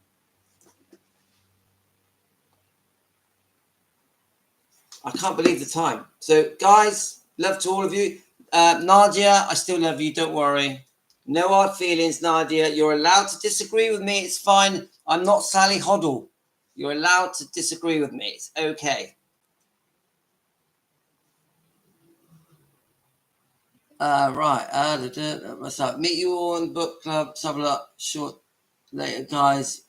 I can't believe the time. So, guys, love to all of you. Nadia, I still love you. Don't worry. No hard feelings, Nadia. You're allowed to disagree with me. It's fine. I'm not Sally Hoddle. You're allowed to disagree with me. It's okay. Right. What's up? Meet you all in the book club. Let's have a look. Short later, guys.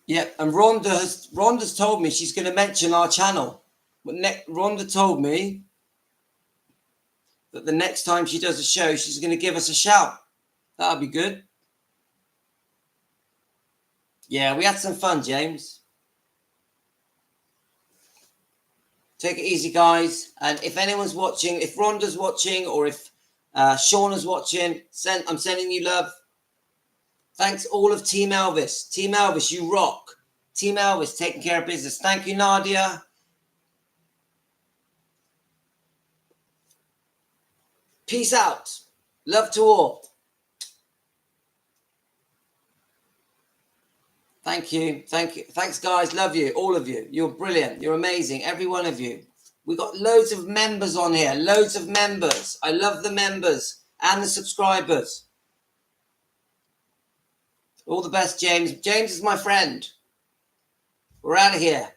Yep. And Rhonda's told me she's going to mention our channel. Rhonda told me that the next time she does a show, she's going to give us a shout. That'll be good. Yeah, we had some fun, James. Take it easy, guys. And if anyone's watching, if Rhonda's watching, or if Shauna's watching, I'm sending you love. Thanks all of Team Elvis. Team Elvis, you rock. Team Elvis, taking care of business. Thank you, Nadia. Peace out. Love to all. Thank you. Thank you. Thanks, guys. Love you. All of you. You're brilliant. You're amazing. Every one of you. We got loads of members on here. Loads of members. I love the members and the subscribers. All the best, James. James is my friend. We're out of here.